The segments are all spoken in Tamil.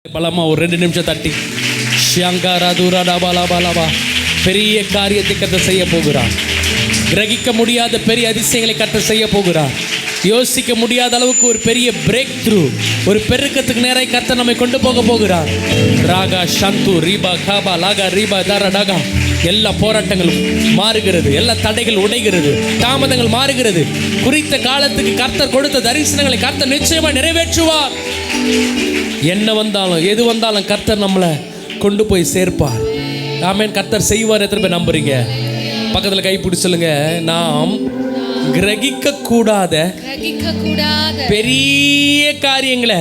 பலமா ஒரு 2 நிமிஷம் தட்டி பெரிய காரியத்தை கர்த்தர் செய்ய போகிறார். கிரகிக்க முடியாத பெரிய அதிசயங்களை கர்த்தர் செய்ய போகிறார். யோசிக்க முடியாத அளவுக்கு ஒரு பெரிய பிரேக் த்ரூ, ஒரு பெருக்கத்துக்கு நேராக கர்த்தர் நம்மை கொண்டு போக போகிறார். ராகா சந்து ரீபா காபா லாகா ரீபா தாரா டாகா. எல்லா போராட்டங்களும் மாறுகிறது, எல்லா தடைகள் உடைகிறது, தாமதங்கள் மாறுகிறது. குறித்த காலத்துக்கு கர்த்தர் கொடுத்த தரிசனங்களை கர்த்தர் நிச்சயமா நிறைவேற்றுவார். என்ன வந்தாலும் எது வந்தாலும் கர்த்தர் நம்மளை கொண்டு போய் சேர்ப்பார். ஆமென். கர்த்தர் செய்வார். எத்தனை பேர் நம்புறீங்க? பக்கத்தில் கைப்பிடி சொல்லுங்க. நாம் கிரகிக்க கூடாத பெரிய காரியங்களை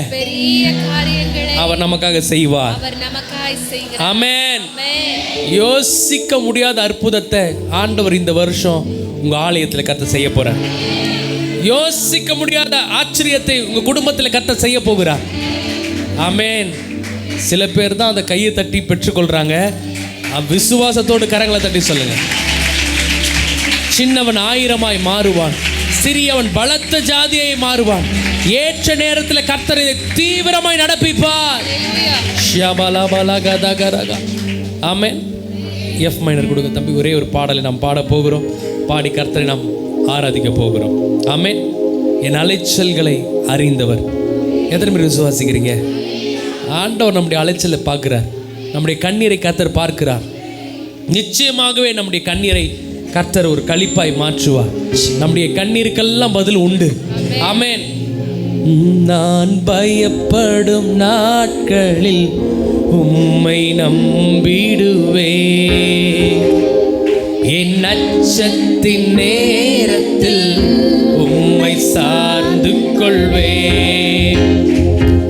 அவர் நமக்காக செய்வார். ஆமென். யோசிக்க முடியாத அற்புதத்தை ஆண்டவர் இந்த வருஷம் உங்க ஆலயத்தில் கர்த்தர் செய்ய போறார். யோசிக்க முடியாத ஆச்சரியத்தை உங்க குடும்பத்தில் கர்த்தர் செய்ய போகிறார். ஆமென். சில பேர் தான் அந்த கையை தட்டி பெற்றுக்கொள்றாங்க. விசுவாசத்தோடு கரங்களை தட்டி சொல்லுங்க. சின்னவன் 1000 மாறுவான், சிறியவன் பலத்த ஜாதியை மாறுவான். ஏற்ற நேரத்தில் கர்த்தரை தீவிரமாய் நடப்பிப்பார். ஆமென். எஃப் மைனர் கொடுங்க தம்பி. ஒரே ஒரு பாடலை நாம் பாட போகிறோம். பாடி கர்த்தரை நாம் ஆராதிக்க போகிறோம். ஆமென். என் அலைச்சல்களை அறிந்தவர். எத்தனை பேர் விசுவாசிக்கிறீங்க? ஆண்டவர் நம்முடைய அலைச்சலை பார்க்கிறார். நம்முடைய கண்ணீரை கர்த்தர் பார்க்கிறார். நிச்சயமாகவே நம்முடைய கண்ணீரை கர்த்தர் ஒரு களிப்பாய் மாற்றுவார். நம்முடைய கண்ணீருக்கெல்லாம் பதில் உண்டு. ஆமென். நான் பயப்படும் நாட்களில் உம்மை நம்பிடுவே, என் அச்சத்தின் நேரத்தில் உம்மை சார்ந்து கொள்வே.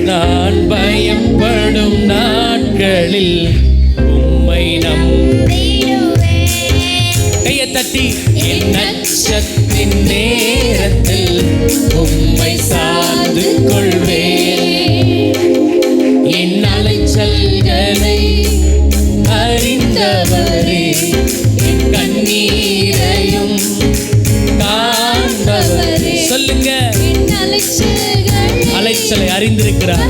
நான் பயப்படும் நாட்களில் உம்மை நம்பிடுவே. கையை தட்டி என் அச்சத்தின் நேரத்தில் உம்மை சார்ந்து கொள்வே. என் அலைச்சல்களை அறிந்தவரே, என் கண்ணீரையும் காண்பவரே. சொல்லுங்க. அலைச்சலை அறிந்திருக்கிறார்.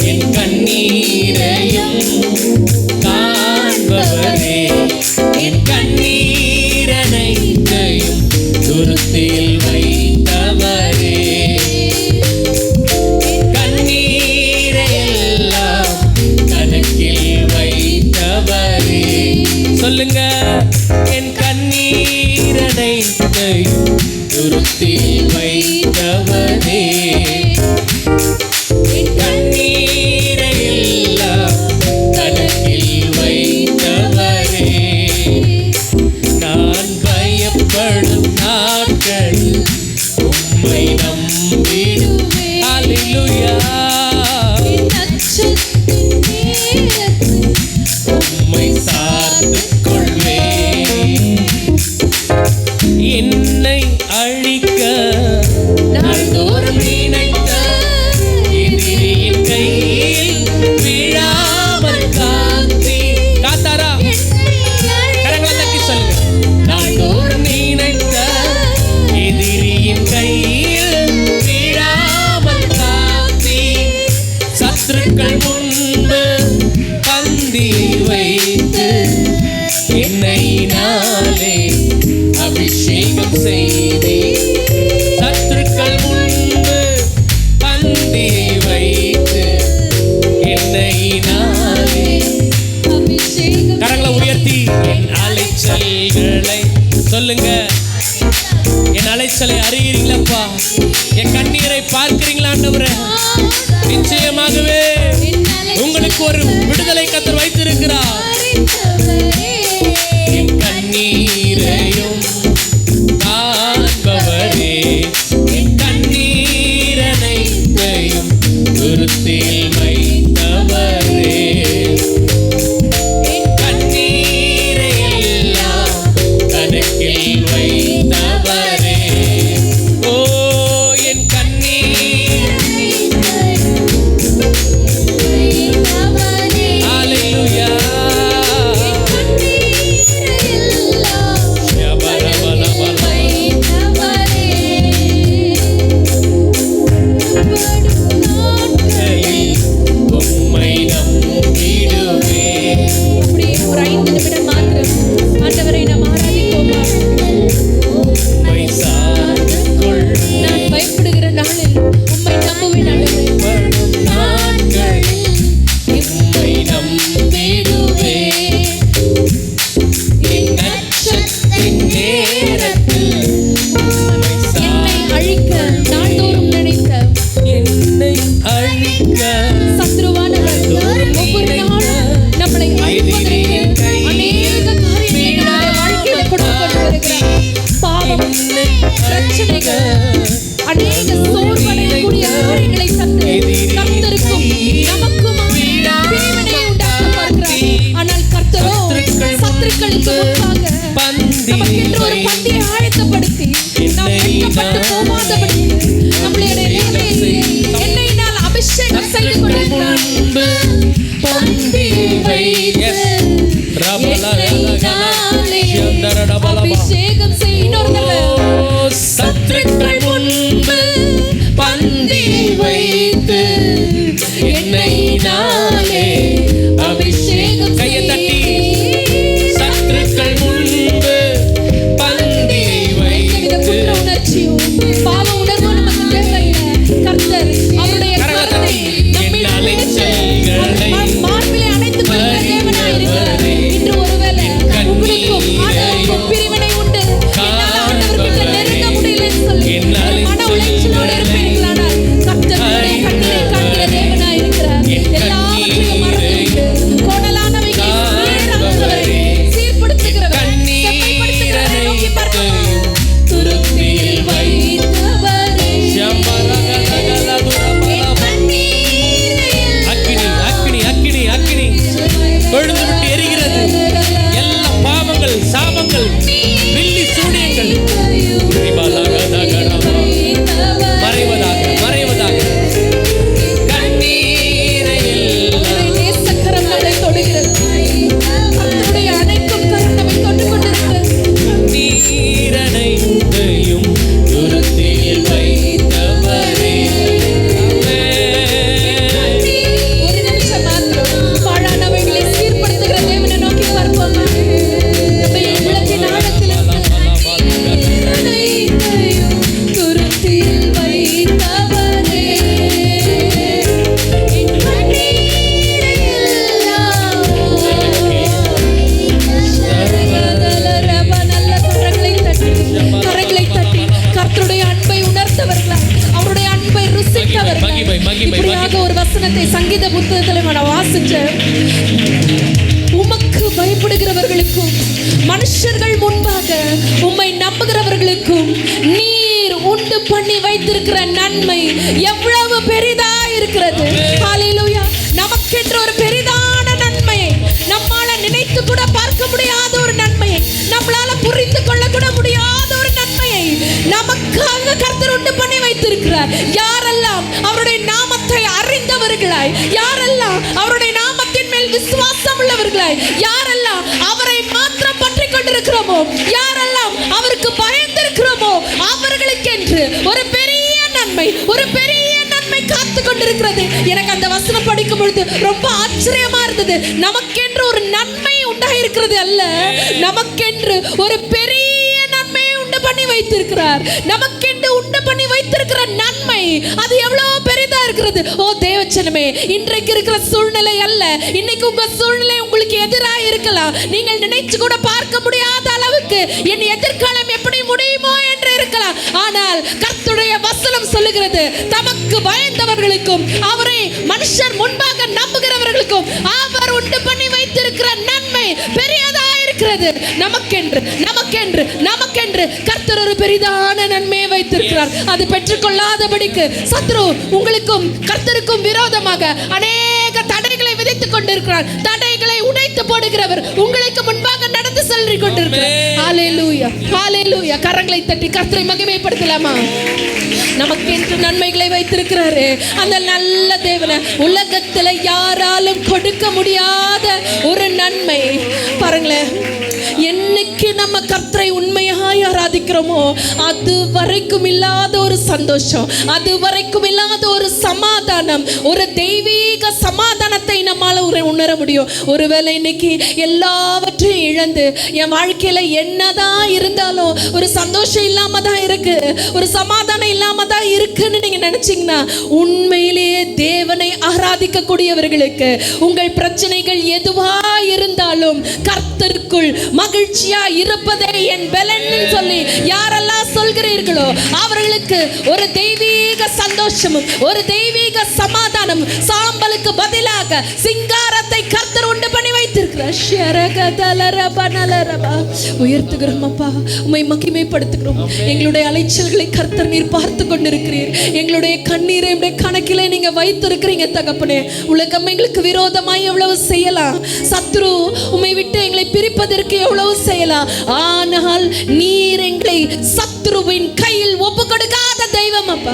என் கண்ணீரையும் காண்பவரே, என் கண்ணீரனைத்தையும் துருத்தில் வைத்தவரே. கண்ணீரையெல்லாம் கணக்கில் வைத்தவரே. சொல்லுங்க. என் கண்ணீரனைத்தையும் துருத்தில் வைத்தவரே. கண்ணீரையெல்லாம் கணக்கில் வைத்தவரே. நான் பயப்படும் நாட்கள் உம்மை நம்பிடுவே. ஹல்லேலூயா. உம்மை சார்ந்து கொள்வே. என்னை அழிக்க நாள்தோறும் நினைத்த எதிரியின் கையில் விழாமல் காத்தீ. காத்தாரா? கரங்களை தட்டி சொல்லுங்க. நாள்தோறும் நினைத்த எதிரியின் கையில் விழாமல் காத்தீ. சத்துருக்கள் முன்பு பந்தி வைத்து என்னை நாளே அபிஷேகம் செய்தே. சத்துருக்கள் முன்பு பந்தி வைத்து என்னை நாளே. கரங்களை உயர்த்தி என் அலைச்சல்களை சொல்லுங்க. என் அலைச்சலை அறியீங்களப்பா? என் கண்ணீரை பார்க்கிறீங்களா ஆண்டவரே? நிச்சயமாகவே உங்களுக்கு ஒரு விடுதலை கர்த்தர் வைத்திருக்கிறார். என் கண்ணீரையும் காண்பவரே, என் கண்ணீரனைத்தையும் துருத்தில் வைத்தவரே. கண்ணீரையெல்லாம் கணக்கில் வைத்தவரே. ஓ என் கண்ணீர். ஹல்லேலூயா. அபிஷேகம் செய்யணும். சத்துருக்கள் முன்பு பந்தி வைத்து எண்ணெயினாலே அபிஷேகம் கையை தட்டி சத்துருக்கள் முன்பு பந்தி வைத்து உணர்ச்சியும் பாவ உணர்வும் நமக்கு தேவையில்லை. கர்த்தர் அவருடைய கரத்தை நம்மிலே மார்பிலே அணைத்துக் கொள்கிற தேவனாய் இருக்கிறார். இன்று ஒருவேளை உங்களுக்கும் ஆண்டவருக்கும் பிரிவினை உண்டு, என்னால் ஆண்டவர்கிட்ட நெருங்க முடியலன்னு சொல்லி மன உளைச்சலோடு இருப்பீர்களானால் கர்த்தருடைய கண்ணீரை காண்கிற தேவனாய் இருக்கிறார். எல்லாவற்றையும் மறந்துவிட்டு கோணலானவைகளை சீராக்குகிறவரை, சீர்படுத்துகிறவரை, செம்மைப்படுத்துகிறவரை நோக்கி பார்க்கவும். துருத்தியில் வைத்தவரே கொழுந்து விட்டு எரிகிறது. எல்லா பாவங்கள், சாபங்கள், வில்லி சூனியங்கள் மறைவதாக மறைவதாக. கண்ணீரை நேசக்கரம் நம்மை தொடுகிறது. அவருடைய அணைக்கும் கரம் நம்மை தொட்டு கொண்டிருக்கிறது. நீரனைத்தையும் துருத்தியில் வைத்தவரே. ஒரு நிமிஷம் மாத்திரம் பாழானவைகளை சீர்படுத்துகிற தேவனை நோக்கி பார்ப்போம். நம்முடைய உள்ளத்தின் ஆழத்தில் துருத்தியில் வைத்தவரே, என் கண்ணீரை எல்லாம் நல்ல கரங்களை தட்டி கர்த்தருடைய அன்பை உணர்ந்தவர்களாய், அவருடைய அன்பை ருசித்தவர்களாய். இப்படியாக ஒரு வசனத்தை சங்கீத புத்தகத்தில் நான் வாசிச்சேன். உமக்கு பயப்படுகிறவர்களுக்கும் மனுஷர்கள் முன்பாக உம்மை நம்புகிறவர்களுக்கும் நீர் உண்டு பண்ணி வைத்திருக்கிற நன்மை எவ்வளவு பெரிதா இருக்கிறது. ஹல்லேலூயா. நமக்கென்று ஒரு பெரிதான நன்மையை, நம்மால நினைத்து கூட பார்க்க முடியாத ஒரு நன்மையை, நம்மளால புரிந்து கொள்ள கூட முடியாத ஒரு நன்மையை நமக்காக கர்த்தர் உண்டு பண்ணி வைத்திருக்கிறார். யாரெல்லாம் அவருடைய நாமத்தை அறிந்தவர்களாய், யாரெல்லாம் அவருடைய நாமத்தின் மேல் விசுவாசம் உள்ளவர்களாய், யாரெல்லாம் அவரை மாத்திரம் பற்றி கொண்டிருக்கிறோமோ, யாரெல்லாம் அவருக்கு பயந்திருக்கிறோமோ, அவர்களுக்கென்று ஒரு பெரிய நன்மை, ஒரு பெரிய நன்மை காத்து கொண்டிருக்கிறது. எனக்கு அந்த வசனம் படிக்கும் பொழுது ரொம்ப ஆச்சரியமா இருந்தது. நமக்கென்று ஒரு நன்மை உண்டாயிருக்கிறது அல்ல, நமக்கென்று ஒரு பெரிய நன்மையை உண்டு பண்ணி வைத்திருக்கிறார். நமக்கென்று உண்டு பண்ணி வைத்திருக்கிற நன்மை அது எவ்வளவு பெரிதா இருக்கிறது. ஓ தேவச்சனமே, இன்றைக்கு இருக்கிற சூழ்நிலை அல்ல, இன்னைக்கு உங்க சூழ்நிலை உங்களுக்கு எதிராக இருக்கலாம். நீங்கள் நினைச்சு கூட பார்க்க முடியாத அளவுக்கு என் எதிர்காலம் எப்படி முடியுமோ என்று இருக்கலாம். ஆனால் கர்த்தருடைய வசனம் சொல்லுகிறது, தமக்கு பயந்தவர்களுக்கும் அவரை மனுஷர் முன்பாக நம்புகிறவர்களுக்கும் அவர் உண்டு பண்ணி வைத்திருக்கிற நன்மை பெரியதா இருக்கிறது. நமக்கென்று நமக்கென்று நமக்கென்று கர்த்தர் ஒரு பெரிதான நன்மையை வைத்திருக்கிறார். அது பெற்றுக்கொள்ளாதபடிக்கு சத்ரு உங்களுக்கும் கர்த்தருக்கும் விரோதமாக அநேக தடைகளை விதைத்துக் கொண்டிருக்கிறார். தடைகளை உடைத்து போடுகிறவர் உங்களுக்கு முன்பாக நடந்து சென்று கொண்டிருக்கிறார். ஹல்லேலூயா, ஹல்லேலூயா. கரங்களை தட்டி கர்த்தரை மகிமைப்படுத்தலாமா? நமக்கென்று நன்மைகளை வைத்திருக்கிறாரு அந்த நல்ல தேவனை. உலகத்துல யாராலும் கொடுக்க முடியாத ஒரு நன்மை பாருங்களேன். என்னைக்கு நம்ம கர்த்தரை உண்மையாய் ஆராதிக்கிறோமோ அது வரைக்கும் இல்லாத ஒரு சந்தோஷம், அது வரைக்கும் இல்லாத ஒரு சமாதானம், ஒரு தெய்வீக சமாதானத்தை நம்மால உணர முடியும். ஒருவேளை இன்னைக்கு எல்லாவற்றையும் இழந்து என் வாழ்க்கையில என்னதான் இருந்தாலும் ஒரு சந்தோஷம் இல்லாம தான் இருக்கு, ஒரு சமாதானம் இல்லாம தான் இருக்குன்னு நீங்க நினைச்சீங்கன்னா, உண்மையிலேயே தேவனை ஆராதிக்க கூடியவர்களுக்கு உங்கள் பிரச்சனைகள் எதுவா இருந்தாலும் கர்த்தருக்குள் மகிழ்ச்சியா இருப்பதே என் பலன் சொல்லி யாரெல்லாம் சொல்கிறீர்களோ அவர்களுக்கு ஒரு தெய்வீக சந்தோஷமும் ஒரு தெய்வீக சமாதானம், சாம்பலுக்கு பதிலாக சிங்காரத்தை கர்த்தர் உண்டு பண்ணி வைத்திருக்கிறார். உயர்த்துகிறோம் அப்பா, உம்மை மகிமைப்படுத்துகிறோம். எங்களுடைய அலைச்சல்களை கர்த்தர் நீர் பார்த்து கொண்டிருக்கிறீர். எங்களுடைய கண்ணீரை கணக்கிலே நீங்க வைத்திருக்கிறீங்க தகப்பனே. உலகம் எங்களுக்கு விரோதமாய் எவ்வளவு செய்யலாம், சத்ரு உம்மை விட்டு எங்களை பிரிப்பதற்கு எவ்வளவு செய்யலாம், ஆனால் நீர் எங்களை சத்ருவின் கையில் ஒப்பு கொடுக்காத தெய்வம் அப்பா.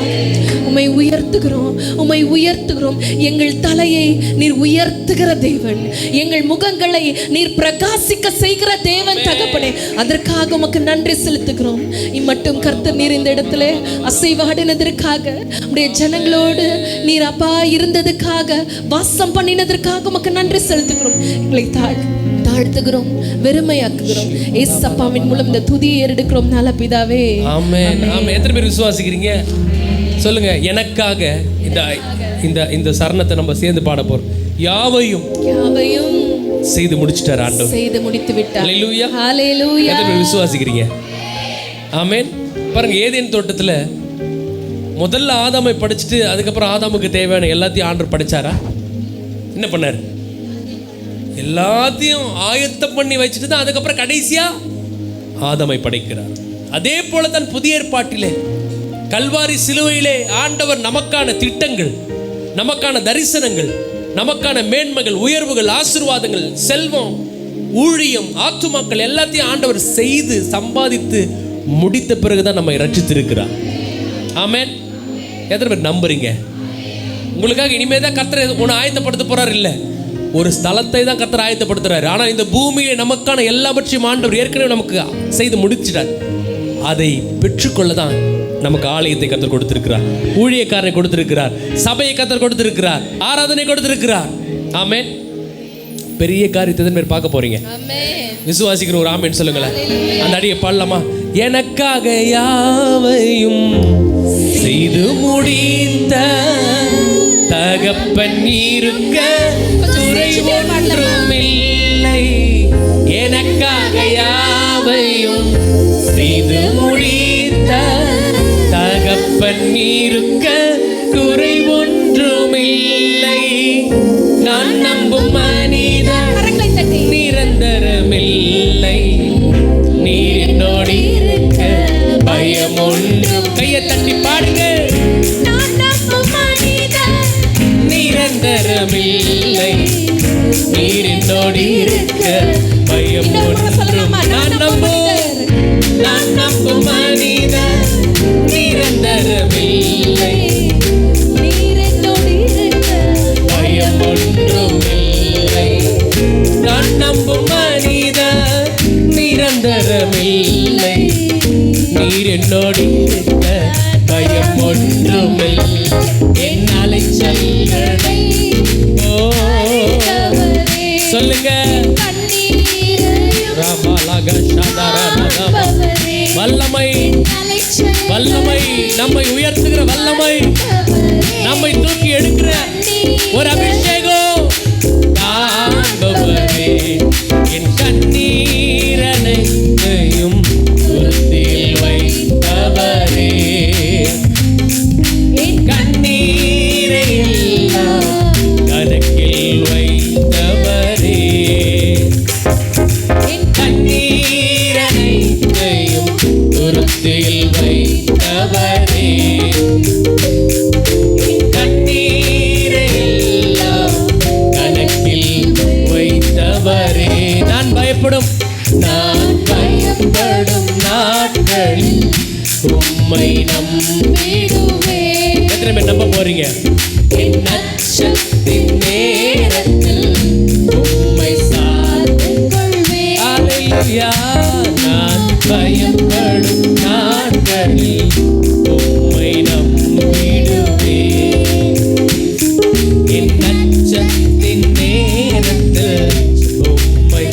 உம்மை உயர்த்துகிறோம், உம்மை உயர்த்துகிறோம். எங்கள் தலையை நீர் உயர்த்துகிற தேவன், எங்கள் முகங்களை நீர் பிரகாசிக்க செய்கிற தேவன் தகப்பனே. அதற்காக உமக்கு நன்றி செலுத்துகிறோம். இம்மட்டும் கர்த்தர் நீர் இந்த இடத்துல அசைவாடினதற்காக, உடைய ஜனங்களோடு நீர் அப்பா இருந்ததுக்காக, வாசம் பண்ணினதற்காக உமக்கு நன்றி செலுத்துகிறோம். எங்களை தாழ்த்துகிறோம், வெறுமையாக்குகிறோம். ஏசப்பாவின் மூலம் இந்த துதியை ஏறெடுக்கிறோம் நல்ல பிதாவே. ஆமென். ஆமென். எத்தனை பேர் விசுவாசிக்கிறீங்க சொல்லுங்க. எனக்காக இந்த இந்த இந்த சரணத்தை நம்ம சேர்ந்து பாட போறோம். யாவையும் செய்து முடிச்சிட்டார் ஆண்டவர், செய்து முடித்து விட்டார். ஹalleluya, ஹalleluya. எத்தனை பேர் விசுவாசிக்கிறீங்க? ஆமென். பாருங்க, ஏதேன் தோட்டத்துல முதல்ல ஆதாமை படைச்சிட்டு அதுக்கப்புறம் ஆதாமுக்கு தேவையான எல்லாத்தையும் ஆண்டவர் படைச்சாரா? என்ன பண்ணாரு? எல்லாத்தையும் ஆயத்தம் பண்ணி வச்சுட்டு தான் அதுக்கப்புறம் கடைசியா ஆதாமை படைக்கிறார். அதே போல தான் புதிய ஏற்பாட்டிலே கல்வாரி சிலுவையிலே ஆண்டவர் நமக்கான திட்டங்கள், நமக்கான தரிசனங்கள், நமக்கான மேன்மைகள், உயர்வுகள், ஆசீர்வாதங்கள், செல்வம், ஊழியம், ஆத்துமாக்கள் எல்லாத்தையும் ஆண்டவர் செய்து சம்பாதித்து முடித்த பிறகுதான் நம்மை ரட்சித்திருக்கிறார். ஆமென். எத்தனை பேர் நம்புறீங்க? உங்களுக்காக இனிமே தான் கர்த்தர் ஒன்று ஆயத்தப்படுத்த போறார். இல்லை, ஒரு ஸ்தலத்தை தான் கர்த்தர் ஆயத்தப்படுத்துறாரு. ஆனால் இந்த பூமியை நமக்கான எல்லாவற்றையும் ஆண்டவர் ஏற்கனவே நமக்கு செய்து முடிச்சிட்டார். அதை பெற்றுக்கொள்ள தான் நமக்கு ஆலயத்தை கர்த்தர் கொடுத்திருக்கிறார், ஊழியக்காரனை கொடுத்திருக்கிறார், சபையை கர்த்தர் கொடுத்திருக்கிறார், ஆராதனை கொடுத்திருக்கிறார். ஆமென். பெரிய காரியத்தை பேர் பார்க்க போறீங்க. விசுவாசிக்கிற ஒரு ஆமென் சொல்லுங்களேன். அந்த அடியை பாடலாமா? எனக்காக யாவையும் செய்து முடித்த தகப்பன் இருக்க குறை ஒன்றுமில்லை. எனக்காக யாவையும் செய்து முடித்த தகப்பன் இருக்க குறை ஒன்றுமில்லை. நான் நம்பும் மனிதன் நிரந்தரமில்லை. நீர் என்னோடு இருக்க பயம் ஒன்றும். கையை தட்டி பாடுங்க. நிரந்தரமில்லை. நீர் என்னோடு இருக்க பயம் ஒன்றும். நான் நம்பும் மனிதன் நிரந்தரமில்லை. பயம் ஒன்றுமில்லை. நான் நம்பும் மனிதன் நிரந்தரமில்லை. நீர் என்னோடு இருக்க பயம் ஒன்றுமில்லை. என் அலைச்சல்களை சொல்லுங்க. வல்லமை, வல்லமை, நம்மை உயர்த்துகிற வல்லமை, நம்மை தூக்கி எடுக்கிற ஒரு அபிஷேகம் காண்பவரே. என் கண்ணீரனையும் உறுதியில் வைத்தவரே. என் கண்ணீரை எல்லாம் கணக்கில் வைத்தவரே. என் கண்ணீரனையும் உறுதியில் வைத்தவரே. கண்ணீரை எல்லாம் கணக்கில் வைத்தவரே. நான் பயப்படும் நாட்களில் உம்மை நம்பிடுவேன். எத்தனை பேர் நம்ப போறீங்க? என் நட்சத்தின் நேரத்தில் உம்மை சார்ந்து கொள்வேன். ஹalleluya. நான் பயப்படும் நாட்களில் உம்மை நம்பிடுவேன். என் நட்சத்தின் நேரத்தில் உம்மை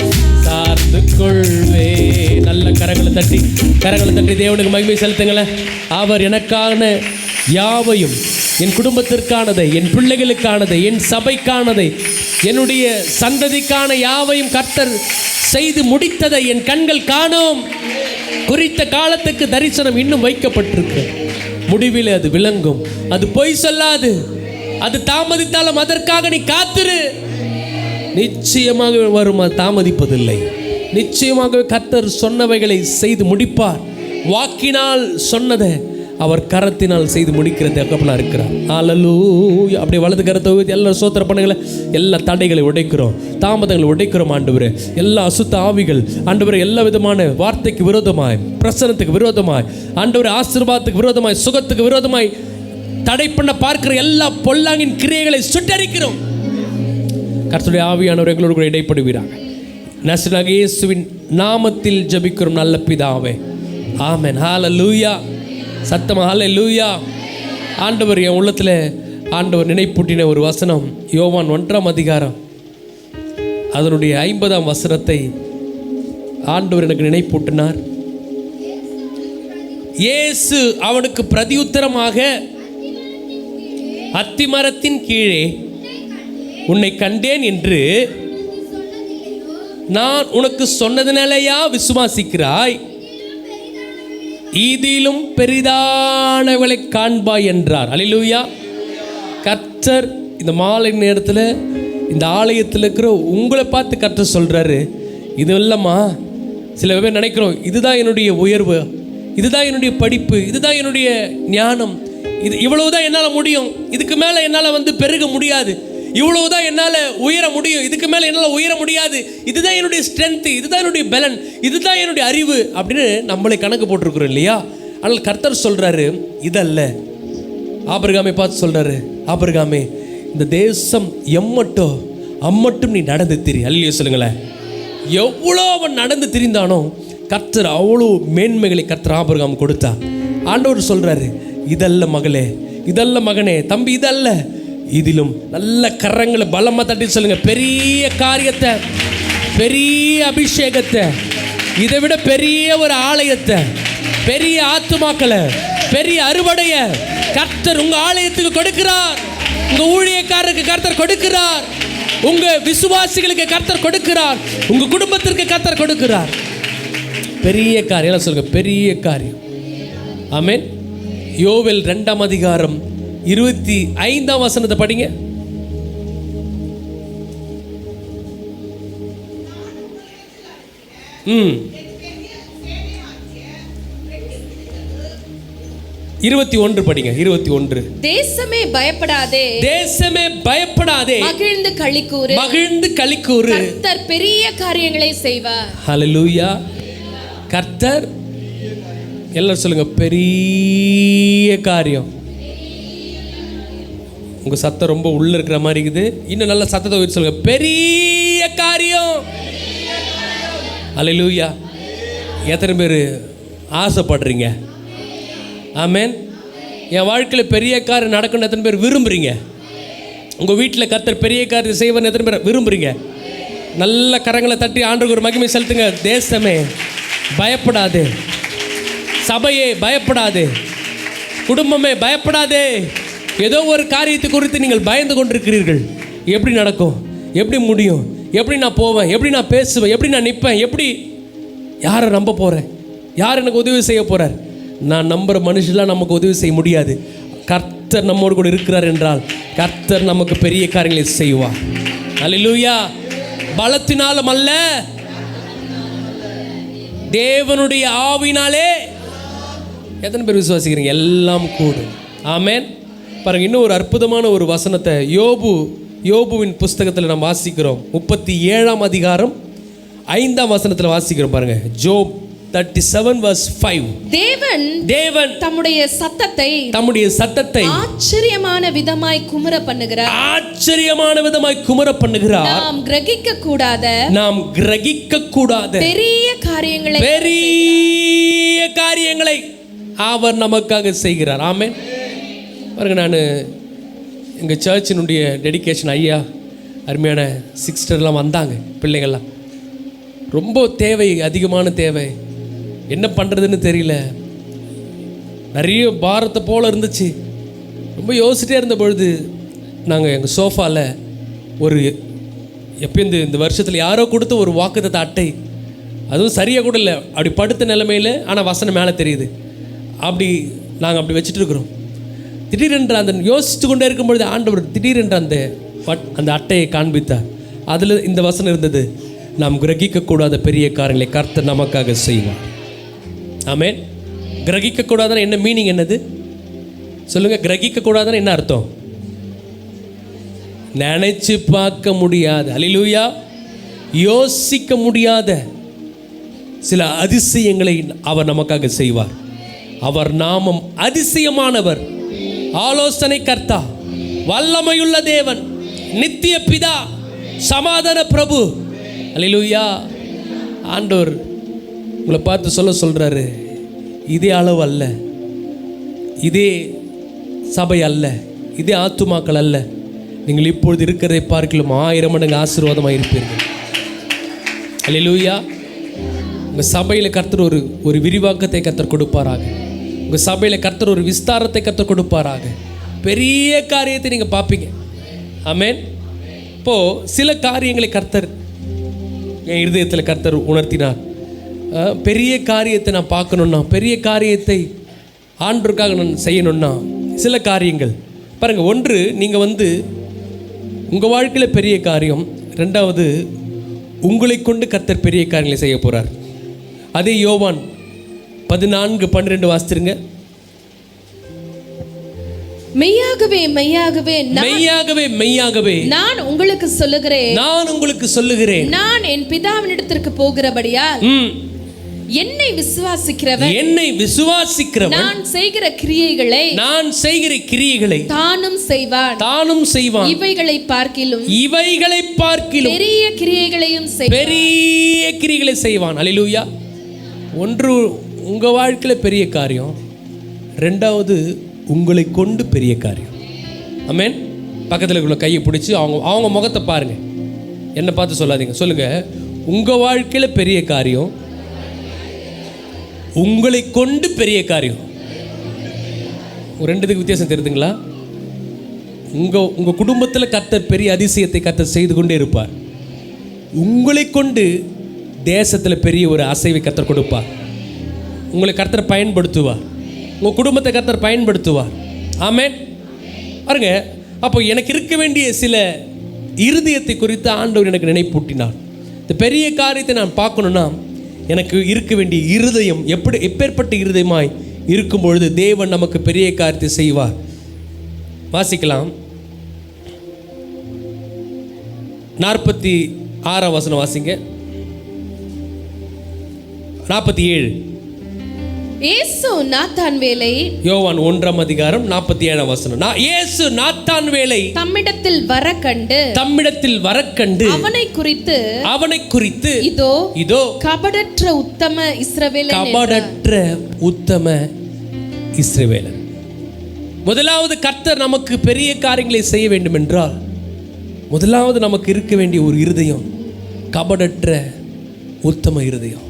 சார்ந்து கொள்வேன். நல்ல கரங்களை தட்டி தேவனுக்கு மகிமை செலுத்துங்களேன். அவர் எனக்கான யாவையும், என் குடும்பத்திற்கானதை, என் பிள்ளைகளுக்கானதை, என் சபைக்கானதை, என்னுடைய சந்ததிக்கான யாவையும் கர்த்தர் செய்து முடித்ததை என் கண்கள் காணோம். குறித்த காலத்துக்கு தரிசனம் இன்னும் வைக்கப்பட்டிருக்கு. முடிவில் அது விளங்கும். அது பொய் சொல்லாது. அது தாமதித்தாலும் அதற்காக நீ காத்திரு. நிச்சயமாக வரும், தாமதிப்பதில்லை. நிச்சயமாக கர்த்தர் சொன்னவைகளை செய்து முடிப்பார். வாக்கினால் சொன்னதை அவர் கரத்தினால் செய்து முடிக்கிற தகப்பனாக இருக்கிறார். ஹல்லேலூயா. அப்படியே வலது கரத்தை ஊற்றி எல்லாரும் சோத்திர பண்ணுங்களேன். எல்லா தடைகளை உடைக்கிறோம், தாமதங்களை உடைக்கிறோம் ஆண்டவரே. எல்லா அசுத்த ஆவிகள் ஆண்டவரே, எல்லா விதமான வார்த்தைக்கு விரோதமாய், பிரசனத்துக்கு விரோதமாய், ஆண்டவரே ஆசீர்வாதத்துக்கு விரோதமாய், சுகத்துக்கு விரோதமாய் தடை பண்ண பார்க்கிற எல்லா பொல்லாங்கின் கிரியைகளை சுட்டரிக்கிறோம். கர்த்தருடைய ஆவியானவர் எங்களோடு கூட இடைப்படுவீராக. நசரேயனாகிய இயேசுவின் நாமத்தில் ஜெபிக்கிறோம் நல்ல பிதாவே, ஆமென். ஹல்லேலூயா. சத்தமா ஹல்லேலூயா. ஆண்டவர் என் உள்ளத்தில் ஆண்டவர் நினைப்பூட்டின ஒரு வசனம், யோவான் 1ஆம் அதிகாரம் அதனுடைய 50ஆம் வசனத்தை ஆண்டவர் எனக்கு நினைப்பூட்டினார். இயேசு அவனுக்கு பிரதியுத்தரமாக, அத்திமரத்தின் கீழே உன்னை கண்டேன் என்று நான் உனக்கு சொன்னதினாலேயா விசுவாசிக்கிறாய்? இதிலும் பெரிதானவளை காண்பாய் என்றார். அல்லேலூயா. கர்த்தர் இந்த மாலை நேரத்தில் இந்த ஆலயத்தில் இருக்கிற உங்களை பார்த்து கர்த்தர் சொல்கிறாரு, இது இல்லைம்மா. சில பேர் நினைக்கிறோம், இதுதான் என்னுடைய உயர்வு, இதுதான் என்னுடைய படிப்பு, இதுதான் என்னுடைய ஞானம், இவ்வளவுதான் என்னால் முடியும், இதுக்கு மேலே என்னால் பெருக முடியாது, இவ்வளவுதான் என்னால் உயர முடியும், இதுக்கு மேலே என்னால் உயர முடியாது, இதுதான் என்னுடைய ஸ்ட்ரென்த்து, இதுதான் என்னுடைய பலன், இதுதான் என்னுடைய அறிவு அப்படின்னு நம்மளை கணக்கு போட்டிருக்கிறோம் இல்லையா? ஆனால் கர்த்தர் சொல்கிறாரு, இதல்ல. ஆபிரகாமை பார்த்து சொல்கிறாரு, ஆபிரகாமே, இந்த தேசம் அம்மட்டும் நீ நடந்து திரி. அல்லையோ சொல்லுங்களேன். எவ்வளோ அவன் நடந்து திரிந்தானோ கர்த்தர் அவ்வளோ மேன்மைகளை கர்த்தர் ஆபிரகாம் கொடுத்தா. ஆண்டவர் சொல்கிறாரு, இதல்ல மகளே, இதல்ல மகனே, தம்பி, இதல்ல, இதிலும் நல்ல கரங்களை பலமாக தட்டி சொல்லுங்க, பெரிய காரியத்தை, பெரிய அபிஷேகத்தை, இதை விட பெரிய ஒரு ஆலயத்தை, பெரிய ஆத்துமாக்களை, பெரிய அறுவடைய கர்த்தர் உங்க ஆலயத்துக்கு கொடுக்கிறார். உங்க ஊழியக்காரருக்கு கர்த்தர் கொடுக்கிறார். உங்க விசுவாசிகளுக்கு கர்த்தர் கொடுக்கிறார். உங்க குடும்பத்திற்கு கர்த்தர் கொடுக்கிறார். பெரிய காரியம் சொல்லுங்க, பெரிய காரியம். ஆமென். யோவேல் 2ஆம் அதிகாரம் 25ஆம் வசனத்தை படிங்க. ம் 21 படிங்க. 21. தேசமே பயப்படாதே, தேசமே பயப்படாதே, மகிழ்ந்து களிக்கூறு, மகிழ்ந்து களிக்கூறு, கர்த்தர் பெரிய காரியங்களை செய்வார். ஹல்லேலூயா. கர்த்தர், எல்லாரும் சொல்லுங்க, பெரிய காரியம். உங்க சத்தம் ரொம்ப உள்ள இருக்கிற மாதிரி இருக்குது. இன்னும் நல்ல சத்தத்தை வச்சு சொல்லுங்க, பெரிய காரியம். ஹல்லேலூயா. எத்தனை பேர் ஆசைப்படுறீங்க? ஆமென். என் வாழ்க்கையில் பெரிய காரியம் நடக்கணும்னு எத்தனை பேர் விரும்புகிறீங்க? உங்கள் வீட்டில் கர்த்தர் பெரிய காரியம் செய்வன்னு எத்தனை பேர் விரும்புகிறீங்க? நல்ல கரங்களை தட்டி ஆண்டவருக்கு ஒரு மகிமை செலுத்துங்க. தேசமே பயப்படாதே, சபையே பயப்படாதே, குடும்பமே பயப்படாதே. ஏதோ ஒரு காரியத்தை குறித்து நீங்கள் பயந்து கொண்டிருக்கிறீர்கள். எப்படி நடக்கும், எப்படி முடியும், எப்படி நான் போவேன், எப்படி நான் பேசுவேன், எப்படி நான் நிற்பேன், எப்படி, யாரை நம்ப போகிறேன், யார் எனக்கு உதவி செய்ய போகிறார்? நான் நம்புகிற மனுஷெல்லாம் நமக்கு உதவி செய்ய முடியாது. கர்த்தர் நம்மோடு கூட இருக்கிறார் என்றால் கர்த்தர் நமக்கு பெரிய காரியங்களை செய்வார். அல்லேலூயா. பலத்தினாலும் அல்ல, தேவனுடைய ஆவினாலே. எத்தனை பேர் விசுவாசிக்கிறீங்க? எல்லாம் கூடும். ஆமென். பாருங்க, இன்னும் ஒரு அற்புதமான ஒரு வசனத்தை யோபுவின் புஸ்தகத்தில் நாம் வாசிக்கிறோம். 37ஆம் அதிகாரம் 5ஆம் வசனத்தில் வாசிக்கிறோம். பாருங்க, ஜோப் 37:5. தேவன் தம்முடைய சத்தத்தை ஆச்சரியமான விதமாய் குமுற பண்ணுகிறார். ஆச்சரியமான விதமாய் குமுற பண்ணுகிறார். நாம் கிரகிக்க கூடாத பெரிய காரியங்களை அவர் நமக்காக செய்கிறார். ஆமென். பாருங்க, நான் எங்கள் சர்ச்சினுடைய டெடிகேஷன் ஐயா, அருமையான சிஸ்டர்லாம் வந்தாங்க. பிள்ளைங்கள்லாம் ரொம்ப தேவை, அதிகமான தேவை, என்ன பண்ணுறதுன்னு தெரியல, நிறைய பாரத்தை போல் இருந்துச்சு. ரொம்ப யோசிச்சிட்டே இருந்த பொழுது நாங்கள் எங்கள் சோஃபாவில் ஒரு எப்பயும் இந்த வருஷத்தில் யாரோ கொடுத்த ஒரு வாக்குத்தத்த அட்டை, அதுவும் சரியாக கூட இல்லை, அப்படி படுத்த நிலைமையில், ஆனால் வசனம் மேலே தெரியுது, அப்படி நாங்கள் அப்படி வச்சுட்டு இருக்கிறோம். திடீரென்று அந்த யோசித்து கொண்டே இருக்கும்பொழுது ஆண்டவர் திடீரென்று அந்த அட்டையை காண்பித்தார். அதில் இந்த வசனம் இருந்தது, நாம் கிரகிக்கக்கூடாத பெரிய காரியங்களை கர்த்தர் நமக்காக செய்வார். ஆமென். கிரகிக்கக்கூடாதுன்னு என்ன மீனிங் என்னது சொல்லுங்கள்? கிரகிக்கக்கூடாதுன்னு என்ன அர்த்தம்? நினைச்சு பார்க்க முடியாத, அல்லேலூயா, யோசிக்க முடியாத சில அதிசயங்களை அவர் நமக்காக செய்வார். அவர் நாமம் அதிசயமானவர், ஆலோசனை கர்த்தா, வல்லமையுள்ள தேவன், நித்திய பிதா, சமாதான பிரபு. அல்லேலூயா. ஆண்டவர் உங்களை பார்த்து சொல்றாரு, இதே அளவு அல்ல, இதே சபை அல்ல, இதே ஆத்துமாக்கள் அல்ல, நீங்கள் இப்பொழுது இருக்கிறதை பார்க்கலாம் 1000 மடங்கு ஆசீர்வாதமாக இருப்பீர்கள். அல்லேலூயா. உங்கள் சபையில் கர்த்தர் ஒரு விரிவாக்கத்தை கர்த்தர் கொடுப்பாராக. உங்கள் சபையில் கர்த்தர் ஒரு விஸ்தாரத்தை கர்த்தர் கொடுப்பாராக. பெரிய காரியத்தை நீங்கள் பார்ப்பீங்க. ஆமென். இப்போது சில காரியங்களை கர்த்தர் என் இருதயத்தில் கர்த்தர் உணர்த்தினார். பெரிய காரியத்தை நான் பார்க்கணுன்னா, பெரிய காரியத்தை ஆண்டவருக்காக நான் செய்யணுன்னா சில காரியங்கள் பாருங்கள். ஒன்று, நீங்கள் உங்கள் வாழ்க்கையில் பெரிய காரியம். ரெண்டாவது, உங்களை கொண்டு கர்த்தர் பெரிய காரியங்களை செய்ய போகிறார். அதே யோவான் 14:12 வாசிச்சிருங்க. மெய்யாகவே மெய்யாகவே மெய்யாகவே மெய்யாகவே நான் உங்களுக்கு சொல்லுகிறேன், நான் என் பிதாவினிடத்திற்கு போகிறபடியால் என்னை விசுவாசிக்கிறவன் நான் செய்கிற கிரியைகளை தானும் செய்வான். இவைகளை பார்க்கிலும் பெரிய கிரியைகளை செய்வான். அல்லேலூயா. ஒன்று, உங்க வாழ்க்கையில பெரிய காரியம். ரெண்டாவது, உங்களை கொண்டு பெரிய காரியம். ஆமென். பக்கத்தில் உள்ள கையை பிடிச்சி அவங்க முகத்தை பாருங்க, என்னை பார்த்து சொல்லாதீங்க. சொல்லுங்க, உங்க வாழ்க்கையில பெரிய காரியம், உங்களை கொண்டு பெரிய காரியம். ரெண்டுத்துக்கு வித்தியாசம் தெரியுதுங்களா? உங்க குடும்பத்தில் கர்த்தர் பெரிய அதிசயத்தை கர்த்தர் செய்து கொண்டே இருப்பார். உங்களை கொண்டு தேசத்தில் பெரிய ஒரு அசைவை கர்த்தர் கொடுப்பார். உங்களை கர்த்தர் பயன்படுத்துவார். உங்கள் குடும்பத்தை கர்த்தர் பயன்படுத்துவார். ஆமென். பாருங்க, அப்போ எனக்கு இருக்க வேண்டிய சில இருதயத்தை குறித்து ஆண்டவர் எனக்கு நினைப்பூட்டினார். இந்த பெரிய காரியத்தை நான் பார்க்கணுன்னா எனக்கு இருக்க வேண்டிய இருதயம் எப்பேற்பட்ட இருதயமாய் இருக்கும் பொழுது தேவன் நமக்கு பெரிய காரியத்தை செய்வார். வாசிக்கலாம். 46 வசனம் வாசிங்க. 47. இயேசு நாத்தான் வேலை. யோவான் 1:47 வசனம். இயேசு நாத்தான் வேலை தம்மிடத்தில் வர கண்டு அவனை குறித்து இதோ கபடற்ற உத்தம இஸ்ரவேலன். முதலாவது கர்த்தர் நமக்கு பெரிய காரியங்களை செய்ய வேண்டும் என்றால் முதலாவது நமக்கு இருக்க வேண்டிய ஒரு இருதயம் கபடற்ற உத்தம இருதயம்.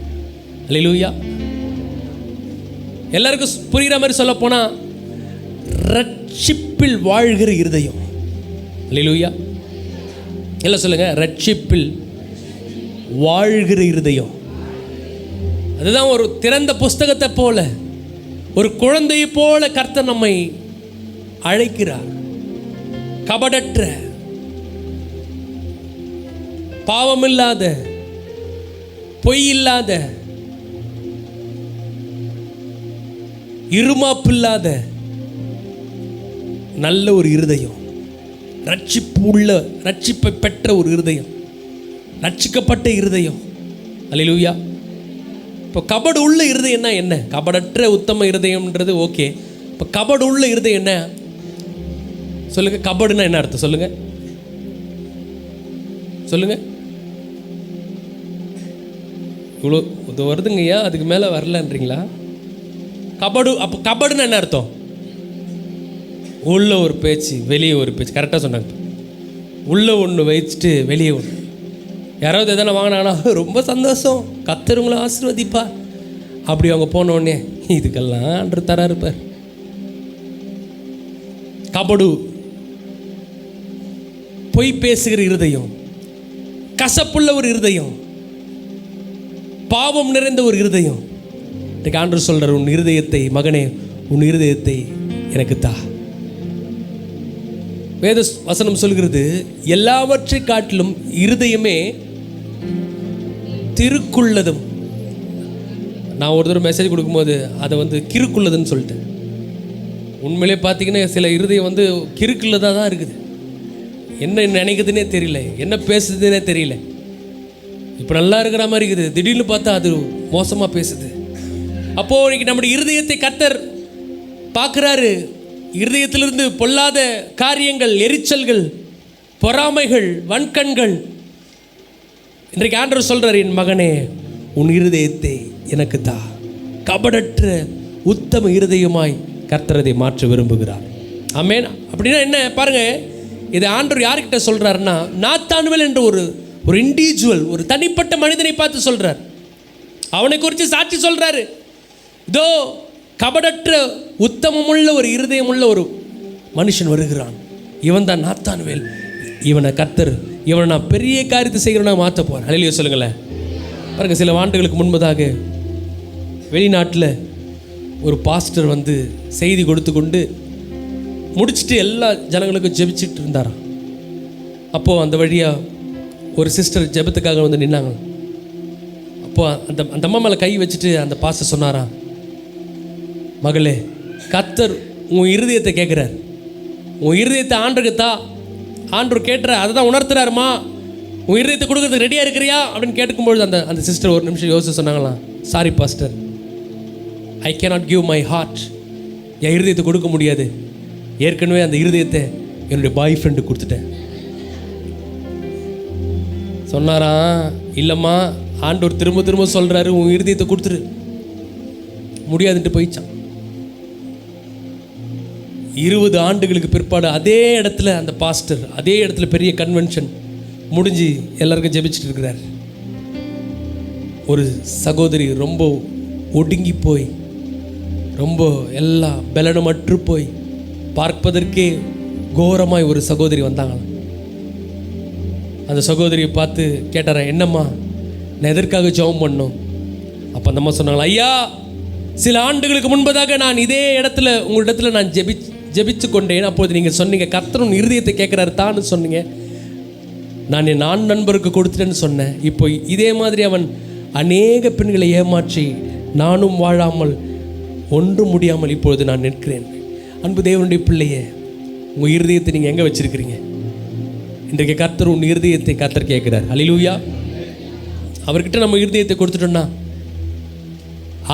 அல்லேலூயா. எல்லாருக்கும் புரிகிற மாதிரி சொல்ல போனா ரட்சிப்பில் வாழ்கிற இருதயம். அல்லேலூயா. எல்லாம் சொல்லுங்க, ரட்சிப்பில் வாழ்கிற இருதயம். அதுதான் ஒரு திறந்த புஸ்தகத்தை போல, ஒரு குழந்தையை போல கர்த்தர் நம்மை அழைக்கிறார். கபடற்ற, பாவமில்லாத, பொய் இல்லாத, இருமாப்பில்லாத நல்ல ஒரு இருதயம், ரட்சிப்பை பெற்ற ஒரு இருதயம், ரட்சிக்கப்பட்ட இருதயம். அல்லேலூயா. இப்போ கபடு உள்ள இருதயம்னா என்ன? கபடற்ற உத்தம இருதயம்ன்றது ஓகே. இப்போ கபடு உள்ள இருதயம் என்ன சொல்லுங்க? கபடுன்னா என்ன அர்த்தம் சொல்லுங்க? சொல்லுங்க. இவ்வளோ இது வருதுங்கய்யா, அதுக்கு மேலே வரலன்றீங்களா? கபடு. அப்போ கபடுன்னு என்ன அர்த்தம்? உள்ள ஒரு பேச்சு, வெளியே ஒரு பேச்சு. கரெக்டாக சொன்னாங்க. உள்ள ஒன்று வச்சுட்டு வெளியே ஒன்று. யாராவது எதனா வாங்கினாங்கன்னா ரொம்ப சந்தோஷம், கர்த்தர் உங்களை ஆசீர்வதிப்பா, அப்படி அவங்க போனோடனே இதுக்கெல்லாம் அன்று தரா இருப்பார். கபடு, பொய் பேசுகிற இருதயம், கசப்புள்ள ஒரு இருதயம், பாவம் நிறைந்த ஒரு இருதயம். ஆண்டவர் சொல்றார், உன் இருதயத்தை, மகனே, உன் இருதயத்தை எனக்கு தா. வேத வசனம் சொல்கிறது, எல்லாவற்றை காட்டிலும் இருதயமே திருக்குள்ளதும். நான் ஒரு தடவை மெசேஜ் கொடுக்கும்போது அதை வந்து கிறுக்குள்ளதுன்னு சொல்லிட்டேன். உண்மையிலே பார்த்தீங்கன்னா சில இருதயம் கிறுக்குள்ளதாக தான் இருக்குது. என்ன நினைக்குதுன்னே தெரியல, என்ன பேசுதுன்னே தெரியல. இப்போ நல்லா இருக்கிற மாதிரி இருக்குது, திடீர்னு பார்த்தா அது மோசமாக பேசுது. அப்போது இன்னைக்கு நம்முடைய இருதயத்தை கர்த்தர் பார்க்குறாரு. இருதயத்திலிருந்து பொல்லாத காரியங்கள், எரிச்சல்கள், பொறாமைகள், வன்கண்கள். இன்றைக்கு ஆண்டவர் சொல்கிறார், என் மகனே உன் இருதயத்தை எனக்கு தா. கபடற்ற உத்தம இருதயமாய் கர்த்தர் அதை மாற்ற விரும்புகிறார். ஆமென். அப்படின்னா என்ன பாருங்க, இதை ஆண்டவர் யார்கிட்ட சொல்கிறாருன்னா, நாத்தானுவேல் என்ற ஒரு இண்டிவிஜுவல், ஒரு தனிப்பட்ட மனிதனை பார்த்து சொல்கிறார். அவனை குறித்து சாட்சி சொல்கிறாரு. இதோ கபடற்ற உத்தமமுள்ள ஒரு இருதயமுள்ள ஒரு மனுஷன் வருகிறான். இவன் தான் நாத்தானுவேல். இவனை கர்த்தர், இவனை நான் பெரிய காரியத்தை செய்கிறவனா மாற்ற போகிறேன். ஹல்லேலூயா சொல்லுங்களேன். பாருங்கள், சில ஆண்டுகளுக்கு முன்பதாக வெளிநாட்டில் ஒரு பாஸ்டர் செய்தி கொடுத்து கொண்டு முடிச்சுட்டு எல்லா ஜனங்களுக்கும் ஜெபிச்சுட்டு இருந்தாராம். அப்போது அந்த வழியாக ஒரு சிஸ்டர் ஜெபத்துக்காக நின்னாங்க. அப்போது அந்த அம்மா மேலே கை வச்சுட்டு அந்த பாஸ்டர் சொன்னாராம், மகளே, கர்த்தர் உன் இருதயத்தை கேட்குறார். உன் இருதயத்தை ஆண்டருக்கு தா. ஆண்டவர் கேட்டுற அதை தான் உணர்த்துறாருமா. உன் இருதயத்தை கொடுக்குறதுக்கு ரெடியாக இருக்கிறியா அப்படின்னு கேட்டுக்கும்பொழுது அந்த சிஸ்டர் ஒரு நிமிஷம் யோசிச்சு சொன்னாங்களாம், sorry pastor, I cannot give my heart. என் இருதயத்தை கொடுக்க முடியாது. ஏற்கனவே அந்த இருதயத்தை என்னுடைய பாய் ஃப்ரெண்டு கொடுத்துட்டேன் சொன்னாராம். இல்லைம்மா, ஆண்டவர் திரும்ப திரும்ப சொல்கிறாரு, உன் இருதயத்தை கொடுத்துரு. முடியாதுன்ட்டு போயிச்சான். 20 ஆண்டுகளுக்கு பிற்பாடு அதே இடத்துல அந்த பாஸ்டர், அதே இடத்துல பெரிய கன்வென்ஷன் முடிஞ்சு எல்லாருக்கும் ஜெபிச்சுட்டு இருக்கிறார். ஒரு சகோதரி ரொம்ப ஒடுங்கி போய், ரொம்ப எல்லா பலனமற்று போய், பார்ப்பதற்கே கோரமாய் ஒரு சகோதரி வந்தாங்களாம். அந்த சகோதரியை பார்த்து கேட்டாரா, என்னம்மா நான் எதற்காக ஜெபம் பண்ணோம்? அப்போ அந்த அம்மா சொன்னாங்களா, ஐயா, சில ஆண்டுகளுக்கு முன்பதாக நான் இதே இடத்துல உங்களிடத்துல நான் ஜெபிச்சு கொண்டேன். அப்போது நீங்கள் சொன்னீங்க, கர்த்தர் உன் இருதயத்தை கேட்குறாரு தான்னு சொன்னீங்க. நான் என் நண்பருக்கு கொடுத்துட்டேன்னு சொன்னேன். இப்போ இதே மாதிரி அவன் அநேக பெண்களை ஏமாற்றி நானும் வாழாமல் ஒன்றும் முடியாமல் இப்பொழுது நான் நிற்கிறேன். அன்பு தேவனுடைய பிள்ளையே, உங்கள் இருதயத்தை நீங்கள் எங்கே வச்சுருக்கிறீங்க? இன்றைக்கு கர்த்தர் உன் இருதயத்தை கர்த்தர் கேட்குறார். அல்லேலூயா. அவர்கிட்ட நம்ம இருதயத்தை கொடுத்துட்டோம்னா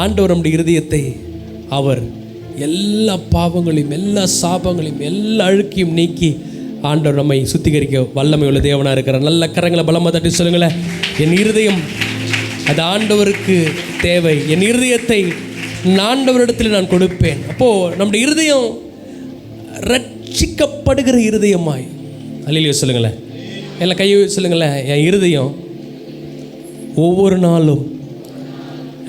ஆண்டவர் நம்முடைய இருதயத்தை அவர் எல்லா பாவங்களையும், எல்லா சாபங்களையும், எல்லா அழுக்கையும் நீக்கி ஆண்டவர் நம்மை சுத்திகரிக்க வல்லமை உள்ள தேவனாக இருக்கிறார். நல்ல கரங்களை பலமாக தட்டி சொல்லுங்களேன், என் இருதயம் அது ஆண்டவருக்கு தேவை. என் இருதயத்தை ஆண்டவரிடத்தில் நான் கொடுப்பேன். அப்போது நம்முடைய இருதயம் ரட்சிக்கப்படுகிற இருதயமாய், அல்லேலூயா சொல்லுங்களேன், எல்லாம் கையை சொல்லுங்களேன், என் இருதயம் ஒவ்வொரு நாளும்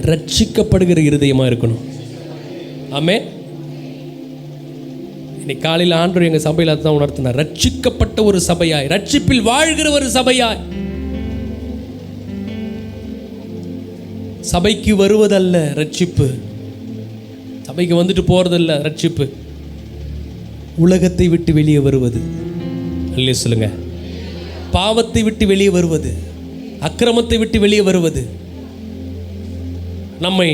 ரட்சிக்கப்படுகிற இருதயமாக இருக்கணும். ஆமென். இன்னைக்கு காலையில் ஆண்டவர் எங்கள் சபையில் அதுதான் உணர்த்தினார். ரட்சிக்கப்பட்ட ஒரு சபையாய், ரட்சிப்பில் வாழ்கிற ஒரு சபையாய். சபைக்கு வருவதல்ல ரட்சிப்பு, சபைக்கு வந்துட்டு போறதல்ல ரட்சிப்பு, உலகத்தை விட்டு வெளியே வருவது. அல்லேலூயா சொல்லுங்க. பாவத்தை விட்டு வெளியே வருவது, அக்கிரமத்தை விட்டு வெளியே வருவது, நம்மை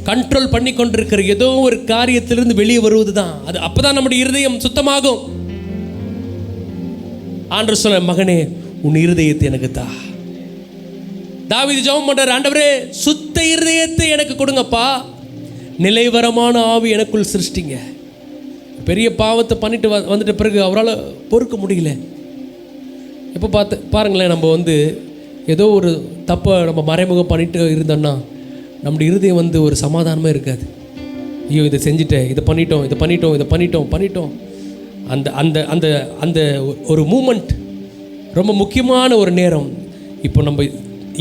கண்ட்ரோல் பண்ணி கொண்டிருக்கிற ஏதோ ஒரு காரியத்திலிருந்து வெளியே வருவது தான் அது. அப்பதான் நம்முடைய இருதயம் சுத்தமாகும். ஆண்டவர் சொல்ல, மகனே உன் இருதயத்தை எனக்கு தா. தாவீது ஜெபம் பண்றார், ஆண்டவரே சுத்த இருதயத்தை எனக்கு கொடுங்கப்பா, நிலைவரமான ஆவி எனக்குள் சிருஷ்டிங்க. பெரிய பாவத்தை பண்ணிட்டு வந்துட்ட பிறகு அவரால் பொறுக்க முடியல. எப்போ பாருங்களேன், நம்ம ஏதோ ஒரு தப்பை நம்ம மறைமுகம் பண்ணிட்டு இருந்தோம்னா நம்முடைய இருதயம் ஒரு சமாதானமே இருக்காது. ஐயோ இதை செஞ்சுட்டேன், இதை பண்ணிட்டோம். அந்த அந்த அந்த அந்த ஒரு மூமெண்ட் ரொம்ப முக்கியமான ஒரு நேரம். இப்போ நம்ம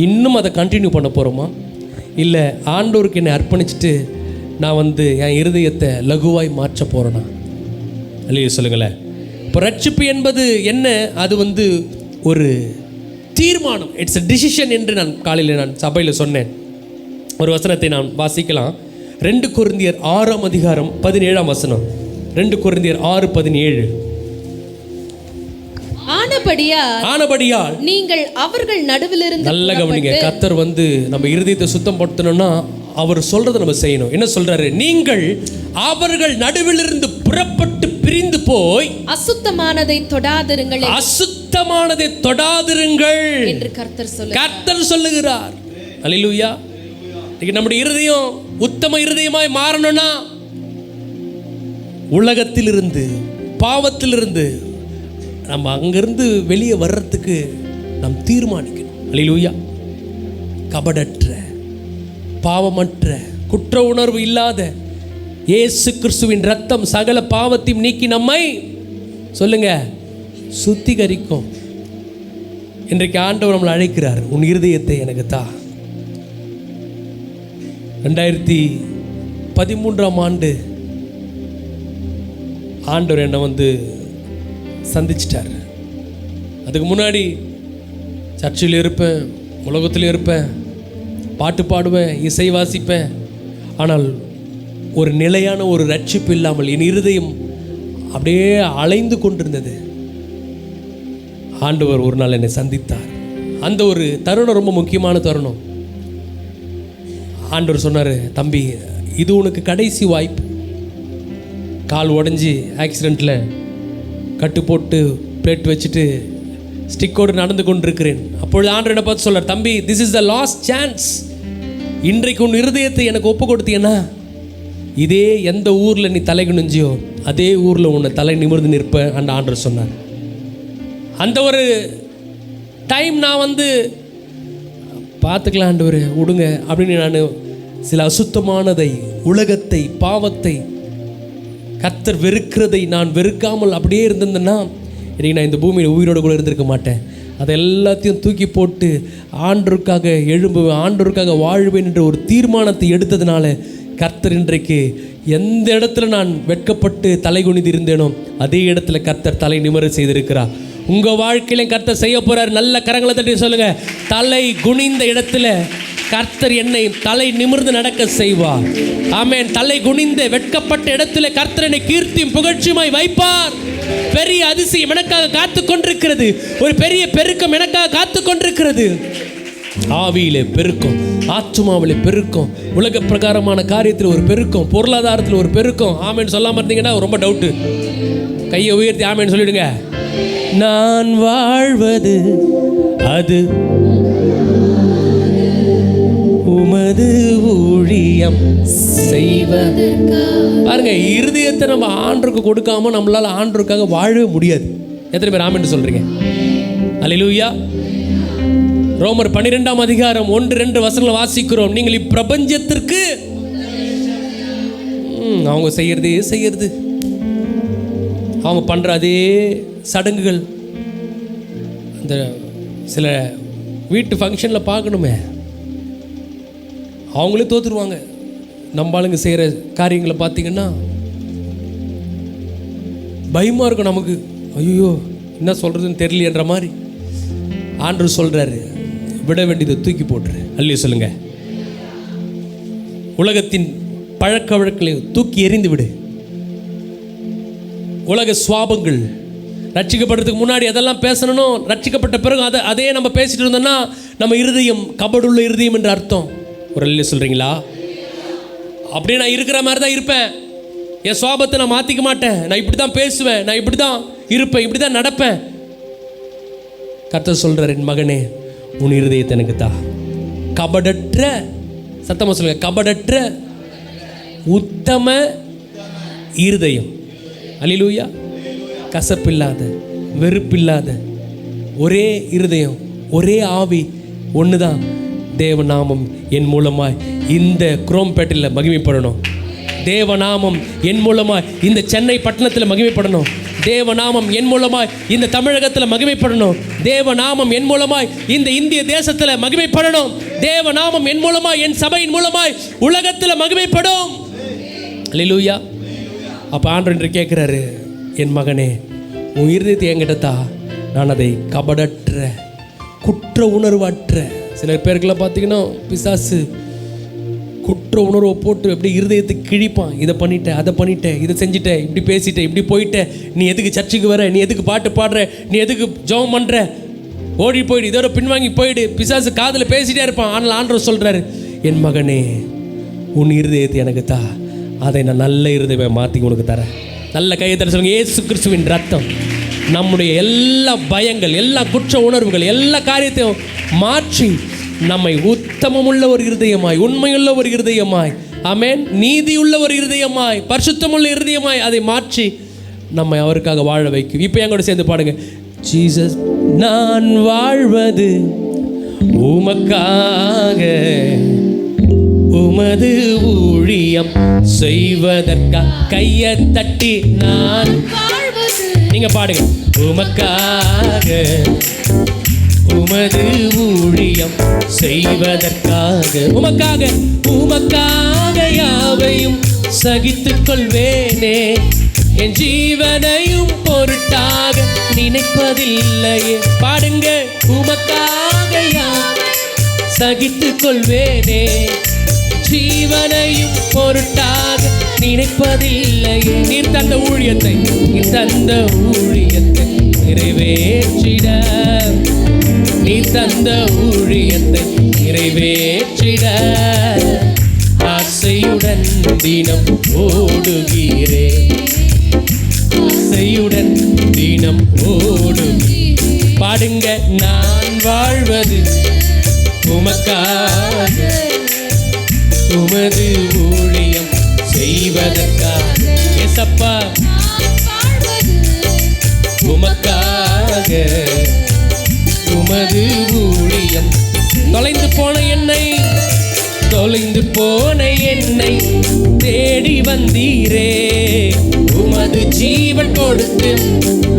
இன்னும் அதை கண்டினியூ பண்ண போகிறோமா, இல்லை ஆண்டவருக்கு என்னை அர்ப்பணிச்சுட்டு நான் என் இருதயத்தை லகுவாய் மாற்ற போகிறேன்னா? அல்லேலூயா சொல்லுங்களேன். இப்போ ரட்சிப்பு என்பது என்ன? அது ஒரு தீர்மானம், இட்ஸ் a டிசிஷன் என்று நான் காலையில் சபையில் சொன்னேன். ஒரு வசனத்தை நான் வாசிக்கலாம். 2 கொரிந்தியர் 6 அதிகாரம் 17 வசனம். 2 கொரிந்தியர் 6:17. ஆனபடியால் நீங்கள் அவர்கள் நடுவிலிருந்து நல்ல கவனிங்க. கர்த்தர் வந்து நம்ம இருதயத்தை சுத்தம் படுத்தணும்னா அவர் சொல்றதை நம்ம செய்யணும். என்ன சொல்றாரு? நீங்கள் அவர்கள் நடுவிலிருந்து புறப்பட்டு பிரிந்து போய் அசுத்தமானதை தொடாதிருங்கள், அசுத்தமானதை தொடாதிருங்கள் என்று கர்த்தர் சொல்லுகிறார். அல்லேலூயா. இன்னைக்கு நம்முடைய இருதயம் உத்தம இருதயமாய் மாறணும்னா உலகத்திலிருந்து பாவத்திலிருந்து நம்ம அங்கிருந்து வெளியே வர்றதுக்கு நாம் தீர்மானிக்கணும். அல்லேலூயா. கபடற்ற, பாவமற்ற, குற்ற உணர்வு இல்லாத இயேசு கிறிஸ்துவின் ரத்தம் சகல பாவத்தையும் நீக்கி நம்மை சொல்லுங்க சுத்திகரிக்கும். இன்றைக்கு ஆண்டவர் நம்மளை அழைக்கிறார், உன் இருதயத்தை எனக்கு தா. 2013 ஆண்டு ஆண்டவர் என்னை வந்து சந்திச்சிட்டார். அதுக்கு முன்னாடி சர்ச்சில் இருப்பேன், உலகத்தில் இருப்பேன், பாட்டு பாடுவேன், இசை வாசிப்பேன். ஆனால் ஒரு நிலையான ஒரு ரட்சிப்பு இல்லாமல் என் இருதயம் அப்படியே அலைந்து கொண்டிருந்தது. ஆண்டவர் ஒரு நாள் என்னை சந்தித்தார். அந்த ஒரு தருணம் ரொம்ப முக்கியமான தருணம். ஆண்டவர் சொன்னார், தம்பி இது உனக்கு கடைசி வாய்ப்பு. கால் உடஞ்சி ஆக்சிடெண்ட்டில் கட்டு போட்டு பிளேட் வச்சுட்டு ஸ்டிக்கோடு நடந்து கொண்டிருக்கிறேன். அப்பொழுது ஆண்டவர் என்னை பார்த்து சொல்றார், தம்பி this is the last chance. இன்றைக்கு உன் இருதயத்தை எனக்கு ஒப்பு கொடுத்தீங்கன்னா இதே எந்த ஊரில் நீ தலை குனிஞ்சியோ அதே ஊரில் உன்னை தலை நிமிர்ந்து நிற்ப அந்த ஆண்டவர் சொன்னார். அந்த ஒரு டைம் நான் வந்து பார்த்துக்கலாம் ஆண்டவர் விடுங்க அப்படின்னு நான் சில அசுத்தமானதை, உலகத்தை, பாவத்தை, கர்த்தர் வெறுக்கிறதை நான் வெறுக்காமல் அப்படியே இருந்திருந்தேன்னா இன்றைக்கி நான் இந்த பூமியில் உயிரோடு கூட இருந்திருக்க மாட்டேன். அதை எல்லாத்தையும் தூக்கி போட்டு ஆண்டவருக்காக எழும்புவேன், ஆண்டவருக்காக வாழ்வேன் என்ற ஒரு தீர்மானத்தை எடுத்ததுனால கர்த்தர் இன்றைக்கு எந்த இடத்துல நான் வெட்கப்பட்டு தலை குனிந்து இருந்தேனோ அதே இடத்துல கர்த்தர் தலை நிமிர செய்திருக்கிறார். உங்கள் வாழ்க்கையிலும் கர்த்தர் செய்ய போகிறார். நல்ல கரங்களை தட்டி சொல்லுங்க, தலை குனிந்த இடத்துல கர்த்தர் என்னை தலை நிமிர்ந்து நடக்க செய்வார். ஆமென். தலை குனிந்த வெட்கப்பட்ட இடத்துல கர்த்தர் என்னை கீர்த்தியும் புகழ்ச்சியுமாய் வைப்பார். பெரிய அதிசயம் எனக்காக காத்து கொண்டிருக்கிறது. ஒரு பெரிய பெருக்கம் எனக்காக காத்து கொண்டிருக்கிறது. ஆவியிலே பெருக்கம், ஆத்துமாவிலே பெருக்கம், உலக பிரகாரமான காரியத்தில் ஒரு பெருக்கம், பொருளாதாரத்தில் ஒரு பெருக்கம். ஆமென் சொல்லாம இருந்தீங்கன்னா ரொம்ப டவுட்டு. கையை உயர்த்தி ஆமென் சொல்லிடுங்க. நான் வாழ்வது அது உமது ஊழியம் செய்வது. பாருங்க, இருதயத்தை நம்ம ஆண்டருக்கு கொடுக்காம நம்மளால ஆண்டருக்காக வாழவே முடியாது. எத்தனை பேர் ஆமென் சொல்றீங்க? அல்லேலூயா. ரோமர் 12ஆம் அதிகாரம் 1-2 வசனங்களை வாசிக்கிறோம். நீங்கள் இப்பிரபஞ்சத்திற்கு அவங்க செய்யறது அவங்க பண்ற அதே சடங்குகள், அந்த சில வீட்டு ஃபங்க்ஷனில் பார்க்கணுமே, அவங்களே தோற்றுருவாங்க. நம்ம ஆளுங்க செய்கிற காரியங்களை பார்த்தீங்கன்னா பயமாக இருக்கும் நமக்கு. ஐயோ என்ன சொல்கிறதுன்னு தெரியலன்ற மாதிரி. ஆண்டவர் சொல்கிறாரு, விட வேண்டியதை தூக்கி போட்டுரு. அல்லையே சொல்லுங்க. உலகத்தின் பழக்க வழக்கங்களை தூக்கி எறிந்து விடு. உலக சுவாபங்கள், ரட்சிக்கப்படுறதுக்கு முன்னாடி அதெல்லாம் பேசணும். ரட்சிக்கப்பட்ட பிறகு அதே நம்ம பேசிட்டு இருந்தோம்னா நம்ம இருதயம் கபடுள்ள இருதயம் என்று அர்த்தம். ஒரு அல்லையே சொல்கிறீங்களா? அப்படியே நான் இருக்கிற மாதிரி தான் இருப்பேன். என் சுவாபத்தை நான் மாற்றிக்க மாட்டேன். நான் இப்படி தான் பேசுவேன், நான் இப்படி தான் இருப்பேன், இப்படி தான் நடப்பேன். கர்த்தர் சொல்கிறார், என் மகனே உன் இருதயத்தை எனக்கு தா. கபடற்ற, சத்தமாக சொல்லுங்க, கபடற்ற உத்தம இருதயம். அல்லேலூயா. கசப்பில்லாத, வெறுப்பில்லாத ஒரே இருதயம், ஒரே ஆவி, ஒன்று தான். தேவநாமம் என் மூலமாய் இந்த குரோம்பேட்டையில் மகிமைப்படணும். தேவநாமம் என் மூலமாய் இந்த சென்னை பட்டணத்தில் மகிமைப்படணும். தேவநாமம் என் மூலமாய் இந்த தமிழகத்தில் மகிமைப்படணும். தேவநாமம் என் மூலமாய் இந்த இந்திய தேசத்தில் மகிமைப்படணும். தேவநாமம் என் மூலமாய் என் சபையின் மூலமாய் உலகத்தில் மகிமைப்படும். அல்லேலூயா. அப்போ ஆண்டவர் என்று கேட்குறாரு, என் மகனே உன் இருதயத்தை என்கிட்ட தா. நான் அதை கபடற்ற, குற்ற உணர்வற்ற, சில பேருக்கெல்லாம் பார்த்தீங்கன்னா பிசாசு குற்ற உணர்வை போட்டு அப்படியே இருதயத்தை கிழிப்பான். இதை பண்ணிட்டேன், அதை பண்ணிட்டேன், இதை செஞ்சுட்டேன், இப்படி பேசிட்டேன், இப்படி போயிட்டேன், நீ எதுக்கு சர்ச்சுக்கு வர, நீ எதுக்கு பாட்டு பாடுற, நீ எதுக்கு ஜெபம் பண்ணுற, ஓடி போயிடு, இதோட பின்வாங்கி போயிடு. பிசாசு காதில் பேசிட்டே இருப்பான். ஆனால் ஆண்டவர் சொல்கிறாரு, என் மகனே உன் இருதயத்தை எனக்கு தா, அதை நான் நல்ல இருதயத்தை மாற்றி உனக்கு தரேன். நல்ல கையை தர சொல்லுங்க. இயேசு கிறிஸ்துவின் ரத்தம் நம்முடைய எல்லா பயங்கள், எல்லா குற்ற உணர்வுகள், எல்லா காரியத்தையும் மாற்றி நம்மை உத்தமமுள்ள ஒரு இருதயமாய், உண்மையுள்ள ஒரு இருதயமாய், ஆமென், நீதியுள்ள ஒரு இருதயமாய், பரிசுத்தமுள்ள இருதயமாய் அதை மாற்றி நம்மை அவருக்காக வாழ வைக்கும். இப்போ என் கூட சேர்ந்து பாடுங்க. ஜீசஸ், நான் வாழ்வது உமக்காக, உமது ஊழியம் செய்வதற்காக. கையை தட்டி நான் வாழ்வது, நீங்க பாடுங்க. உமக்காக, உமது ஊழியம் செய்வதற்காக, உமக்காக, உமக்காக யாவையும் சகித்துக் கொள்வேனே, என் ஜீவனையும் பொருட்டாக நினைப்பதில்லையே. பாடுங்க. உமக்காக சகித்துக் கொள்வேனே, ஜீவனையும் பொருட்டாக நினைப்பதில்லையே. நீர் தந்த ஊழியத்தை, நீர் தந்த ஊழியத்தை நிறைவேற்றிட, நீ தந்த ஊழியத்தை நிறைவேற்றிட ஆசையுடன் தினம் ஓடுகிறேன், ஆசையுடன் தினம் ஓடுகிறேன். பாடுங்க. நான் வாழ்வது உமக்காக, உமது ஊழியம் செய்வதற்காக. ஏசப்பா, உமக்காக, உமது ஊழியம். தொலைந்து போன என்னை, தொலைந்து போன என்னை தேடி வந்தீரே, உமது ஜீவன் கொடுத்து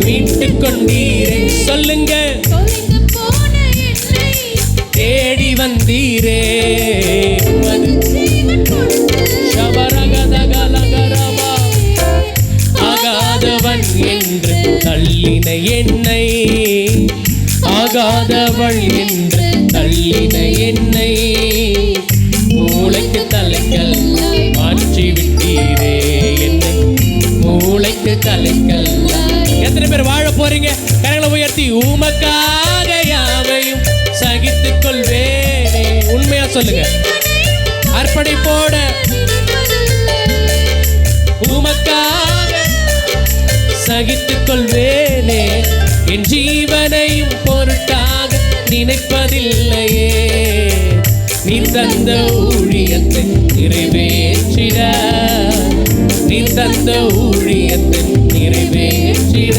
மீட்டு கொண்டீரே. சொல்லுங்க. தேடி வந்தீரே, உமது ஆகாதவன் என்று தள்ளின என்னை, ஆகாதவள் என்று தள்ளின என்னை மூளைக்கு தலைக்கல் மாற்றி விட்டீரே, என்னை மூளைக்கு தலைக்கல். எத்தனை பேர் வாழ போறீங்க? கரங்களை உயர்த்தி. உமக்காக யாவையும் சகித்துக் கொள்வேனே. உண்மையா சொல்லுங்க. அர்ப்பணிப்போட. உமக்காக சகித்துக் கொள்வேனே, என் ஜீவனையும் பொருட்டாக நினைப்பதில்லையே. நீ தந்த ஊழியத்தை நிறைவேற்றிட, நீ தந்த ஊழியத்தை நிறைவேற்றிட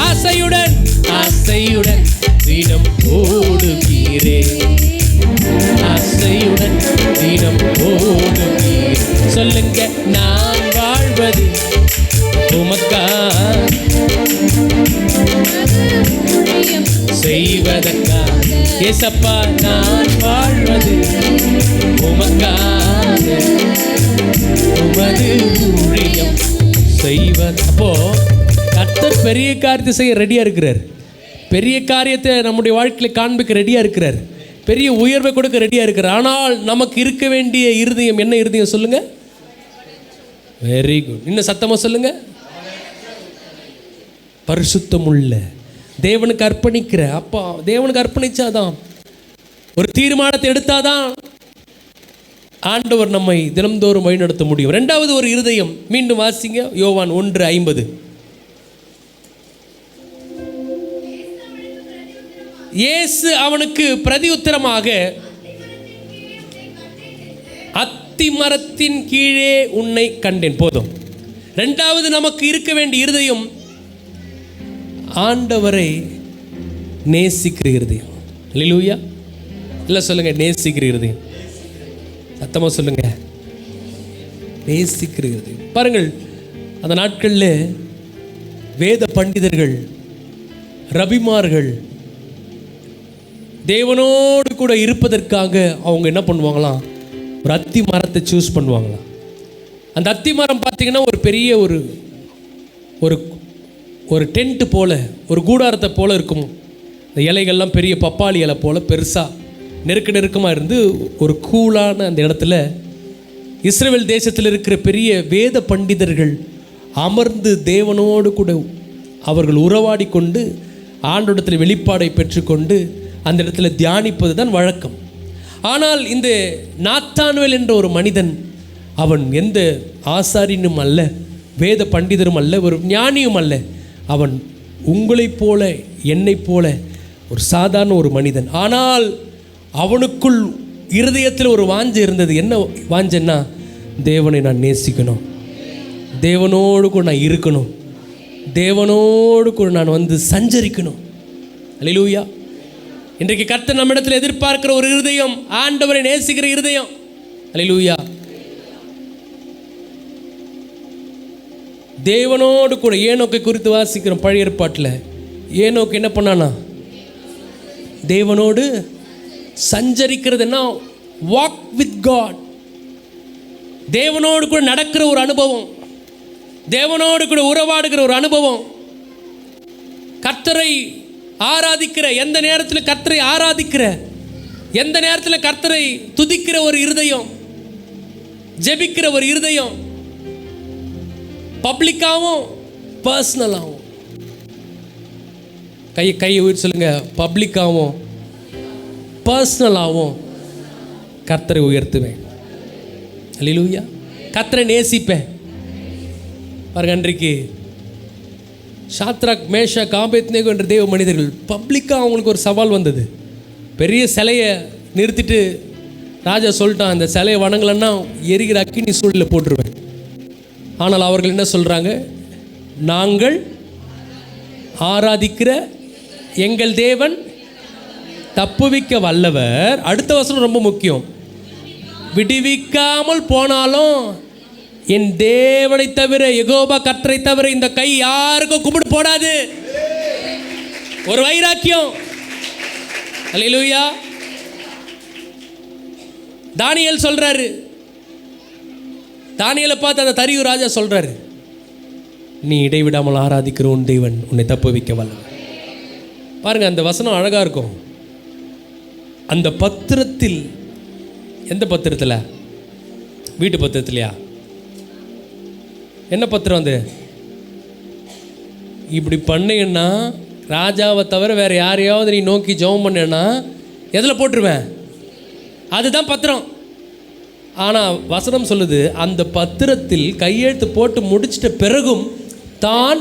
ஆசையுடன், ஆசையுடன் தினம் ஓடுகிறேன், ஆசையுடன் தினம் ஓடுகிறேன். சொல்லுங்க. நான் வாழ்வது உமக்காக செய்வதற்காக. ஏசப்பா, நான் வாழ்வது உமக்காக, உமது ஊழியம் செய்வது. அப்போ கர்த்தர் பெரிய காரியத்தை செய்ய ரெடியா இருக்கிறார். பெரிய காரியத்தை நம்முடைய வாழ்க்கையில் காண்பிக்க ரெடியா இருக்கிறார். பெரிய உயர்வை கொடுக்க ரெடியா இருக்கிறார். ஆனால் நமக்கு இருக்க வேண்டிய இருதயம் என்ன இருதயம் சொல்லுங்க? Very good. இன்னும் சத்தமா சொல்லுங்க. பரிசுத்தமுள்ள, தேவனுக்கு அர்ப்பணிக்கிற. அப்பா, தேவனுக்கு அர்ப்பணிச்சாதான், ஒரு தீர்மானத்தை எடுத்தாதான் ஆண்டவர் நம்மை தினம்தோறும் வழிநடத்த முடியும். இரண்டாவது ஒரு இருதயம். மீண்டும் வாசிங்க. யோவான் 1:50. இயேசு அவனுக்கு பிரதியுத்தரமாக, அத்தி மரத்தின் கீழே உன்னை கண்டேன். போதும். இரண்டாவது நமக்கு இருக்க வேண்டிய இருதயம் ஆண்டவரை நேசிக்கிற இருதயம். அல்லேலூயா. இல்லை சொல்லுங்க. நேசிக்கிற இருதயம். சத்தமா சொல்லுங்க. நேசிக்கிற இருதயம். பாருங்கள், அந்த நாட்களில் வேத பண்டிதர்கள், ரபிமார்கள் தேவனோடு கூட இருப்பதற்காக அவங்க என்ன பண்ணுவாங்களாம்? ஒரு அத்தி மரத்தை சூஸ் பண்ணுவாங்களாம். அந்த அத்தி மரம் பார்த்தீங்கன்னா ஒரு பெரிய ஒரு ஒரு டென்ட்டு போல், ஒரு கூடாரத்தை போல் இருக்கும். அந்த இலைகள்லாம் பெரிய பப்பாளி இலை போல் பெருசாக நெருக்கமாக இருந்து ஒரு கூலான அந்த இடத்துல இஸ்ரவேல் தேசத்தில் இருக்கிற பெரிய வேத பண்டிதர்கள் அமர்ந்து தேவனோடு கூட அவர்கள் உறவாடி கொண்டு ஆண்டோடத்தில் வெளிப்பாடை பெற்றுக்கொண்டு அந்த இடத்துல தியானிப்பது தான் வழக்கம். ஆனால் இந்த நாத்தானுவேல் என்ற ஒரு மனிதன், அவன் எந்த ஆசாரியனும் அல்ல, வேத பண்டிதரும் அல்ல, ஒரு ஞானியும் அல்ல. அவன் உங்களைப் போல என்னைப் போல ஒரு சாதாரண ஒரு மனிதன். ஆனால் அவனுக்குள் இருதயத்தில் ஒரு வாஞ்சை இருந்தது. என்ன வாஞ்சைன்னா, தேவனை நான் நேசிக்கணும், தேவனோடு கூட நான் இருக்கணும், தேவனோடு கூட நான் வந்து சஞ்சரிக்கணும். அல்லேலூயா. இன்றைக்கு கர்த்தர் நம்மிடத்தில் எதிர்பார்க்கிற ஒரு இருதயம், ஆண்டவரை நேசிக்கிற இருதயம். அல்லேலூயா. தேவனோடு கூட ஏனோக்கை குறித்து வாசிக்கிறோம் பழைய ஏற்பாட்டில். ஏனோக்கு என்ன பண்ணானா? தேவனோடு சஞ்சரிக்கிறதுனா வாக் வித் காட், தேவனோடு கூட நடக்கிற ஒரு அனுபவம், தேவனோடு கூட உறவாடுகிற ஒரு அனுபவம், கர்த்தரை ஆராதிக்கிற, எந்த நேரத்தில் கர்த்தரை ஆராதிக்கிற, எந்த நேரத்தில் கர்த்தரை துதிக்கிற ஒரு இருதயம், ஜெபிக்கிற ஒரு இருதயம், பப்ளிக்காகவும் பர்சனலாகவும். கையை உயிர் சொல்லுங்க. பப்ளிக்காகவும் பர்சனலாகவும் கர்த்தரை உயர்த்துவேன். அல்லேலூயா. கர்த்தரை நேசிப்பேன். பாருங்க, அன்றைக்கு சாத்ராக், மேஷாக், ஆபேத்நேகோ என்ற தேவ மனிதர்கள் பப்ளிக்காக அவங்களுக்கு ஒரு சவால் வந்தது. பெரிய சிலையை நிறுத்திட்டு ராஜா சொல்லிட்டான், அந்த சிலையை வணங்கலன்னா எரிகிற அக்கினி சூழலில் போட்டுருவேன். ஆனால் அவர்கள் என்ன சொல்கிறாங்க? நாங்கள் ஆராதிக்கிற எங்கள் தேவன் தப்புவிக்க வல்லவர். அடுத்த வசனம் ரொம்ப முக்கியம். விடுவிக்காமல் போனாலும் என் தேவனை தவிர, யெகோவா கர்த்தரை தவிர இந்த கை யாருக்கும் கும்பிடு போடாது. ஒரு வைராக்கியம். அல்லேலூயா. தானியேல் சொல்றாரு, தானியேலை பார்த்து அந்த தரியு ராஜா சொல்றாரு, நீ இடைவிடாமல் ஆராதிக்கிற உன் தேவன் உன்னை தப்புவிக்க வல்லவர். பாருங்க, அந்த வசனம் அழகா இருக்கும். அந்த பத்திரத்தில், எந்த பத்திரத்தில்? வீட்டு பத்திரத்திலையா? என்ன பத்திரம் அது? இப்படி பண்ணீங்கன்னா, ராஜாவை தவிர வேறு யாரையாவது நீ நோக்கி ஜெபம் பண்ணேன்னா எதில் போட்டுருவேன்? அதுதான் பத்திரம். ஆனால் வசனம் சொல்லுது, அந்த பத்திரத்தில் கையெழுத்து போட்டு முடிச்சிட்ட பிறகும் தான்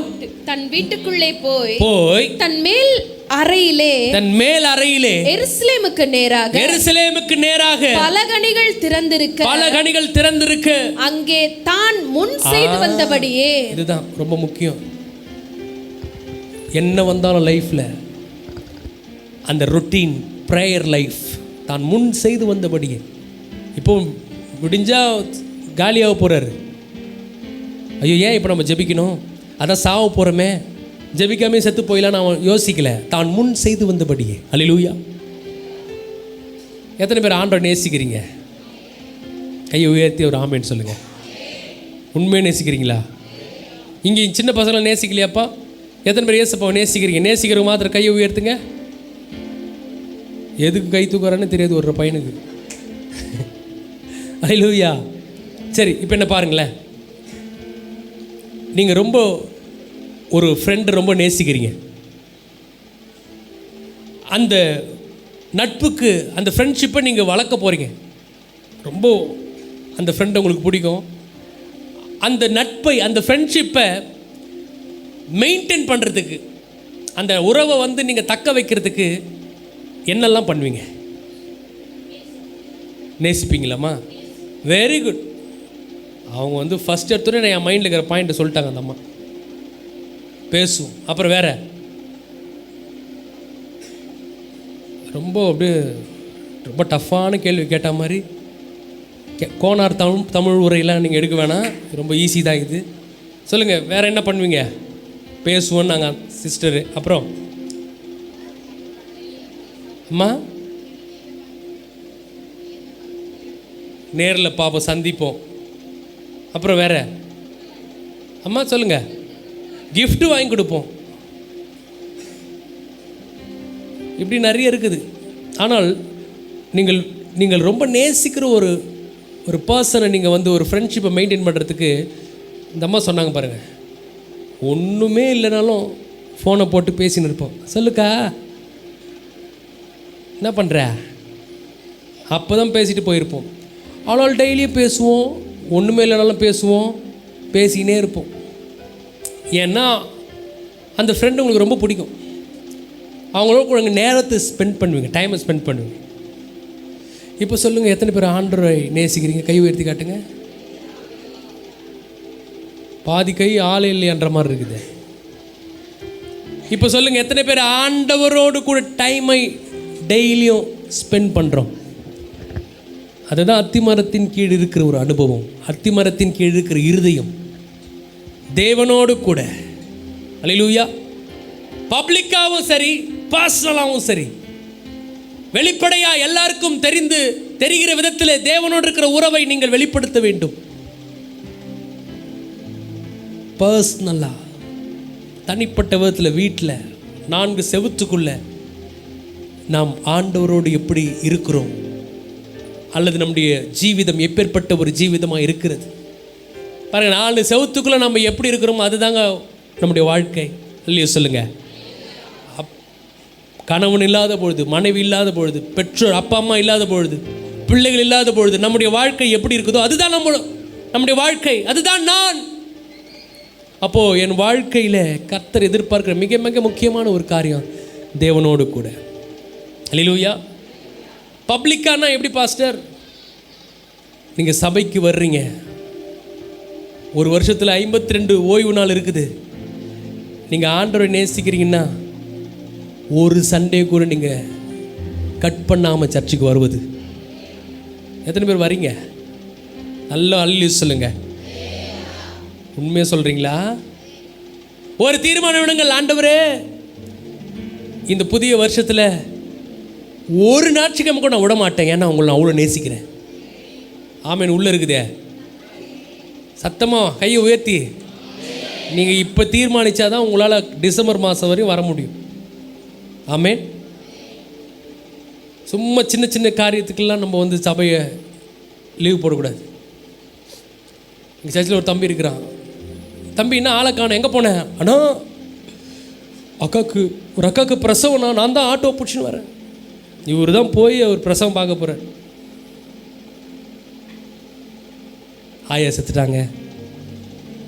தன் வீட்டுக்குள்ளே போய் தன் மேல் அறையிலே எருசலேமுக்கு நேராக பலகணிகள் திறந்திருக்க அங்கே தான் முன் செய்து வந்தபடியே. இதுதான் ரொம்ப முக்கியம். என்ன வந்தாலும் லைஃப்ல அந்த ரொட்டீன் பிரேயர் லைஃப், தான் முன் செய்து வந்தபடியே. இப்போ விடிஞ்சா காலியாக போறாரு. ஐயோ, ஏன் இப்போ நம்ம ஜெபிக்கணும்? அதான் சாவ போகிறோமே, ஜெபிக்காமே செத்து போயிலாம் நான் யோசிக்கல. தான் முன் செய்து வந்தபடியே. அல்லேலூயா. எத்தனை பேர் ஆண்டவரை நேசிக்கிறீங்க? கையை உயர்த்தி ஒரு ஆமேன்னு சொல்லுங்க. உண்மையை நேசிக்கிறீங்களா? இங்கே சின்ன பசங்களை நேசிக்கலையாப்பா? எத்தனை பேர் இயேசுப்பாவை நேசிக்கிறீங்க? நேசிக்கிறவங்க மாத்திரம் கையை உயர்த்துங்க. எதுக்கு கை தூக்குறான்னு தெரியாது ஒரு பையனுக்கு. அல்லேலூயா. சரி, இப்போ என்ன பாருங்களேன். நீங்கள் ரொம்ப ஒரு ஃப்ரெண்டு ரொம்ப நேசிக்கிறீங்க. அந்த நட்புக்கு, அந்த ஃப்ரெண்ட்ஷிப்பை நீங்கள் வளர்க்க போகிறீங்க. ரொம்ப அந்த ஃப்ரெண்டை உங்களுக்கு பிடிக்கும். அந்த நட்பை, அந்த ஃப்ரெண்ட்ஷிப்பை மெயின்டைன் பண்ணுறதுக்கு, அந்த உறவை வந்து நீங்கள் தக்க வைக்கிறதுக்கு என்னெல்லாம் பண்ணுவீங்க? நேசிப்பீங்களாம்மா? Very good. அவங்க வந்து ஃபஸ்ட் எடுத்தோடனே நான் என் மைண்டில் இருக்கிற பாயிண்ட்டை சொல்லிட்டாங்க அந்த அம்மா. பேசும். அப்புறம் வேற ரொம்ப அப்படியே ரொம்ப டஃப்பான கேள்வி கேட்ட மாதிரி, கோனார் தமிழ் உரையெல்லாம் நீங்கள் எடுக்க வேணாம், ரொம்ப ஈஸி தான் இது. சொல்லுங்கள், வேறு என்ன பண்ணுவீங்க? பேசுவோன்னு நாங்கள் சிஸ்டரு. அப்புறம் அம்மா நேரில் பார்ப்போம், சந்திப்போம். அப்புறம் வேற அம்மா சொல்லுங்கள், கிஃப்ட்டு வாங்கி கொடுப்போம். இப்படி நிறைய இருக்குது. ஆனால் நீங்கள் ரொம்ப நேசிக்கிற ஒரு பர்சனை நீங்கள் வந்து ஒரு ஃப்ரெண்ட்ஷிப்பை மெயின்டைன் பண்ணுறதுக்கு இந்த அம்மா சொன்னாங்க பாருங்கள், ஒன்றுமே இல்லைனாலும் ஃபோனை போட்டு பேசின்னு இருப்போம். சொல்லுக்கா என்ன பண்ணுற, அப்போ தான் பேசிட்டு போயிருப்போம். அவளால் டெய்லியும் பேசுவோம், ஒன்றுமே இல்லைனாலும் பேசுவோம், பேசிக்கினே இருப்போம். ஏன்னா அந்த ஃப்ரெண்டு உங்களுக்கு ரொம்ப பிடிக்கும், அவங்களோட கூட நேரத்தை ஸ்பெண்ட் பண்ணுவீங்க, டைமை ஸ்பெண்ட் பண்ணுவீங்க. இப்போ சொல்லுங்கள், எத்தனை பேர் ஆண்டவரை நேசிக்கிறீங்க? கை உயர்த்தி காட்டுங்க. பாதி கை ஆளே இல்லையன்ற மாதிரி இருக்குது. இப்போ சொல்லுங்கள், எத்தனை பேர் ஆண்டவரோடு கூட டைமை டெய்லியும் ஸ்பெண்ட் பண்ணுறோம்? அதுதான் அத்திமரத்தின் கீழ் இருக்கிற ஒரு அனுபவம், அத்திமரத்தின் கீழ் இருக்கிற இருதயம், தேவனோடு கூட. அல்லேலூயா. பப்ளிக்காகவும் சரி, பர்சனலாகவும் சரி, வெளிப்படையா எல்லாருக்கும் தெரிகிற விதத்தில் தேவனோடு இருக்கிற உறவை நீங்கள் வெளிப்படுத்த வேண்டும். பர்சனலா, தனிப்பட்ட விதத்தில், வீட்டில் 4 செவுத்துக்குள்ள நாம் ஆண்டவரோடு எப்படி இருக்கிறோம், அல்லது நம்முடைய ஜீவிதம் எப்பேற்பட்ட ஒரு ஜீவிதமாக இருக்கிறது பாருங்கள். 4 செவுத்துக்குள்ளே நம்ம எப்படி இருக்கிறோமோ அதுதாங்க நம்முடைய வாழ்க்கை. இல்லையோ சொல்லுங்கள். கணவன் இல்லாத பொழுது, மனைவி இல்லாத பொழுது, பெற்றோர் அப்பா அம்மா இல்லாத பொழுது, பிள்ளைகள் இல்லாத பொழுது நம்முடைய வாழ்க்கை எப்படி இருக்குதோ அதுதான் நம்முடைய வாழ்க்கை, அதுதான் நான். அப்போது என் வாழ்க்கையில் கர்த்தர் எதிர்பார்க்கிற மிக மிக முக்கியமான ஒரு காரியம் தேவனோடு கூட. அல்லேலூயா. பப்ளிக்கானா எப்படி பாஸ்டர்? நீங்கள் சபைக்கு வர்றீங்க, ஒரு வருஷத்தில் 52 ஓய்வு நாள் இருக்குது. நீங்கள் ஆண்டவரை நேசிக்கிறீங்கன்னா ஒரு சண்டே கூட நீங்கள் கட் பண்ணாமல் சர்ச்சுக்கு வருவது. எத்தனை பேர் வரீங்க? நல்லா அள்ளி சொல்லுங்கள். உண்மையாக சொல்கிறீங்களா? ஒரு தீர்மானம் விடுங்கள், ஆண்டவரே இந்த புதிய வருஷத்தில் ஒரு ஞாயிற்றுக்கிழமை கூட நான் விட மாட்டேன், ஏன்னா உங்களை நான் அவ்வளோ நேசிக்கிறேன். ஆமேன். உள்ளே இருக்குதே சத்தமாக கையை உயர்த்தி நீங்கள் இப்போ தீர்மானித்தாதான் உங்களால் டிசம்பர் மாதம் வரையும் வர முடியும். ஆமேன். சும்மா சின்ன சின்ன காரியத்துக்கெல்லாம் நம்ம வந்து சபையை லீவ் போடக்கூடாது. எங்கள் சர்ச்சில் ஒரு தம்பி இருக்கிறான். தம்பி என்ன ஆளை காணோம், எங்கே போனேன்? ஆனால் ஒரு அக்காவுக்கு பிரசவம்னா நான் தான் ஆட்டோ பிடிச்சின்னு வரேன். இவர் தான் போய் அவர் பிரசவம் பார்க்க போகிறார். ஆயா செத்துட்டாங்க,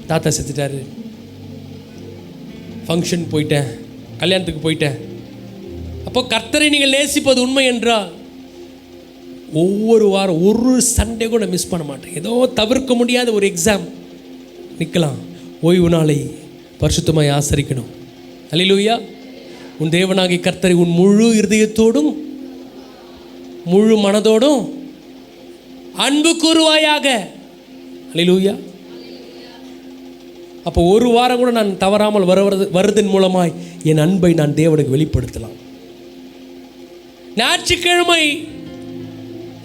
தாத்தா செத்துட்டாரு, ஃபங்க்ஷன் போயிட்டேன், கல்யாணத்துக்கு போயிட்டேன். அப்போ கர்த்தரை நீங்கள் நேசிப்பது உண்மை என்றால் ஒவ்வொரு வாரம் ஒரு சண்டே கூட மிஸ் பண்ண மாட்டேன். ஏதோ தவிர்க்க முடியாத ஒரு எக்ஸாம் நிற்கலாம், ஓய்வு நாளை பரிசுத்தமாய் ஆசரிக்கணும். அல்லேலூயா. உன் தேவனாகிய கர்த்தரை உன் முழு இருதயத்தோடும் முழு மனதோடும் அன்பு கூறுவாயாக. அல்லேலூயா. அப்போ ஒரு வாரம் கூட நான் தவறாமல் வருவதன் மூலமாய் என் அன்பை நான் தேவனுக்கு வெளிப்படுத்தலாம். ஞாயிற்றுக்கிழமை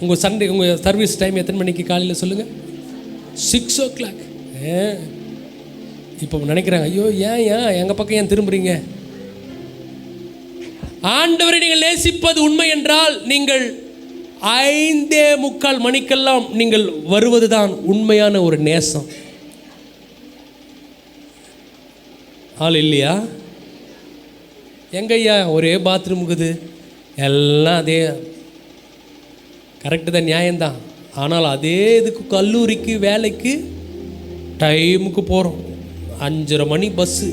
உங்கள் சண்டே, உங்கள் சர்வீஸ் டைம் எத்தனை மணிக்கு? காலையில் சொல்லுங்கள். 6 o'clock. இப்போ நினைக்கிறாங்க, ஐயோ ஏன் எங்கள் பக்கம் ஏன் திரும்புறீங்க? ஆண்டவரை நீங்கள் நேசிப்பது உண்மை என்றால் நீங்கள் 5:45 மணிக்கெல்லாம் நீங்கள் வருவது தான் உண்மையான ஒரு நேசம். ஆள் இல்லையா? எங்கய்யா ஒரே பாத்ரூமுக்குது, எல்லாம் அதே கரெக்டு தான், நியாயம்தான். ஆனால் அதே இதுக்கு கல்லூரிக்கு வேலைக்கு டைமுக்கு போகிறோம், 5:30 மணி பஸ்ஸு.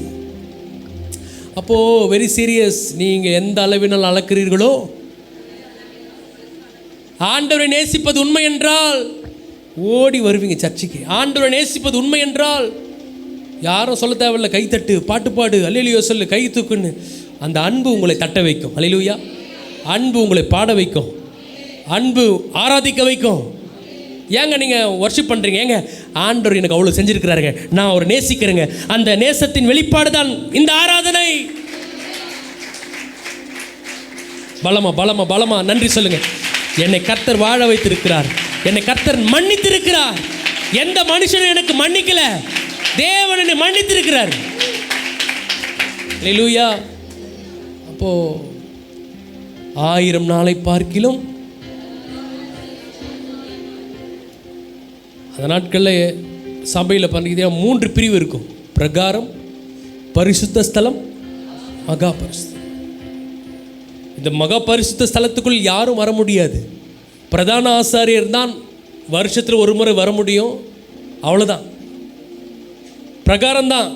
அப்போது வெரி சீரியஸ். நீங்கள் எந்த அளவினால் அளக்கிறீர்களோ, ஆண்டவரை நேசிப்பது உண்மை என்றால் ஓடி வருவீங்க சர்ச்சுக்கு. ஆண்டவரை நேசிப்பது உண்மை என்றால் யாரும் சொல்ல தேவையில்லை, கைத்தட்டு, பாட்டு பாடு, அல்லேலூயா சொல்லு, கை தூக்குன்னு. அந்த அன்பு உங்களை தட்ட வைக்கும். அல்லேலூயா. அன்பு உங்களை பாட வைக்கும், அன்பு ஆராதிக்க வைக்கும். ஏங்க நீங்கள் வர்ஷிப் பண்ணுறீங்க? ஏங்க ஆண்டவர் எனக்கு அவ்வளோ செஞ்சுருக்கிறாருங்க, நான் அவரை நேசிக்கிறேங்க. அந்த நேசத்தின் வெளிப்பாடு தான் இந்த ஆராதனை. பலமா நன்றி சொல்லுங்க. என்னை கர்த்தர் வாழ வைத்திருக்கிறார், என்னை கர்த்தர் மன்னித்திருக்கிறார். எந்த மனுஷனும் எனக்கு மன்னிக்கல, தேவன் என்னை மன்னித்திருக்கிறார். அல்லேலூயா. அப்போ 1000 நாளை பார்க்கிலும் அந்த நாட்களில் சபையில் பார்த்தீங்கன்னா 3 பிரிவு இருக்கும். பிரகாரம், பரிசுத்த ஸ்தலம், மகா பரிசுத்த. இந்த மகா பரிசுத்த ஸ்தலத்துக்குள் யாரும் வர முடியாது. பிரதான ஆசாரியர் தான் வருஷத்தில் ஒரு முறை வர முடியும், அவ்வளோதான். பிரகாரம் தான்.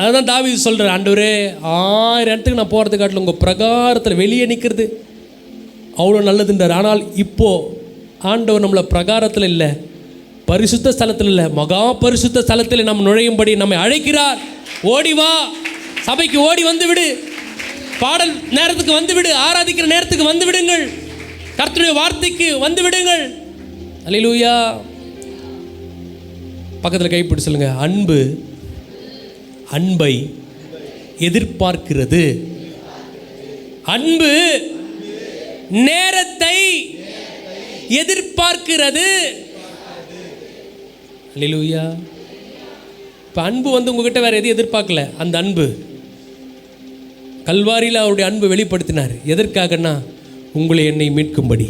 அதுதான் தாவீது சொல்கிறார், ஆண்டவரே 1000 இடத்துக்கு நான் போகிறதுக்கு காட்டில் உங்கள் பிரகாரத்தில் வெளியே நிற்கிறது அவ்வளோ நல்லதுன்றார். ஆனால் இப்போது ஆண்டவர் நம்மளை பிரகாரத்தில் இல்லை, பரிசுத்த ஸ்தலத்தில் இல்லை, மகா பரிசுத்த ஸ்தலத்தில் நம்ம நுழையும்படி நம்மை அழைக்கிறார். ஓடி வா, சபைக்கு ஓடி வந்து விடு, பாடல் நேரத்துக்கு வந்து விடு, ஆராதிக்கிற நேரத்துக்கு வந்து விடுங்கள், கர்த்தருடைய வார்த்தைக்கு வந்து விடுங்கள். அல்லேலூயா. பக்கத்தில் கைப்பிடி சொல்லுங்க, அன்பு அன்பை எதிர்பார்க்கிறது. அன்பு நேரத்தை எதிர்பார்க்கிறது. அல்லேலூயா. இப்போ அன்பு வந்து உங்ககிட்ட வேற எதையும் எதிர்பார்க்கல. அந்த அன்பு கல்வாரியில் அவருடைய அன்பு வெளிப்படுத்தினார். எதற்காகனா உங்களை என்னை மீட்கும்படி.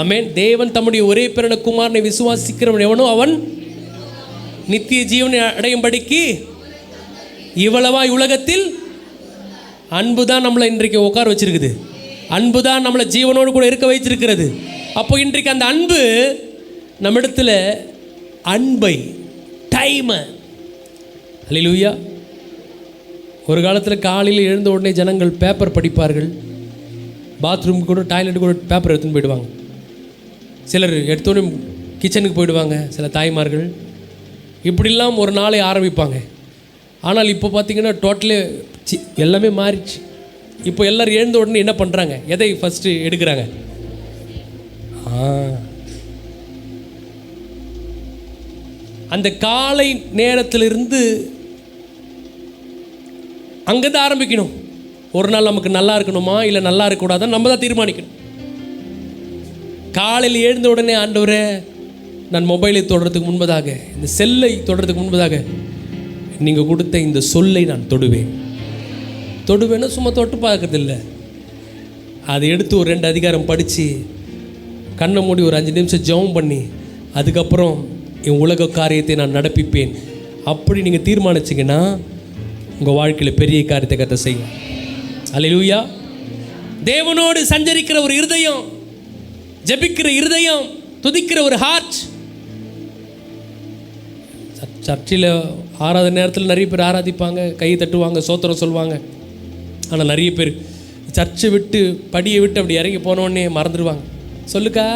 ஆமென். தேவன் தம்முடைய ஒரே பிறந்த குமாரனை விசுவாசிக்கிறவன் எவனோ அவன் நித்திய ஜீவனை அடையும்படிக்கு இவ்வளவாய் உலகத்தில். அன்பு தான் நம்மளை இன்றைக்கு உட்கார வச்சிருக்குது. அன்பு தான் நம்மளை ஜீவனோடு கூட இருக்க வைத்திருக்கிறது. அப்போ இன்றைக்கு அந்த அன்பு நம்மிடத்தில் அன்பை, டைமை. அல்லேலூயா. ஒரு காலத்தில் காலையில் எழுந்த உடனே ஜனங்கள் பேப்பர் படிப்பார்கள். பாத்ரூம் கூட, டாய்லெட் கூட பேப்பர் எடுத்துன்னு போயிடுவாங்க. சிலர் எடுத்தோடனே கிச்சனுக்கு போயிடுவாங்க. சில தாய்மார்கள் இப்படிலாம் ஒரு நாளை ஆரம்பிப்பாங்க. ஆனால் இப்போ பார்த்திங்கன்னா டோட்டலே எல்லாமே மாறிடுச்சு. இப்போ எல்லோரும் எழுந்த உடனே என்ன பண்ணுறாங்க, எதை ஃபஸ்ட்டு எடுக்கிறாங்க? அந்த காலை நேரத்திலிருந்து அங்கேருந்து ஆரம்பிக்கணும். ஒரு நாள் நமக்கு நல்லா இருக்கணுமா இல்லை நல்லா இருக்கக்கூடாதான் நம்ம தான் தீர்மானிக்கணும். காலையில் எழுந்த உடனே ஆண்டவரே, நான் மொபைலை தொடுறதுக்கு முன்பதாக, இந்த செல்லை தொடுறதுக்கு முன்பதாக நீங்கள் கொடுத்த இந்த சொல்லை நான் தொடுவேன். தொடுவேன்னா சும்மா தொட்டு பார்க்கறதில்ல, அதை எடுத்து ஒரு 2 அதிகாரம் படித்து கண்ணை மூடி ஒரு 5 நிமிஷம் ஜெபம் பண்ணி அதுக்கப்புறம் என் உலக காரியத்தை நான் நடப்பிப்பேன். அப்படி நீங்கள் தீர்மானிச்சிங்கன்னா உங்கள் வாழ்க்கையில் பெரிய காரியத்தை கர்த்தர் செய்யும். அல்லேலூயா. தேவனோடு சஞ்சரிக்கிற ஒரு இருதயம், ஜெபிக்கிற இருதயம், துதிக்கிற ஒரு ஹார்ட். சர்ச்சில் ஆராத நேரத்தில் நிறைய பேர் ஆராதிப்பாங்க, கை தட்டுவாங்க, சோத்திரம் சொல்லுவாங்க. ஆனால் நிறைய பேர் சர்ச்சை விட்டு படியை விட்டு அப்படி இறங்கி போனோடனே மறந்துடுவாங்க. சொல்லுக்கா,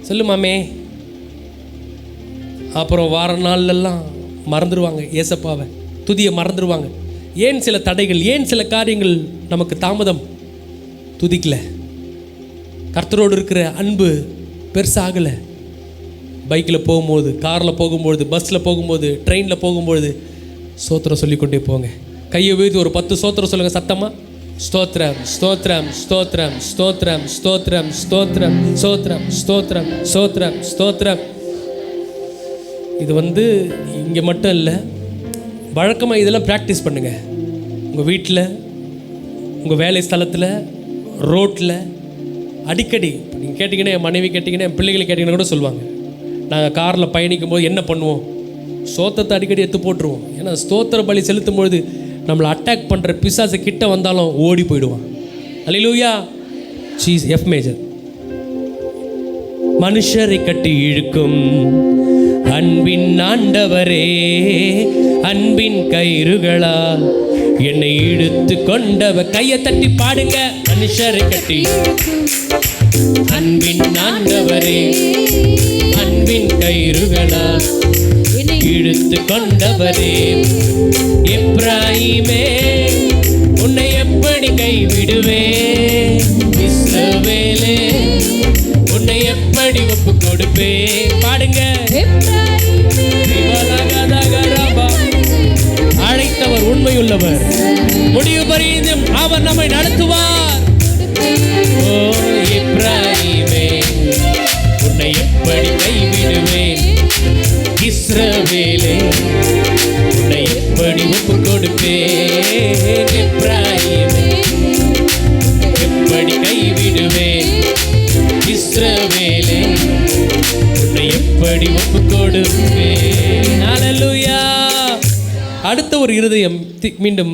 சொல்லு மாமே. அப்புறம் வார நாள்லாம் மறந்துடுவாங்க, ஏசப்பாவை துதியை மறந்துடுவாங்க. ஏன் சில தடைகள், ஏன் சில காரியங்கள் நமக்கு தாமதம்? துதிக்கல. கர்த்தரோடு இருக்கிற அன்பு பெருசாகலை. பைக்கில் போகும்போது, காரில் போகும்போது, பஸ்ஸில் போகும்போது, ட்ரெயினில் போகும்போது ஸ்தோத்திரம் சொல்லிக்கொண்டே போங்க. கையை வீழ்த்தி ஒரு 10 ஸ்தோத்திரம் சொல்லுங்கள் சத்தமாக. ஸ்தோத்திரம், ஸ்தோத்திரம், ஸ்தோத்திரம், ஸ்தோத்திரம், ஸ்தோத்திரம், ஸ்தோத்திரம், ஸ்தோத்திரம், ஸ்தோத்திரம், ஸ்தோத்திரம், ஸ்தோத்திரம். இது வந்து இங்கே மட்டும் இல்லை, வழக்கமாக இதெல்லாம் ப்ராக்டிஸ் பண்ணுங்கள். உங்கள் வீட்டில், உங்கள் வேலை ஸ்தலத்தில், ரோட்டில் அடிக்கடி. நீங்கள் கேட்டிங்கன்னா, என் மனைவி கேட்டிங்கன்னா, என் பிள்ளைகளை கேட்டிங்கன்னா கூட சொல்லுவாங்க, நாங்கள் காரில் பயணிக்கும் போது என்ன பண்ணுவோம், ஸ்தோத்திரத்தை அடிக்கடி எடுத்து போட்டுருவோம். ஏன்னா ஸ்தோத்திர பலி செலுத்தும் பொழுது நம்மளை அட்டாக் பண்ணுற பிசாசு கிட்ட வந்தாலும் ஓடி போயிடுவான். அல்லேலூயா. சீஸ் எஃப் மேஜர். மனுஷரை கட்டி இழுக்கும் அன்பின் ஆண்டவரே, அன்பின் கயிறுகளால் என்னை இழுத்து கொண்டவர். கையை தட்டி பாடுங்க. மனுஷரை கட்டி அன்பின் ஆண்டவரே, அன்பின் கயிறுகளால் இழுத்து கொண்டவரே. எப்ராயிமே, உன்னை எப்படி கைவிடுவேன்? இஸ்ரவேலே, உன்னை எப்படி ஒப்பு கொடுப்பேன்? பாடுங்க. அழைத்தவர் உண்மையுள்ளவர், முடிவு பரியந்தம் அவர் நம்மை நடத்துவார். ஓ எப்ராயிமே, உன்னை எப்படி கைவிடுவேன்? இஸ்ரவேலே, உன்னை எப்படி ஒப்பு கொடுப்பேன்? எப்ராயிமே, எப்படி கைவிடுவேன்? இஸ்ரவேலே, உன்னை எப்படி மறுபடி ஒப்பு கொடுப்பேன். ஹல்லேலூயா. அடுத்த ஒரு இருதயம் மீண்டும்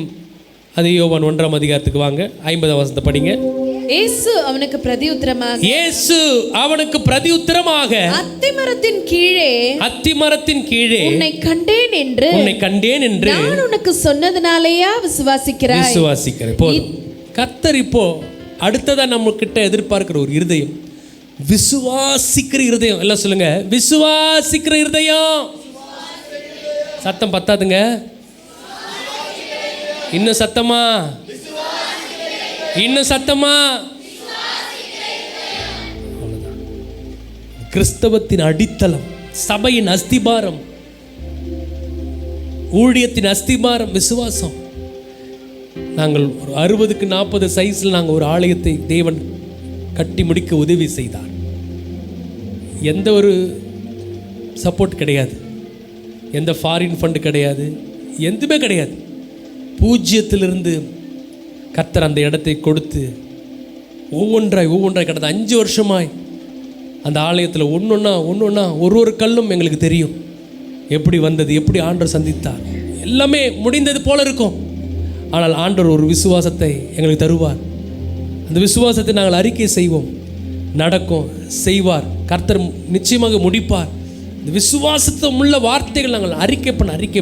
அது யோவான் 1ஆம் அதிகாரத்துக்கு வாங்க, 50ஆம் வசனத்தை படிங்க. இயேசு அவனுக்கு பிரதியுத்தரமாக அத்திமரத்தின் கீழே உன்னை கண்டேன் என்று நான் உனக்கு சொன்னதனாலேயா விசுவாசிக்கிறாய். போதும். கர்த்தர் இப்போ அடுத்ததா நம்ம கிட்ட எதிர்பார்க்கிற ஒரு இருதயம், விசுவாசிக்கிற இருதயம். எல்லாம் சொல்லுங்க, விசுவாசிக்கிற இருதயம். சத்தம் பத்தாதுங்க, இன்னும் சத்தமா, இன்னும் சத்தமா. கிறிஸ்தவத்தின் அடித்தளம், சபையின் அஸ்திபாரம், ஊழியத்தின் அஸ்திபாரம் விசுவாசம். நாங்கள் ஒரு 60க்கு 40 சைஸில் நாங்கள் ஒரு ஆலயத்தை தேவன் கட்டி முடிக்க உதவி செய்தார். எந்த ஒரு சப்போர்ட் கிடையாது, எந்த ஃபாரின் ஃபண்டு கிடையாது, எதுவுமே கிடையாது. பூஜ்ஜியத்திலிருந்து கர்த்தர் அந்த இடத்தை கொடுத்து ஒவ்வொன்றாய் கடந்த 5 வருஷமாய் அந்த ஆலயத்தில் ஒன்றொன்னா ஒரு கல்லும் எங்களுக்கு தெரியும். எப்படி வந்தது, எப்படி ஆண்டவர் சந்தித்தார், எல்லாமே முடிந்தது போல இருக்கும். ஆனால் ஆண்டவர் ஒரு விசுவாசத்தை எங்களுக்கு தருவார். அந்த விசுவாசத்தை நாங்கள் அறிக்கை செய்வோம், நடக்கும், செய்வார். கர்த்தர் நிச்சயமாக முடிப்பார். இந்த விசுவாசத்தும் உள்ள வார்த்தைகள் நாங்கள் அறிக்கை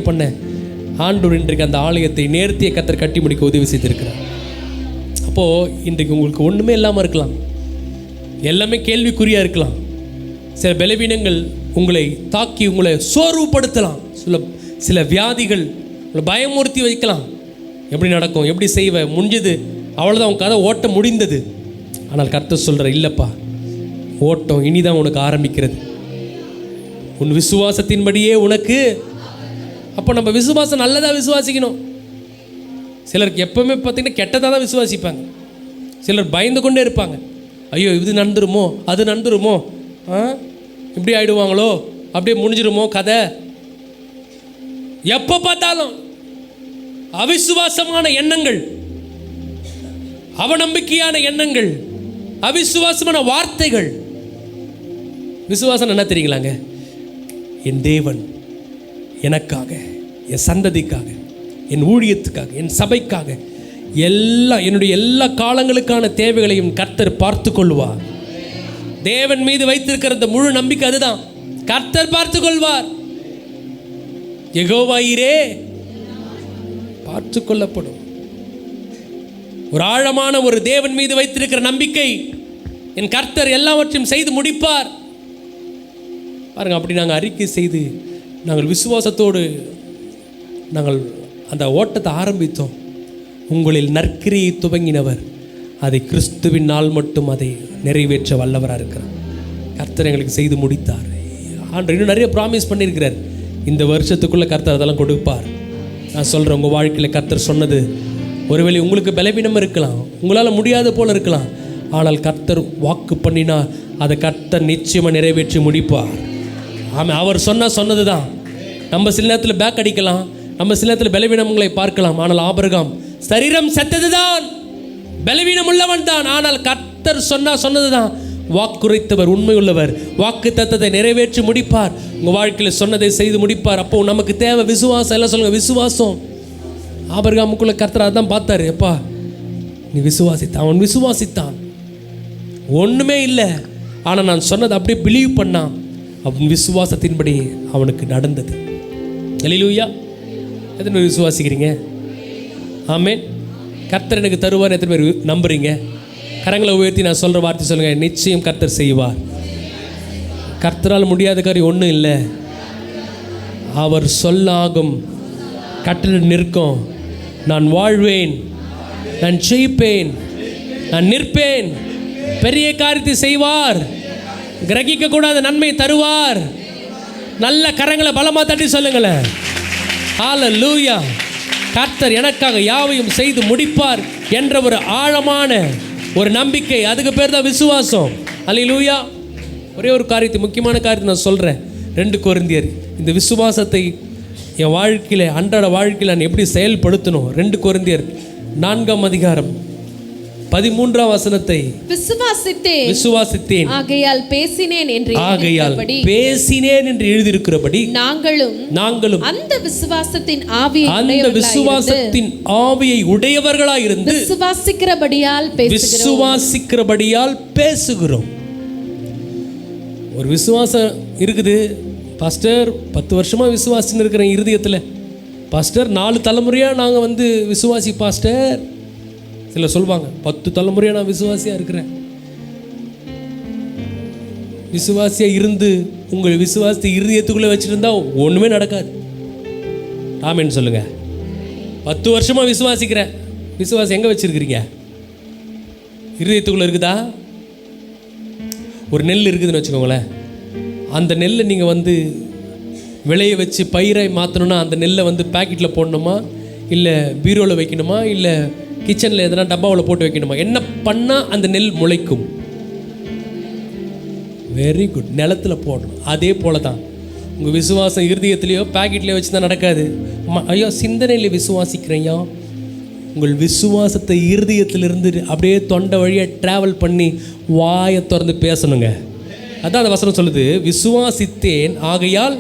பண்ண ஆண்டவர் இன்றைக்கு அந்த ஆலயத்தை நேர்த்தியை கர்த்தர் கட்டி முடிக்க உதவி செய்திருக்கிறார். அப்போது இன்றைக்கு உங்களுக்கு ஒன்றுமே இல்லாமல் இருக்கலாம், எல்லாமே கேள்விக்குறியாக இருக்கலாம். சில பலவீனங்கள் உங்களை தாக்கி உங்களை சோர்வுபடுத்தலாம். சில வியாதிகள் உங்களை பயமுறுத்தி வைக்கலாம். எப்படி நடக்கும், எப்படி செய்வ, முடிஞ்சது, அவ்வளோதான், உன் கதை ஓட்ட முடிந்தது. ஆனால் கர்த்தர் சொல்கிற, இல்லைப்பா, ஓட்டம் இனிதான் உனக்கு ஆரம்பிக்கிறது. உன் விசுவாசத்தின்படியே உனக்கு. அப்போ நம்ம விசுவாசம் நல்லதாக விசுவாசிக்கணும். சிலருக்கு எப்போவுமே பார்த்திங்கன்னா கெட்டதாக தான் விசுவாசிப்பாங்க. சிலர் பயந்து கொண்டே இருப்பாங்க. ஐயோ இது நடந்துருமோ, அது நடந்துருமோ, இப்படி ஆகிடுவாங்களோ, அப்படியே முடிஞ்சிருமோ கதை. எப்போ பார்த்தாலும் அவிசுவாசமான எண்ணங்கள், அவநம்பிக்கையான எண்ணங்கள், அவிசுவாசமான வார்த்தைகள். விசுவாசம் என்ன தெரியுங்களாங்க? என் தேவன் எனக்காக, என் சந்ததிக்காக, என் ஊழியத்துக்காக, என் சபைக்காக, என்னுடைய எல்லா காலங்களுக்கான தேவைகளையும் கர்த்தர் பார்த்து கொள்வார். தேவன் மீது வைத்திருக்கிற இந்த முழு நம்பிக்கை அதுதான். கர்த்தர் பார்த்து கொள்வார். யெகோவா ஈரே பார்த்து கொள்ளப்படும். ஒரு ஆழமான ஒரு தேவன் மீது வைத்திருக்கிற நம்பிக்கை, என் கர்த்தர் எல்லாவற்றையும் செய்து முடிப்பார். பாருங்க, அப்படி நாங்கள் அறிக்கை செய்து நாங்கள் விசுவாசத்தோடு நாங்கள் அந்த ஓட்டத்தை ஆரம்பித்தோம். உங்களில் நற்கிரியை துவங்கினவர் அதை கிறிஸ்துவின் நாள் மட்டும் அதை நிறைவேற்ற வல்லவராக இருக்கிறார். கர்த்தர் எங்களுக்கு செய்து முடித்தார். ஆண்டவர் இன்னும் நிறைய ப்ராமிஸ் பண்ணியிருக்கிறார். இந்த வருஷத்துக்குள்ளே கர்த்தர் அதெல்லாம் கொடுப்பார். நான் சொல்கிறேன், உங்கள் வாழ்க்கையில் கர்த்தர் சொன்னது ஒருவேளை உங்களுக்கு பலவீனம் இருக்கலாம், உங்களால் முடியாத போல் இருக்கலாம். ஆனால் கர்த்தர் வாக்கு பண்ணினா அதை கர்த்தர் நிச்சயமாக நிறைவேற்றி முடிப்பார். ஆமாம், அவர் சொன்னது தான். நம்ம சில நேரத்தில் பேக் அடிக்கலாம், நம்ம சில நேரத்தில் பலவீனங்களை பார்க்கலாம். ஆனால் ஆபிரகாம் சரீரம் செத்தது தான், பலவீனம் உள்ளவன் தான். ஆனால் கர்த்தர் சொன்னது தான். வாக்குரைத்தவர் உண்மை உள்ளவர், வாக்கு தத்தத்தை நிறைவேற்றி முடிப்பார். உங்கள் வாழ்க்கையில் சொன்னதை செய்து முடிப்பார். அப்போ நமக்கு தேவை விசுவாசம். எல்லாம் சொல்லுங்கள், விசுவாசம். ஆபிரகாமுக்குள்ள கர்த்தர் அதான் பார்த்தாரு. எப்பா நீ விசுவாசித்தான், அவன் விசுவாசித்தான், ஒன்றுமே இல்லை. ஆனால் நான் சொன்னதை அப்படியே பிலீவ் பண்ணான். அவன் விசுவாசத்தின்படி அவனுக்கு நடந்தது. அல்லேலூயா. எத்தனை பேர் விசுவாசிக்கிறீங்க? ஆமென். கர்த்தர் எனக்கு தருவார். எத்தனை பேர் நம்புறீங்க? கரங்களை உயர்த்தி நான் சொல்கிற வார்த்தை சொல்லுங்கள், நிச்சயம் கர்த்தர் செய்வார். கர்த்தரால் முடியாத காரியம் ஒன்றும் இல்லை. அவர் சொல்லாகும், கட்டளை நிற்கும். நான் வாழ்வேன், நான் ஜெயிப்பேன், நான் நிற்பேன். பெரிய காரியத்தை செய்வார். கிரகிக்க கூடாத நன்மை தருவார். நல்ல கரங்களை பலமாக தட்டி சொல்லுங்களேன். ஹல்லேலூயா. கர்த்தர் எனக்காக யாவையும் செய்து முடிப்பார் என்ற ஒரு ஆழமான ஒரு நம்பிக்கை, அதுக்கு பேர் தான் விசுவாசம். அல்லேலூயா. ஒரே ஒரு காரியத்தை, முக்கியமான காரியத்தை நான் சொல்கிறேன். 2 கொரிந்தியர். இந்த விசுவாசத்தை என் வாழ்க்கையில், அன்றாட வாழ்க்கையில் நான் எப்படி செயல்படுத்தணும்? 2 கொரிந்தியர் 4ஆம் அதிகாரம் 13ஆம் வசனத்தை விசுவாசித்தேன் விசுவாசித்தேன் ஆகையால் பேசினேன் என்று எழுதியிருக்கிறபடி நாங்களும் அந்த விசுவாசத்தின் ஆவியை உடையவர்களாய் இருந்து விசுவாசிக்கிறபடியால் பேசுகிறோம். ஒரு விசுவாசம் இருக்குது பாஸ்டர், 10 வருஷமா விசுவாசின்னு இருக்கிறேன் இருதயத்தில். பாஸ்டர் 4 தலைமுறையா நாங்கள் விசுவாசி பாஸ்டர். சில சொல்லுவாங்க 10 தலைமுறையா நான் விசுவாசியாக இருக்கிறேன். விசுவாசியாக இருந்து உங்கள் விசுவாசத்தை இருதயத்துக்குள்ளே வச்சுருந்தா ஒன்றுமே நடக்காது. ஆமென் சொல்லுங்க. 10 வருஷமா விசுவாசிக்கிறேன். விசுவாசம் எங்கே வச்சுருக்கிறீங்க? இருதயத்துக்குள்ளே இருக்குதா? ஒரு நெல் இருக்குதுன்னு வச்சுக்கோங்களேன். அந்த நெல்லை நீங்கள் விளைய வச்சு பயிரை மாற்றணுன்னா அந்த நெல்லை பேக்கெட்டில் போடணுமா, இல்லை பீரோவில் வைக்கணுமா, இல்லை கிச்சனில் எதனா டப்பாவில் போட்டு வைக்கணுமா? என்ன பண்ணால் அந்த நெல் முளைக்கும்? வெரி குட், நிலத்தில் போடணும். அதே போல தான் உங்கள் விசுவாசம் இருதயத்துலேயோ பேக்கெட்லேயோ வச்சு தான் நடக்காது. ஐயோ சிந்தனையில் விசுவாசிக்கிறேயா, உங்கள் விசுவாசத்தை இருதயத்திலிருந்து அப்படியே தொண்டை வழியாக ட்ராவல் பண்ணி வாயை திறந்து பேசணுங்க. அதான் அந்த வசனம் சொல்லுது, விசுவாசித்தேன் ஆகையால்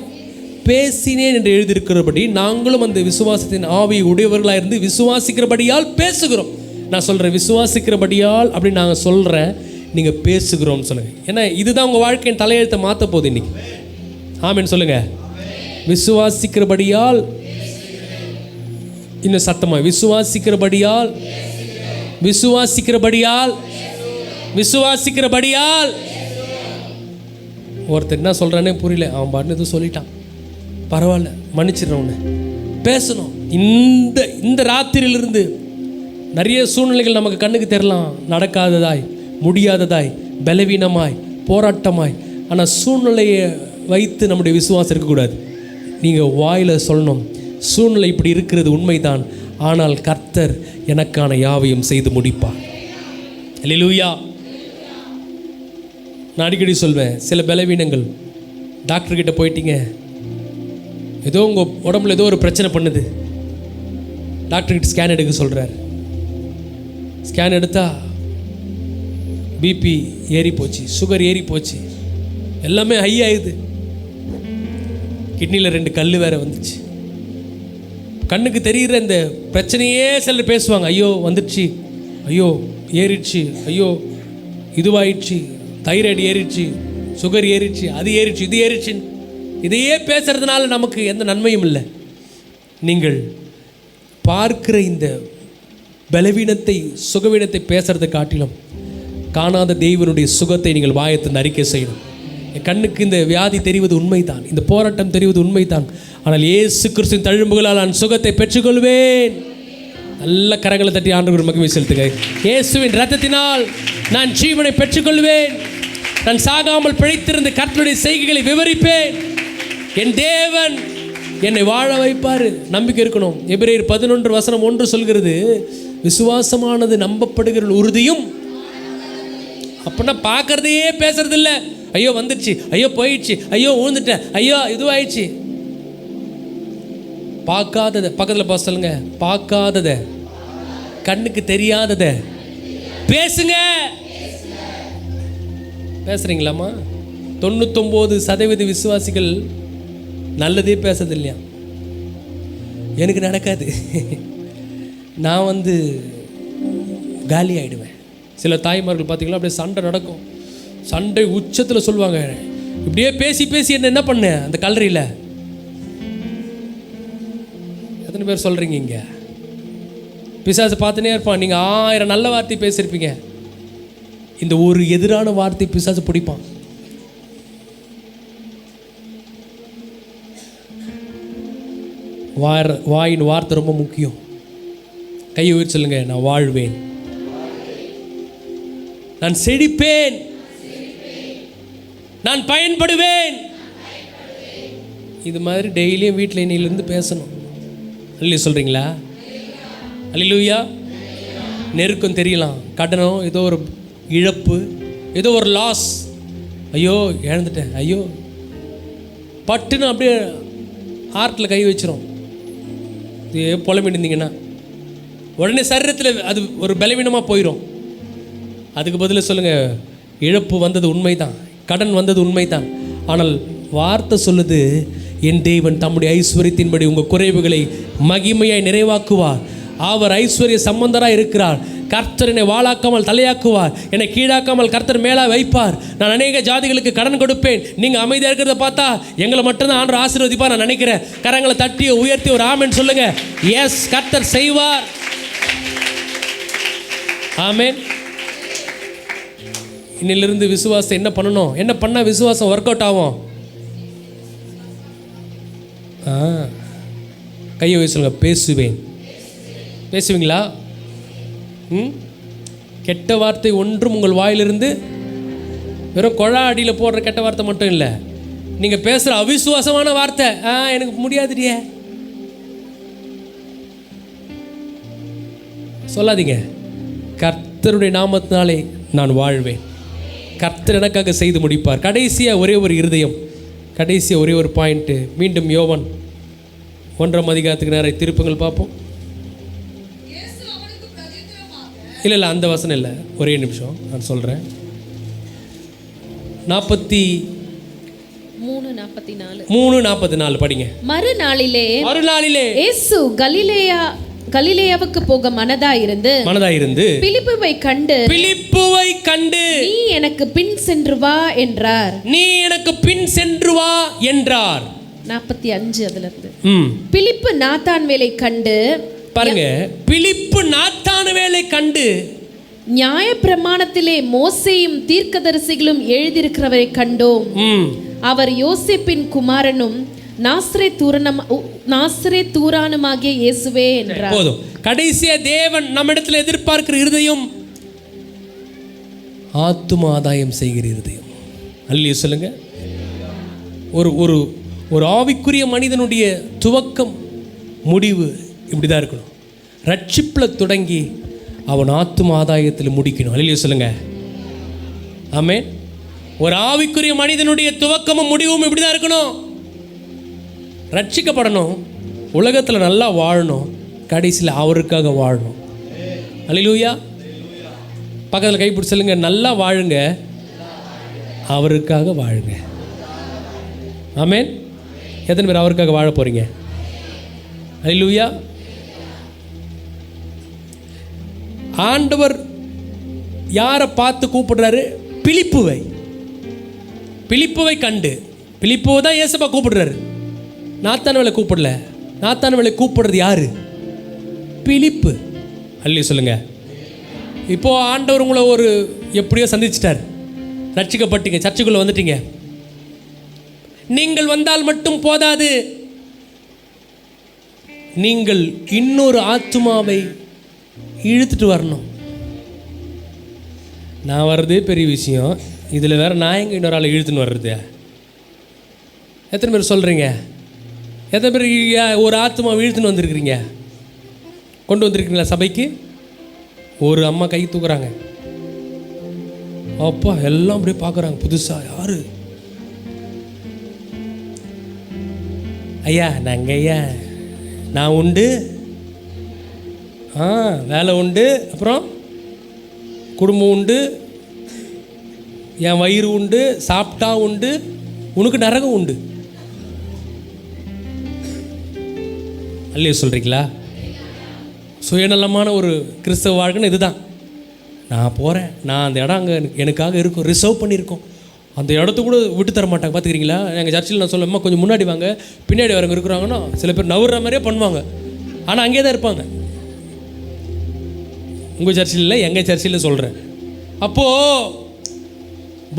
பேசினேன் என்று எழுதியிருக்கிறபடி நாங்களும் அந்த விசுவாசத்தின் ஆவியை உடையவர்களாக இருந்து விசுவாசிக்கிறபடியால் பேசுகிறோம். நான் சொல்கிறேன் விசுவாசிக்கிறபடியால் அப்படின்னு நாங்கள் சொல்கிறேன், நீங்கள் பேசுகிறோம்னு சொல்லுங்கள். ஏன்னா இதுதான் உங்கள் வாழ்க்கையின் தலையெழுத்தை மாற்ற போகுது இன்னைக்கு. ஆமென் சொல்லுங்கள். விசுவாசிக்கிறபடியால், இன்னும் சத்தமாக, விசுவாசிக்கிறபடியால் விசுவாசிக்கிறபடியால் விசுவாசிக்கிறபடியால். ஒருத்தர் என்ன சொல்கிறானே புரியல, அவன் பாட்டுன்னு எதுவும் சொல்லிட்டான், பரவாயில்ல மன்னிச்சிடறேன். ஒன்று பேசணும். இந்த ராத்திரியிலிருந்து நிறைய சூழ்நிலைகள் நமக்கு கண்ணுக்கு தெரியலாம், நடக்காததாய், முடியாததாய், பலவீனமாய், போராட்டமாய். ஆனால் சூழ்நிலையை வைத்து நம்முடைய விசுவாசம் இருக்கக்கூடாது. நீங்கள் வாயில் சொல்லணும், சூழ்நிலை இப்படி இருக்கிறது உண்மைதான், ஆனால் கர்த்தர் எனக்கான யாவையும் செய்து முடிப்பார். அல்லேலூயா. நான் அடிக்கடி சொல்வேன், சில பலவீனங்கள் டாக்டர்கிட்ட போயிட்டீங்க, ஏதோ உங்கள் உடம்புல ஏதோ ஒரு பிரச்சனை பண்ணுது, டாக்டர்கிட்ட ஸ்கேன் எடுக்க சொல்கிறார். ஸ்கேன் எடுத்தால் பிபி ஏறி போச்சு, சுகர் ஏறி போச்சு, எல்லாமே ஹை ஆகுது, கிட்னியில் 2 கல் வேறு வந்துச்சு. கண்ணுக்கு தெரிகிற இந்த பிரச்சனையே சிலர் பேசுவாங்க, ஐயோ வந்துடுச்சு, ஐயோ ஏறிடுச்சு, ஐயோ இதுவாயிடுச்சு, தைராய்டு ஏறிடுச்சு, சுகர் ஏறிடுச்சு, அது ஏறிடுச்சு, இது ஏறிடுச்சுன்னு இதையே பேசுறதுனால நமக்கு எந்த நன்மையும் இல்லை. நீங்கள் பார்க்கிற இந்த பலவீனத்தை, சுகவீனத்தை பேசுறதை காட்டிலும் காணாத தேவனுடைய சுகத்தை நீங்கள் வாயத்தின் அறிக்கை செய்யணும். என் கண்ணுக்கு இந்த வியாதி தெரிவது உண்மைதான், இந்த போராட்டம் தெரிவது உண்மைதான், ஆனால் இயேசு கிறிஸ்துவின் தழும்புகளால் நான் சுகத்தை பெற்றுக்கொள்வேன். நல்ல கரங்களை தட்டி ஆண்டவருக்கு மகிமை செலுத்துங்க. இயேசுவின் இரத்தத்தினால் நான் ஜீவனை பெற்றுக்கொள்வேன். நான் சாகாமல் பிழைத்திருந்த கர்த்தருடைய செய்கைகளை விவரிப்பேன். என் தேவன் என்னை வாழ வைப்பார். நம்பிக்கை இருக்கணும். எபிரேயர் 11:1 சொல்கிறது, விசுவாசமானது நம்பப்படுகிற உறுதியும். அப்படின்னா பார்க்கறதையே பேசுறது இல்லை. ஐயோ வந்துடுச்சு, ஐயோ போயிடுச்சு, ஐயோ ஊழ்ந்துட்டேன், ஐயோ இதுவாயிடுச்சு. பார்க்காததை பக்கத்தில் பார்த்து சொல்லுங்க, பார்க்காததை, கண்ணுக்கு தெரியாததை பேசுங்க. பேசுறீங்களாம்மா? 99% விசுவாசிகள் நல்லதே பேசுறது இல்லையா? எனக்கு நடக்காது, நான் காலி ஆகிடுவேன். சில தாய்மார்கள் பார்த்தீங்களா, அப்படியே சண்டை நடக்கும், சண்டை உச்சத்தில் சொல்லுவாங்க, இப்படியே பேசி பேசி என்ன பண்ண அந்த கல்லறையில். எத்தனை பேர் சொல்கிறீங்க இங்கே? பிசாசு பார்த்துனே இருப்பான். நீங்கள் 1000 நல்ல வார்த்தை பேசியிருப்பீங்க, இந்த ஒரு எதிரான வார்த்தை பிசாசு பிடிப்பான். வாயின் வார்த்தை ரொம்ப முக்கியம். கையை உயர்த்தி சொல்லுங்க, நான் வாழ்வேன், நான் செழிப்பேன், நான் பயன்படுவேன். இது மாதிரி டெய்லியும் வீட்டில் இன்னிலிருந்து பேசணும். அல்லி சொல்கிறீங்களா? அல்லேலூயா. நெருக்கம் தெரியலாம், கடனம், ஏதோ ஒரு இழப்பு, ஏதோ ஒரு லாஸ், ஐயோ இழந்துட்டேன், ஐயோ பட்டுன்னு அப்படியே ஹார்ட்டில் கை வச்சிரும். இது புலம்பிட்டு இருந்தீங்கன்னா உடனே சரீரத்தில் அது ஒரு பலவீனமாக போயிடும். அதுக்கு பதிலா சொல்லுங்க, இழப்பு வந்தது உண்மைதான், கடன் வந்தது உண்மைதான். ஆனால் வார்த்தை சொல்லுது, என் தேவன் தம்முடைய ஐஸ்வர்யத்தின்படி உங்கள் குறைவுகளை மகிமையாய் நிறைவாக்குவார். அவர் ஐஸ்வர்ய சம்பந்தராக இருக்கிறார். கர்த்தர் என்னை வாளாக்காமல் தலையாக்குவார், என்னை கீழாக்காமல் கர்த்தர் மேலே வைப்பார். நான் அநேக ஜாதிகளுக்கு கடன் கொடுப்பேன். நீங்கள் அமைதியாக இருக்கிறத பார்த்தா எங்களை மட்டும்தான் ஆண்டவர் ஆசீர்வதிப்பார் நான் நினைக்கிறேன். கரங்களை தட்டி உயர்த்தி ஒரு ஆமென் சொல்லுங்க. எஸ், கர்த்தர் செய்வார். ஆமென். இன்னிலிருந்து விசுவாசம் என்ன பண்ணணும், என்ன பண்ணால் விசுவாசம் ஒர்க் அவுட் ஆகும்? கையை வச்சு சொல்லுங்க, பேசுவேன். பேசுவீங்களா? கெட்ட வார்த்தை ஒன்றும் உங்கள் வாயிலிருந்து, வெறும் கொழா அடியில் போடுற கெட்ட வார்த்தை மட்டும் இல்லை, நீங்கள் பேசுகிற அவிசுவாசமான வார்த்தை, எனக்கு முடியாதுடியே சொல்லாதீங்க. கர்த்தருடைய நாமத்தினாலே நான் வாழ்வேன், கர்த்தர் எனக்காக செய்து முடிப்பார். கடைசியாக ஒரே ஒரு இருதயம், கடைசியாக ஒரே ஒரு பாயிண்ட்டு. மீண்டும் யோவான் 1ஆம் அதிகாரத்துக்கு நேரம் திருப்புங்கள் பார்ப்போம். இல்லை அந்த வசனம் இல்லை, ஒரே நிமிஷம் நான் சொல்கிறேன். 43:44 படிங்க. மறுநாளிலே இயேசு கலிலேயாவுக்கு போக மனதாயிருந்து பிலிப்புவை கண்டு நீ எனக்கு பின் சென்று வா என்றார். 45 அதுல இருந்து பிலிப்பு நாத்தான்வேலை கண்டு, பாருங்க, பிலிப்பு நாத்தான்வேலை கண்டு நியாயப்பிரமாணத்திலே மோசேயும் தீர்க்கதரிசிகளும் எழுதியிருக்கிறவரை கண்டோம். அவர் யோசேப்பின் குமாரனும் நாசரேத்தூரானுமாகிய இயேசுவே என்றார். போதும். கடைசியா தேவன் நம்மிடத்தில் எதிர்பார்க்கிற இருதயம் ஆத்தும ஆதாயம் செய்கிற இருதயம். அல்லேலூயா சொல்லுங்க. ஒரு ஆவிக்குரிய மனிதனுடைய துவக்கம் முடிவு இப்படிதான் இருக்கணும். ரட்சிப்பில் தொடங்கி அவன் ஆத்தும ஆதாயத்தில் முடிக்கணும். அல்லேலூயா சொல்லுங்க. ஆமென். ஒரு ஆவிக்குரிய மனிதனுடைய துவக்கமும் முடிவும் இப்படிதான் இருக்கணும். ரட்சிக்கப்படணும், உலகத்தில் நல்லா வாழணும், கடைசியில் அவருக்காக வாழணும். அல்லேலூயா. பக்கத்தில் கைப்பிடி சொல்லுங்க, நல்லா வாழுங்க, அவருக்காக வாழுங்க. ஆமென். எத்தனை பேர் அவருக்காக வாழ போறீங்க? அல்லேலூயா. ஆண்டவர் யாரை பார்த்து கூப்பிடுறாரு? பிலிப்புவை கண்டு. பிலிப்புவை தான் இயேசுப்பா கூப்பிடுறாரு, நாத்தான்வேலை கூப்பிடல. நாத்தான்வேலை கூப்பிடுறது யாரு? பிலிப்பு. அல்லேலூயா சொல்லுங்க. இப்போ ஆண்டவர் உங்களை ஒரு எப்படியோ சந்திச்சிட்டார், ரட்சிக்கப்பட்டீங்க, சர்ச்சுக்குள்ள வந்துட்டீங்க. நீங்கள் வந்தால் மட்டும் போதாது, நீங்கள் இன்னொரு ஆத்துமாவை இழுத்துட்டு வரணும். நான் வர்றதே பெரிய விஷயம், இதில் வேற நான் எங்கே இன்னொரு ஆளை இழுத்துன்னு வர்றது? எத்தனை பேர் சொல்கிறீங்க? எத்தனை பேர் ஒரு ஆத்துமாவை இழுத்துன்னு வந்திருக்கிறீங்க, கொண்டு வந்திருக்கிறீங்களா சபைக்கு? ஒரு அம்மா கை தூக்குறாங்க, அப்பா எல்லாம் அப்படியே பார்க்குறாங்க புதுசா. யாரு? ஐயா நாங்கள் ஐயா, நான் உண்டு, வேலை உண்டு, அப்புறம் குடும்பம் உண்டு, என் வயிறு உண்டு, சாப்பிட்டா உண்டு, உனக்கு நரகம் உண்டு. அல்லேலூயா சொல்கிறீங்களா? சுயநலமான ஒரு கிறிஸ்தவ வாழ்க்கைன்னு இதுதான். நான் போகிறேன், நான் அந்த இடம் அங்கே எனக்காக இருக்கும், ரிசர்வ் பண்ணியிருக்கோம், அந்த இடத்த கூட விட்டு தர மாட்டாங்க. பார்த்துக்கிறீங்களா? எங்கள் சர்ச்சில் நான் சொல்லம்மா கொஞ்சம் முன்னாடி வாங்க, பின்னாடி வரவங்க இருக்கிறாங்கன்னா சில பேர் நவுற மாதிரியே பண்ணுவாங்க, ஆனால் அங்கேயே தான் இருப்பாங்க. உங்கள் சர்ச்சில் இல்லை, எங்கள் சர்ச்சில் சொல்கிறேன். அப்போது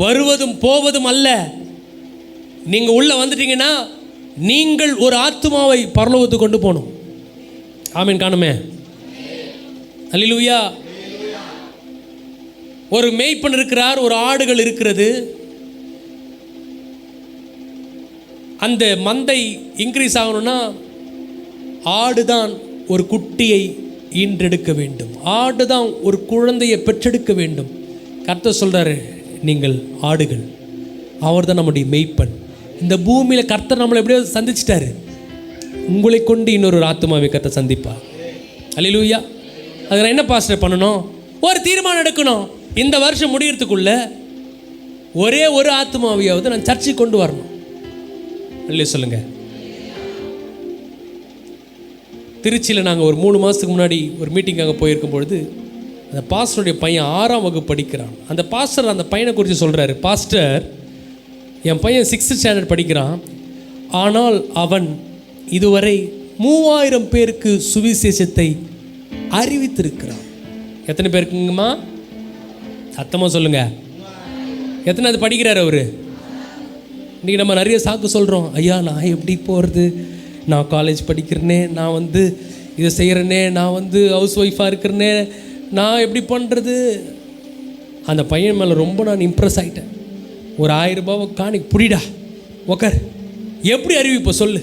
வருவதும் போவதும் அல்ல, நீங்கள் உள்ளே வந்துட்டீங்கன்னா நீங்கள் ஒரு ஆத்துமாவை பரலோகத்துக்கு கொண்டு போகணும். ஆமீன் காணுமே. அல்லேலூயா. ஒரு மேய்ப்பன் இருக்கிறார், ஒரு ஆடுகள் இருக்கிறது. அந்த மந்தை இன்க்ரீஸ் ஆகணும்னா ஆடுதான் ஒரு குட்டியை ஈன்றெடுக்க வேண்டும், ஆடுதான் ஒரு குழந்தையை பெற்றெடுக்க வேண்டும். கர்த்தர் சொல்கிறாரு, நீங்கள் ஆடுகள், அவர் தான் நம்முடைய மெய்ப்பன். இந்த பூமியில் கர்த்தர் நம்மளை எப்படியோ சந்திச்சிட்டாரு, உங்களை கொண்டு இன்னொரு ஆத்துமாவை கர்த்தர் சந்திப்பார். அல்லேலூயா. அதில் என்ன பாஸ்டர் பண்ணணும்? ஒரு தீர்மானம் எடுக்கணும். இந்த வருஷம் முடியறதுக்குள்ள ஒரே ஒரு ஆத்மாவையாவது நான் சர்ச்சைக்கு கொண்டு வரணும். இல்லையா சொல்லுங்க. திருச்சியில் நாங்கள் ஒரு 3 மாதத்துக்கு முன்னாடி ஒரு மீட்டிங்காக போயிருக்கும் பொழுது அந்த பாஸ்டருடைய பையன் 6ஆம் வகுப்பு படிக்கிறான். அந்த பாஸ்டர் அந்த பையனை குறித்து சொல்கிறாரு, பாஸ்டர் என் பையன் 6th ஸ்டாண்டர்ட் படிக்கிறான், ஆனால் அவன் இதுவரை 3000 பேருக்கு சுவிசேஷத்தை அறிவித்திருக்கிறான். எத்தனை பேருக்குங்கம்மா? சத்தமாக சொல்லுங்க. எத்தனை அது படிக்கிறார் அவர்? இன்றைக்கி நம்ம நிறைய சாக்கு சொல்கிறோம். ஐயா நான் எப்படி போகிறது, நான் காலேஜ் படிக்கிறேனே, நான் இதை செய்கிறேனே, நான் ஹவுஸ் ஒய்ஃபாக இருக்கிறேனே, நான் எப்படி பண்ணுறது? அந்த பையன் மேலே ரொம்ப நான் இம்ப்ரெஸ் ஆகிட்டேன். ஒரு 1000 ரூபாவை காணி புடிடா உக்கார், எப்படி அறிவிப்போ சொல்லு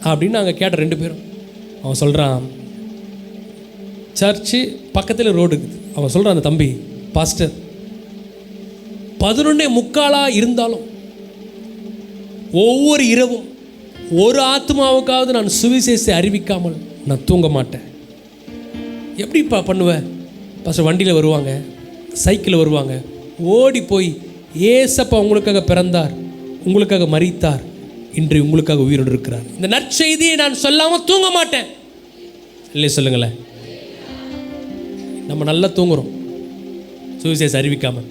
அப்படின்னு நாங்கள் கேட்ட 2 பேரும். அவன் சொல்கிறான், சர்ச்சு பக்கத்தில் ரோடு இருக்குது. அவன் சொல்கிறான், அந்த தம்பி பாஸ்டர் 11:45 இருந்தாலும் ஒவ்வொரு இரவும் ஒரு ஆத்மாவுக்காவது நான் சுவிசேஷத்தை அறிவிக்காமல் நான் தூங்க மாட்டேன். எப்படிப்பா பண்ணுவேன்? பாஸ்டர் வண்டியில் வருவாங்க, சைக்கிளில் வருவாங்க, ஓடி போய் ஏசப்பா உங்களுக்காக பிறந்தார், உங்களுக்காக மரித்தார், இன்று உங்களுக்காக உயிரோடு இருக்கிறார், இந்த நற்செய்தியை நான் சொல்லாமல் தூங்க மாட்டேன். இல்லை சொல்லுங்களேன். நம்ம நல்லா தூங்குறோம் சுவிசேஷம் அறிவிக்காமல்.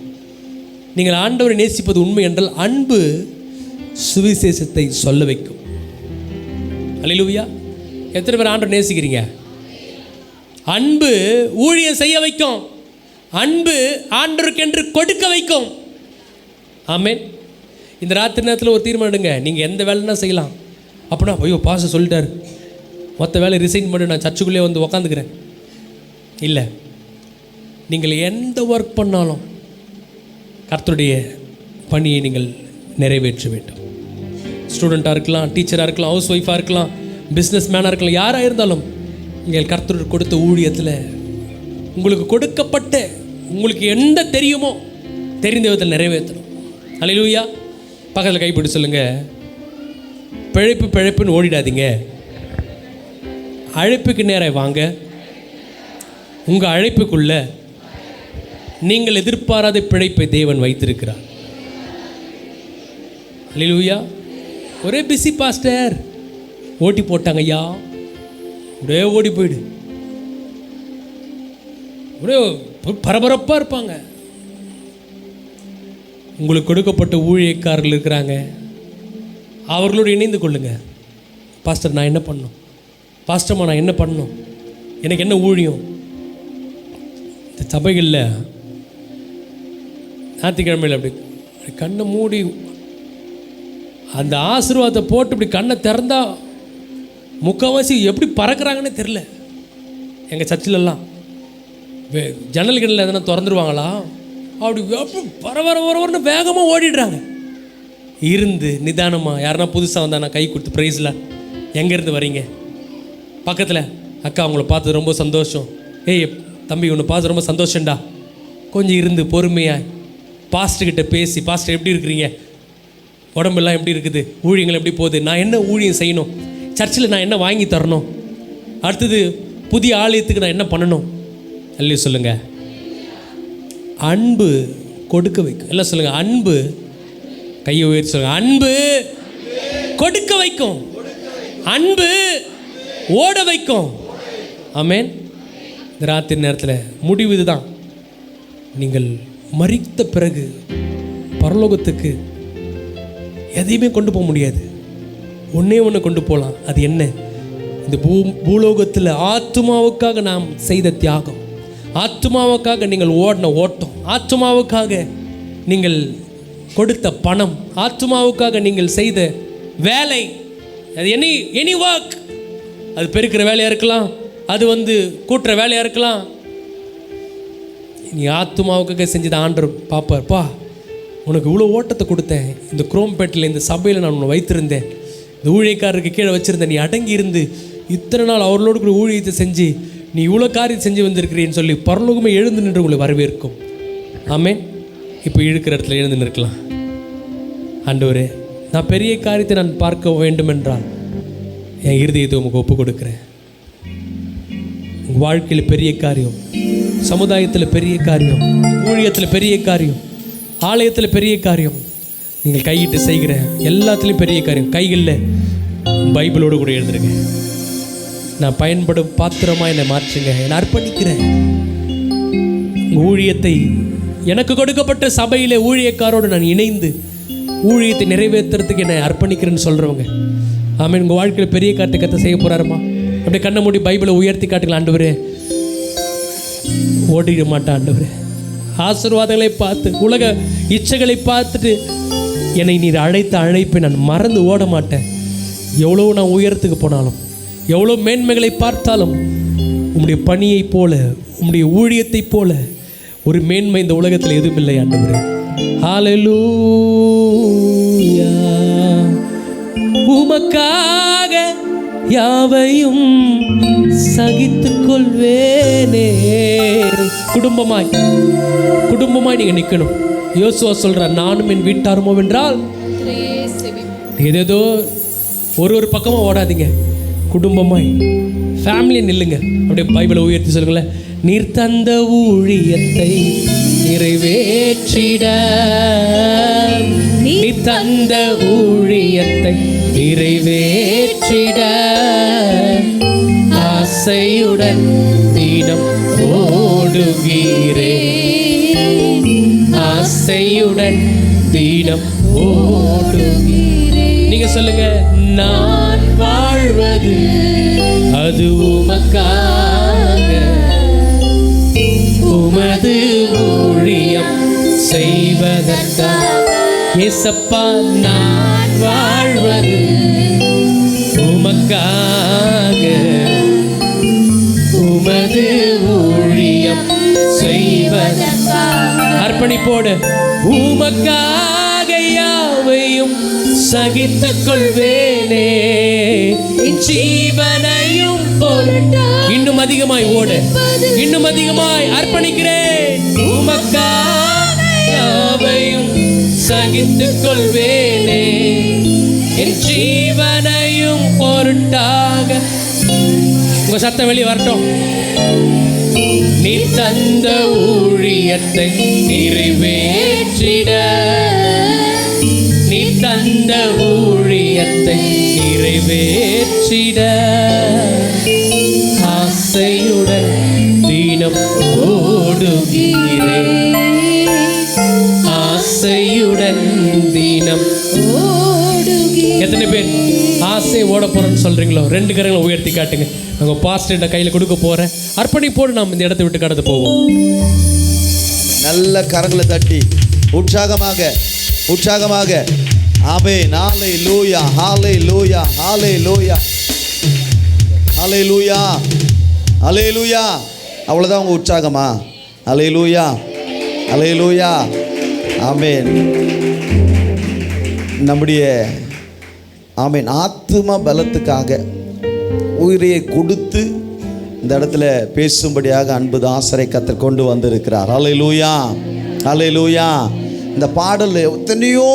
நீங்கள் ஆண்டவரை நேசிப்பது உண்மை என்றால் அன்பு சுவிசேஷத்தை சொல்ல வைக்கும். அல்லேலூயா. எத்தனை பேர் ஆண்டவரை நேசிக்கிறீங்க? அன்பு ஊழியம் செய்ய வைக்கும். அன்பு ஆண்டவருக்கென்று கொடுக்க வைக்கும். ஆமென். இந்த ராத்திரி நேரத்தில் ஒரு தீர்மானம் எடுங்க. நீங்கள் எந்த வேலைன்னா செய்யலாம். அப்படின்னா ஐயோ பாஸ்டர் சொல்லிட்டார், மொத்த வேலை ரிசைன் பண்ணி நான் சர்ச்சுக்குள்ளே உக்காந்துக்கிறேன். இல்லை, நீங்கள் எந்த ஒர்க் பண்ணாலும் கர்த்தருடைய பணியை நீங்கள் நிறைவேற்ற வேண்டும். ஸ்டூடெண்ட்டாக இருக்கலாம், டீச்சராக இருக்கலாம், ஹவுஸ் ஒய்ஃபாக இருக்கலாம், பிஸ்னஸ் மேனாக இருக்கலாம், யாராக இருந்தாலும் நீங்கள் கர்த்தர் கொடுத்த ஊழியத்தில் உங்களுக்கு கொடுக்கப்பட்ட உங்களுக்கு எந்த தெரியுமோ தெரிந்த விதத்தில் நிறைவேற்றணும். அல்லேலூயா. பக்கத்தில் கைப்பிடி சொல்லுங்கள், பிழைப்பு பிழைப்புன்னு ஓடிடாதீங்க, அழைப்புக்கு நேராக வாங்க. உங்கள் அழைப்புக்குள்ள நீங்கள் எதிர்பாராத பிழைப்பை தேவன் வைத்திருக்கிறார். அல்லேலூயா. ஒரே பிஸி பாஸ்டர், ஓட்டி போட்டாங்க ஐயா, ஒரே ஓடி போயிடு, ஒரே பரபரப்பாக இருப்பாங்க. உங்களுக்கு கொடுக்கப்பட்ட ஊழியக்காரர்கள் இருக்கிறாங்க, அவர்களோடு இணைந்து கொள்ளுங்க. பாஸ்டர் நான் என்ன பண்ணணும், பாஸ்டர்மா நான் என்ன பண்ணணும், எனக்கு என்ன ஊழியம்? இந்த சபைகளில் ஞாயிற்றுக்கிழமையில் அப்படி கண்ணை மூடி அந்த ஆசீர்வாதத்தை போட்டு இப்படி கண்ணை திறந்தா முக்கால்வாசி எப்படி பறக்கிறாங்கன்னே தெரில. எங்கள் சர்ச்சிலெல்லாம் ஜன்னல்களில் எதனா திறந்துருவாங்களா, அப்படி பரவரன்னு வேகமாக ஓடிடுறாங்க. இருந்து நிதானமாக யாருன்னா புதுசாக வந்தா நான் கை கொடுத்து ப்ரைஸில் எங்கேருந்து வரீங்க, பக்கத்தில் அக்கா உங்களை பார்த்து ரொம்ப சந்தோஷம், ஏய் தம்பி உன்னை பார்த்து ரொம்ப சந்தோஷம்டா, கொஞ்சம் இருந்து பொறுமையாக பாஸ்டர்கிட்ட பேசி, பாஸ்டர் எப்படி இருக்கிறீங்க, உடம்பெல்லாம் எப்படி இருக்குது, ஊழியங்கள் எப்படி போகுது, நான் என்ன ஊழியம் செய்யணும், சர்ச்சில் நான் என்ன வாங்கி தரணும், அடுத்தது புதிய ஆலயத்துக்கு நான் என்ன பண்ணணும். அல்ல சொல்லுங்கள். அன்பு கொடுக்க வைக்கும். எல்லாம் சொல்லுங்கள், அன்பு. கையை உயர்த்தி சொல்லுங்கள், அன்பு கொடுக்க வைக்கும், அன்பு ஓட வைக்கும். ஆமென். இந்த ராத்திரி நேரத்தில் முடிவு இதுதான். நீங்கள் மரித்த பிறகு பரலோகத்துக்கு எதையுமே கொண்டு போக முடியாது. ஒன்றே ஒன்று கொண்டு போகலாம். அது என்ன? இந்த பூலோகத்தில் ஆத்துமாவுக்காக நாம் செய்த தியாகம், ஆத்துமாவுக்காக நீங்கள் ஓடின ஓட்டம், ஆத்துமாவுக்காக நீங்கள் கொடுத்த பணம், ஆத்துமாவுக்காக நீங்கள் செய்த வேலை, அது எனி ஒர்க், அது பெருக்கிற வேலையாக இருக்கலாம், அது கூட்டுற வேலையாக இருக்கலாம். நீ ஆத்துமாவுக்காக செஞ்சது ஆண்டவர் பார்ப்பார்ப்பா, உனக்கு இவ்வளோ ஓட்டத்தை கொடுத்தேன், இந்த குரோம்பேட்டில் இந்த சபையில் நான் உன்னை வைத்திருந்தேன், இந்த ஊழியக்காரருக்கு கீழே வச்சுருந்தேன், நீ அடங்கி இருந்து இத்தனை நாள் அவர்களோடு கூட ஊழியத்தை செஞ்சு நீ இவ்வளோ காரியம் செஞ்சு வந்திருக்கிறேன்னு சொல்லி பரலோகமே எழுந்து நின்று உங்களை வரவேற்கும். ஆமென். இப்போ இழுக்கிற இடத்துல எழுந்து நிற்கலாம். ஆண்டவரே, நான் பெரிய காரியத்தை நான் பார்க்க வேண்டும் என்றால் என் இருதயத்தை உங்களுக்கு ஒப்பு கொடுக்குறேன். உங்கள் வாழ்க்கையில் பெரிய காரியம் சமுதாயத்தில் பெரிய காரியம், ஊழியத்தில் பெரிய காரியம், ஆலயத்தில் பெரிய காரியம், நீங்கள் கையிட்டு செய்கிற எல்லாத்துலேயும் பெரிய காரியம். கைகளில் பைபிளோடு கூட எழுதுருங்க. நான் பயன்படும் பாத்திரமாக என்னை மாற்றுங்க, என்னை அர்ப்பணிக்கிறேன். ஊழியத்தை எனக்கு கொடுக்கப்பட்ட சபையிலே ஊழியக்காரோடு நான் இணைந்து ஊழியத்தை நிறைவேற்றுறதுக்கு என்னை அர்ப்பணிக்கிறேன்னு சொல்கிறவங்க, ஆமென். உங்கள் வாழ்க்கையில் பெரிய காரியத்தை கத்த செய்ய போகிறாருமா? அப்படியே கண்ணை மூடி பைபிளை உயர்த்தி காட்டுங்களா. ஆண்டவரே, ஓடிட மாட்டேன் ஆண்டவரே. ஆசீர்வாதங்களை பார்த்து, உலக இச்சைகளை பார்த்துட்டு என்னை நீர் அழைத்த அழைப்பை நான் மறந்து ஓட மாட்டேன். எவ்வளோ நான் உயரத்துக்கு போனாலும், எவ்வளோ மேன்மைகளை பார்த்தாலும், உம்முடைய பணியைப் போல, உம்முடைய ஊழியத்தைப் போல ஒரு மேன்மை இந்த உலகத்தில் எதுவும் இல்லை ஆண்டவரே. ஹல்லேலூயா. உமக்காக யாவையும் சகித்துக் கொள்வேனே. குடும்பமாய் நீங்க நிக்கணும். யோசுவா சொல்றார், நானும் என் வீட்டாருமோ என்றால். ஏதேதோ ஒரு பக்கமா ஓடாதீங்க, குடும்பமாய் ஃபேமிலியை நில்லுங்க. அப்படியே பைபிளை உயர்த்தி சொல்லுங்களேன். நீர் தந்த ஊழியத்தை நிறைவேற்றிட, நீர் தந்த ஊழியத்தை நிறைவேற்றிட, ஆசையுடன் தினம் ஓடுகிறேன், ஆசையுடன் தினம் ஓடுகிறேன். நீங்க சொல்லுங்க, நான் வாழ்வது அது உமக்காக, உமது ஊழியம் செய்வதற்காக. ஏசப்பா, நான் வாழ்வது உமக்காக, உமது ஊழியம் செய்வதற்காக. அர்ப்பணிப்போடு உமக்காக யாவையும் சகித்துக் கொள்வேனே, ஜீவனையும் பொருட்டா. இன்னும் அதிகமாய் ஓட, இன்னும் அதிகமாய் அர்ப்பணிக்கிறேன். உமக்காக யாவையும் சகித்துக் கொள்வேனே, என் ஜீவனையும் பொருட்டாக. உங்க சத்தம் வெளியே வரட்டும். நீ தந்த ஊழியத்தை நிறைவேற்றிட, நீ தந்த ஊழியத்தை நிறைவேற்றிட, ஆசையுடன் தினம் ஓடுகிறேன், ஆசையுடன் தினம் ஓடுகிறேன். எத்தனை பேர் ஆசை ஓட போறேன்னு சொல்றீங்களோ? 2 கரங்களை உயர்த்தி காட்டுங்க. நாங்கள் பாஸ்டர்கிட்ட கையில் கொடுக்க போறேன். அர்ப்பணிப்போடு நாம் இந்த இடத்தை விட்டு கடந்து போவோம். நல்ல கரங்களை தட்டி உற்சாகமாக உற்சாகமாக ஆமென். ஹல்லேலூயா, ஹல்லேலூயா, ஹல்லேலூயா, ஹல்லேலூயா, ஹல்லேலூயா. அவ்வளோதான் உங்கள் உற்சாகமா? ஹல்லேலூயா, ஹல்லேலூயா, ஆமென். நம்முடைய ஆமென் ஆத்தும பலத்துக்காக உயிரையை கொடுத்து இந்த இடத்துல பேசும்படியாக அன்பு தாசரை கர்த்தர் கொண்டு வந்திருக்கிறார். ஹல்லேலூயா, ஹல்லேலூயா. இந்த பாடல் எத்தனையோ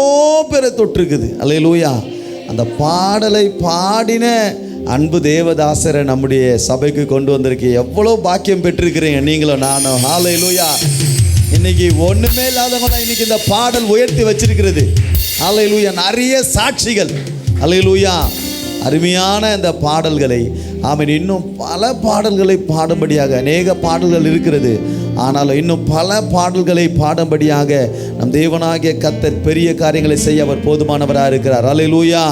பேரை தொட்டிருக்குது. ஹல்லேலூயா. அந்த பாடலை பாடின அன்பு தேவதாசரை நம்முடைய சபைக்கு கொண்டு வந்திருக்கீங்க. எவ்வளோ பாக்கியம் பெற்றிருக்கிறீங்க நீங்களும் நானும். ஹல்லேலூயா. இன்னைக்கு ஒன்றுமே இல்லாதவங்க தான் இன்னைக்கு இந்த பாடல் உயர்த்தி வச்சிருக்கிறது. ஹல்லேலூயா. நிறைய சாட்சிகள். ஹல்லேலூயா. அருமையான இந்த பாடல்களை ஆமென். இன்னும் பல பாடல்களை பாடும்படியாக அநேக பாடல்கள் இருக்கிறது. ஆனாலும் இன்னும் பல பாடல்களை பாடும்படியாக நம் தேவனாகிய கர்த்தர் பெரிய காரியங்களை செய்ய அவர் போதுமானவராக இருக்கிறார். ஹல்லேலூயா.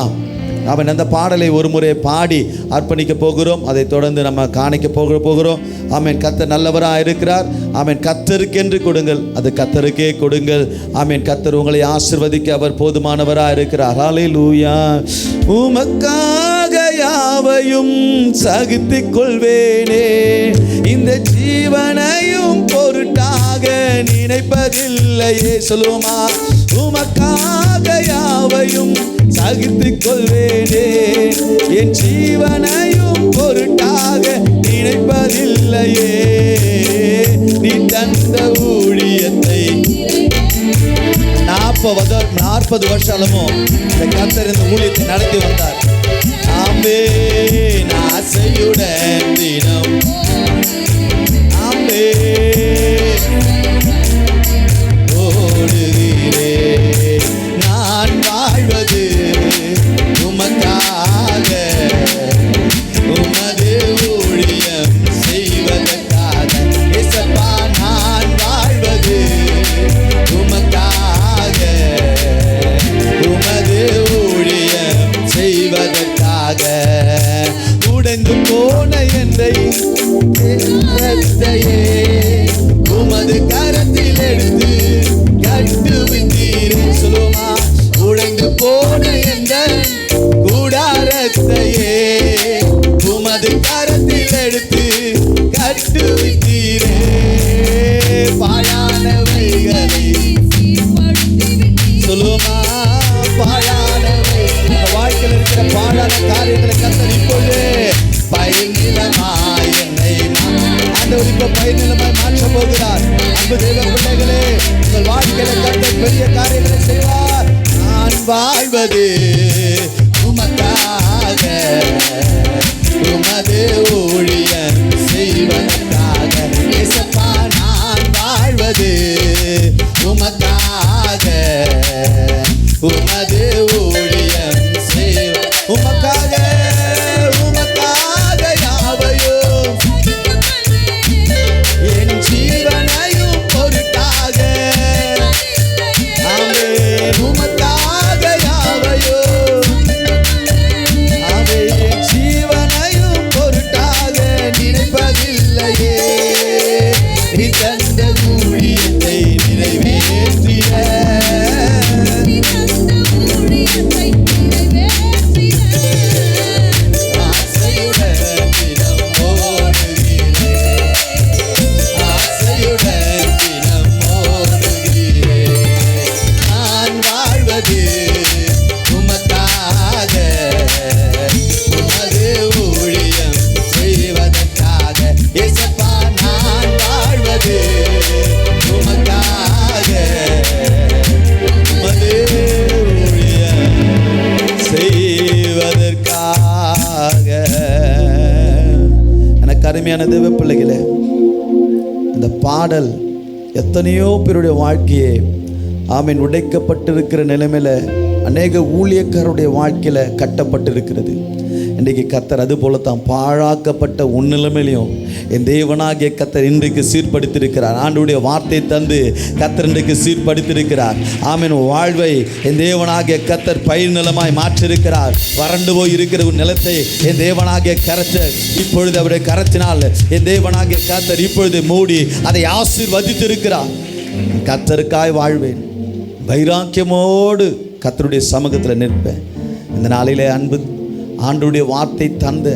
அவன் அந்த பாடலை ஒரு முறை பாடி அர்ப்பணிக்க போகிறோம். அதை தொடர்ந்து நம்ம காணிக்க போகிறோம். ஆமென். கர்த்தர் நல்லவராக இருக்கிறார். ஆமென். கர்த்தருக்கென்று கொடுங்கள், அது கர்த்தருக்கே கொடுங்கள். ஆமென். கர்த்தர் உங்களை ஆசீர்வதிக்க அவர் போதுமானவராக இருக்கிறார். ஹல்லேலூயா. உமக்காக யாவையும் சகித்துக் கொள்வேனே, இந்த ஜீவனையும் பொருட்டாக நினைப்பதில்லையே. சொல்லுமா, உமக்காக யாவையும் சகித்துக் கொள்வேனே, என் ஜீவனையும் பொருட்டாக நினைப்பதில்லையே. நீ தந்த ஊழியத்தை 40 வருஷமும் இந்த கர்த்தர் இந்த ஊழியத்தை நடத்தி வந்தார். ஆமென். ஆசையுடன் தினம் ஆமென். முடியாத காரியங்களை கர்த்தர் இப்பொழுது பயிர்நிலமாய் என்னை ஆண்டவர் இப்ப பயிர்நிலமாய் மாற்ற போகிறார். அன்பு தேவ பிள்ளைகளே, உங்கள் வாழ்க்கையில கர்த்தர் பெரிய காரியங்களை செய்வார். நான் வாழ்வது உமக்காக, உமது ஊழியம் செய்வதற்காக. இயேசப்பா, நான் வாழ்வது உமக்காக, உமது ஊழியம் செய்வ உமக்காக, உமக்காக யாவையும் என் ஜீவனையும் பொருட்டாக. ஆமென். உமக்காக யாவையும், ஆமென், என் ஜீவனையும் பொருட்டாக நினைப்பதில்லையே. நீ தந்த ஊழியத்தை நிறைவேற்றிய ஆசையுடன் தினம் ஓடுகிறேன், ஆசையுடன் தினம் ஓடுகிறேன். நான் வாழ்வது உமக்காக, உமது ஊழியம் செய்வதற்காக. இயேசப்பா, நான் வாழ்வது உமக்காக, உமது ஊழியம் செய்வதற்காக. எனக்கு அருமையான தேவ பிள்ளைகளே, இந்த பாடல் எத்தனையோ பேருடைய வாழ்க்கையை ஆமீன் உடைக்கப்பட்டிருக்கிற நிலைமையில அநேக ஊழியக்காரருடைய வாழ்க்கையில கட்டப்பட்டிருக்கிறது. இன்றைக்கு கர்த்தர் அது போல தான் பாழாக்கப்பட்ட உன் நிலைமையிலையும் என் தேவனாகிய கர்த்தர் இன்றைக்கு சீர்படுத்தியிருக்கிறார். ஆண்டவருடைய வார்த்தை தந்து கர்த்தர் இன்றைக்கு சீர்படுத்தியிருக்கிறார். ஆமீன். வாழ்வை என் தேவனாகிய கர்த்தர் பயிர் நிலமாய் மாற்றிருக்கிறார். வறண்டு போய் இருக்கிற ஒரு நிலத்தை என் தேவனாகிய கர்த்தர் இப்பொழுது அவருடைய கரத்தினால் என் தேவனாகிய கர்த்தர் இப்பொழுது மூடி அதை ஆசீர்வதித்திருக்கிறார். கர்த்தருக்காய் வாழ்வேன், வைராக்கியமோடு கர்த்தருடைய சமூகத்தில் நிற்பேன். இந்த நாளிலே அன்பு ஆண்டவருடைய வார்த்தை தந்த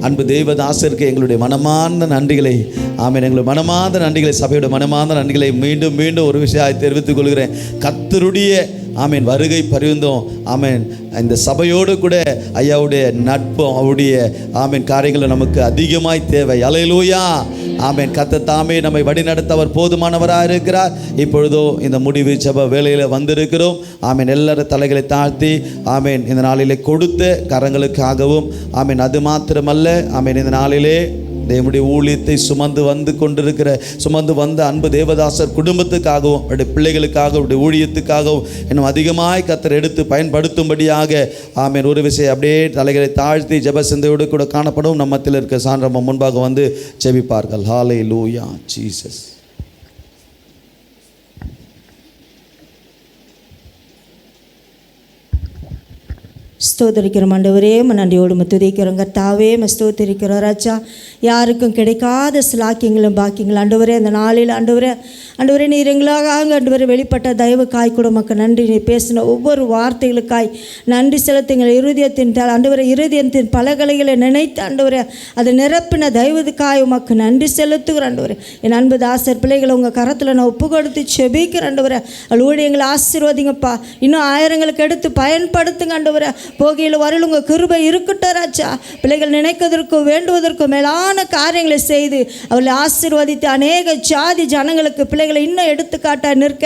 அன்பு தேவதாசருக்கு எங்களுடைய மனமார்ந்த நன்றிகளை, ஆமென், எங்களுடைய மனமார்ந்த நன்றிகளை, சபையோட மனமார்ந்த நன்றிகளை மீண்டும் மீண்டும் ஒரு விஷயம் தெரிவித்துக் கொள்கிறேன். கர்த்தருடைய ஆமீன் வருகை பரிந்தோம். ஆமீன். இந்த சபையோடு கூட ஐயாவுடைய நட்பும் அவருடைய ஆமீன் காரியங்கள் நமக்கு அதிகமாய் தேவை. அல்லேலூயா. ஆமீன். கர்த்தர் தாமே நம்மை வழிநடத்த அவர் போதுமானவராக இருக்கிறார். இப்பொழுதோ இந்த முடிவு ஜெப வேளையில் வந்திருக்கிறோம். ஆமீன். எல்லாரும் தலைகளை தாழ்த்தி ஆமீன் இந்த நாளிலே கொடுத்த கரங்களுக்காகவும் ஆமீன் அது மாத்திரமல்ல ஆமீன் இந்த நாளிலே தேவனுடைய ஊழியத்தை சுமந்து வந்த அன்பு தேவதாசர் குடும்பத்துக்காகவும் அவருடைய பிள்ளைகளுக்காக அவருடைய ஊழியத்துக்காகவும் இன்னும் அதிகமாய் கர்த்தர் எடுத்து பயன்படுத்தும்படியாக ஆமீன் ஒரு விஷயம் அப்படியே தலைகளை தாழ்த்தி ஜெப சிந்தையோடு கூட காணப்படும். நம்மத்தில் இருக்க சான்றம முன்பாக வந்து ஜெபிப்பார்கள். ஹல்லேலூயா ஜீசஸ். ஸ்தோத்திரிக்கிறோம் ஆண்டவரே, நன்றியோடு துதிக்கிறோம் கர்த்தாவே, ஸ்தோத்திரிக்கிறோம் ராஜா. யாருக்கும் கிடைக்காத சிலாக்கியங்களும் பாக்கியங்களும் ஆண்டவரே இந்த நாளில் ஆண்டவரே நீர் எங்களாக ஆண்டவரே வெளிப்பட்ட தயவுக்காய் கூட மக்கள் நன்றி. நீ பேசின ஒவ்வொரு வார்த்தைகளுக்காய் நன்றி செலுத்துங்கள். இருதயத்தின் பலகலைகளை நினைத்து ஆண்டவரே அதை நிரப்பின தயவுக்காய் உமக்கு நன்றி செலுத்துகிற ஆண்டவரே. என் அன்பு தாசர் பிள்ளைகளை உங்கள் கரத்தில் நான் ஒப்பு கொடுத்து செபிக்கிற ஆண்டவரே. அவள் ஊழியங்களை ஆசீர்வதிங்கப்பா. இன்னும் ஆயிரங்களுக்கு எடுத்து பயன்படுத்துங்க ஆண்டவரே. போகையில் வரல் உங்கள் கிருபை இருக்கட்டும் ராஜா. பிள்ளைகள் நினைக்கிறதற்கும் வேண்டுவதற்கும் மேலான காரியங்களை செய்து அவளை ஆசீர்வதித்து அநேக ஜாதி ஜனங்களுக்கு பிள்ளைகளை இன்னும் எடுத்துக்காட்ட நிற்க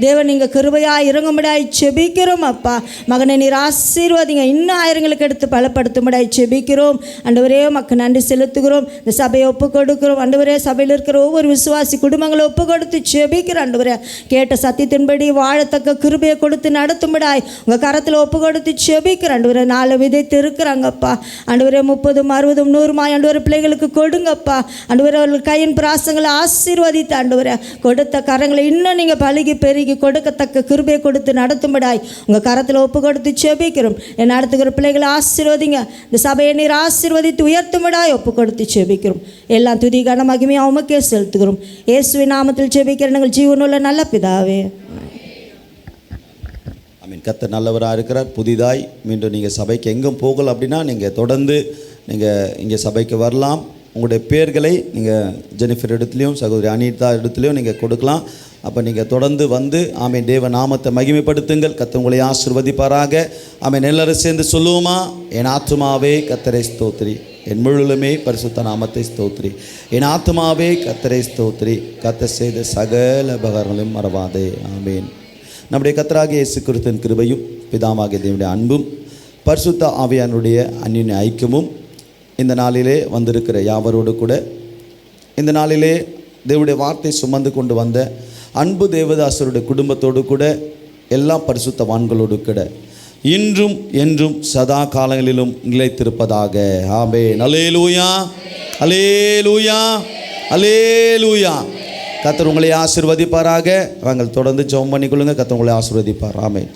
தேவன் நீங்கள் கிருபையாய் இறங்கும்படியாய் செபிக்கிறோம் அப்பா. மகனை நீர் ஆசீர்வதிங்க. இன்னும் ஆயிரங்களுக்கு எடுத்து பலப்படுத்தும்படியாய் செபிக்கிறோம் ஆண்டவரே. மக்கள் நன்றி செலுத்துகிறோம். இந்த சபையை ஒப்பு கொடுக்கிறோம் ஆண்டவரே. சபையில் இருக்கிற ஒவ்வொரு விசுவாசி குடும்பங்களை ஒப்பு கொடுத்து செபிக்கிற ஆண்டவரே. கேட்ட சத்தியத்தின்படி வாழத்தக்க கிருபையை கொடுத்து நடத்தும்படியாய் உங்கள் கரத்தில் ஒப்பு கொடுத்து செபிக்கிற ஆண்டவரே. நாலு விதைத்து இருக்கிறாங்கப்பா ஆண்டவரே. 30, 60, 100 ஆண்டவரே பிள்ளைகளுக்கு கொடுங்கப்பா ஆண்டவரே. அவர்கள் கையின் பிராசங்களை ஆசீர்வதித்து ஆண்டவரே கொடுத்த கரங்களை இன்னும் நீங்கள் பழுகி பெருகி கொடுக்கத்தக்க கிருபையை கொடுத்து நடத்தும்படாய் உங்கள் கரத்தில் ஒப்பு கொடுத்து செபிக்கிறோம். என் நடத்துகிற பிள்ளைகளை ஆசீர்வதிங்க. இந்த சபையை நீர் ஆசீர்வதித்து உயர்த்தும்படாய் ஒப்பு கொடுத்து செபிக்கிறோம். எல்லாம் துதி கன மகிமையாக உமக்கே செலுத்துகிறோம். இயேசுவின் நாமத்தில் செபிக்கிற எங்கள் ஜீவனுள்ள நல்ல பிதாவே. ஆமீன். கர்த்தர் நல்லவராக இருக்கிறார். புதிதாய் மீண்டும் நீங்கள் சபைக்கு எங்கும் போகல அப்படின்னா நீங்கள் தொடர்ந்து நீங்கள் இங்கே சபைக்கு வரலாம். உங்களுடைய பேர்களை நீங்கள் ஜெனிஃபர் இடத்துலையும் சகோதரி அனிதா இடத்துலையும் நீங்கள் கொடுக்கலாம். அப்போ நீங்கள் தொடர்ந்து வந்து ஆமென் தேவ நாமத்தை மகிமைப்படுத்துங்கள். கர்த்தர் உங்களை ஆசீர்வதிப்பாராக. ஆமென். எல்லாரும் சேர்ந்து சொல்லுவோமா? என் ஆத்துமாவே கர்த்தரை ஸ்தோத்திரி, என் முழுலுமே பரிசுத்த நாமத்தை ஸ்தோத்திரி. என் ஆத்துமாவே கர்த்தரை ஸ்தோத்திரி, கர்த்தர் செய்த சகல உபகாரங்களையும் மறவாதே. ஆமென். நம்முடைய கர்த்தராகிய இயேசு கிறிஸ்துவின் கிருபையும் பிதாவாகிய தேவனுடைய அன்பும் பரிசுத்த ஆவியானுடைய அந்யோன்ய ஐக்கியமும் இந்த நாளிலே வந்திருக்கிற யாவரோடு கூட, இந்த நாளிலே தேவனுடைய வார்த்தை சுமந்து கொண்டு வந்த அன்பு தேவதாசருடைய குடும்பத்தோடு கூட, எல்லா பரிசுத்தவான்களோடு கூட இன்றும் என்றும் சதா காலங்களிலும் நிலைத்திருப்பதாக. ஆமென். அல்லேலூயா, அல்லேலூயா, அல்லேலூயா. கர்த்தர் உங்களை ஆசீர்வதிப்பாராக. நாங்கள் தொடர்ந்து ஜெபம் பண்ணிக்கொள்ளுங்க. கர்த்தர் உங்களை ஆசீர்வதிப்பார். ஆமென்.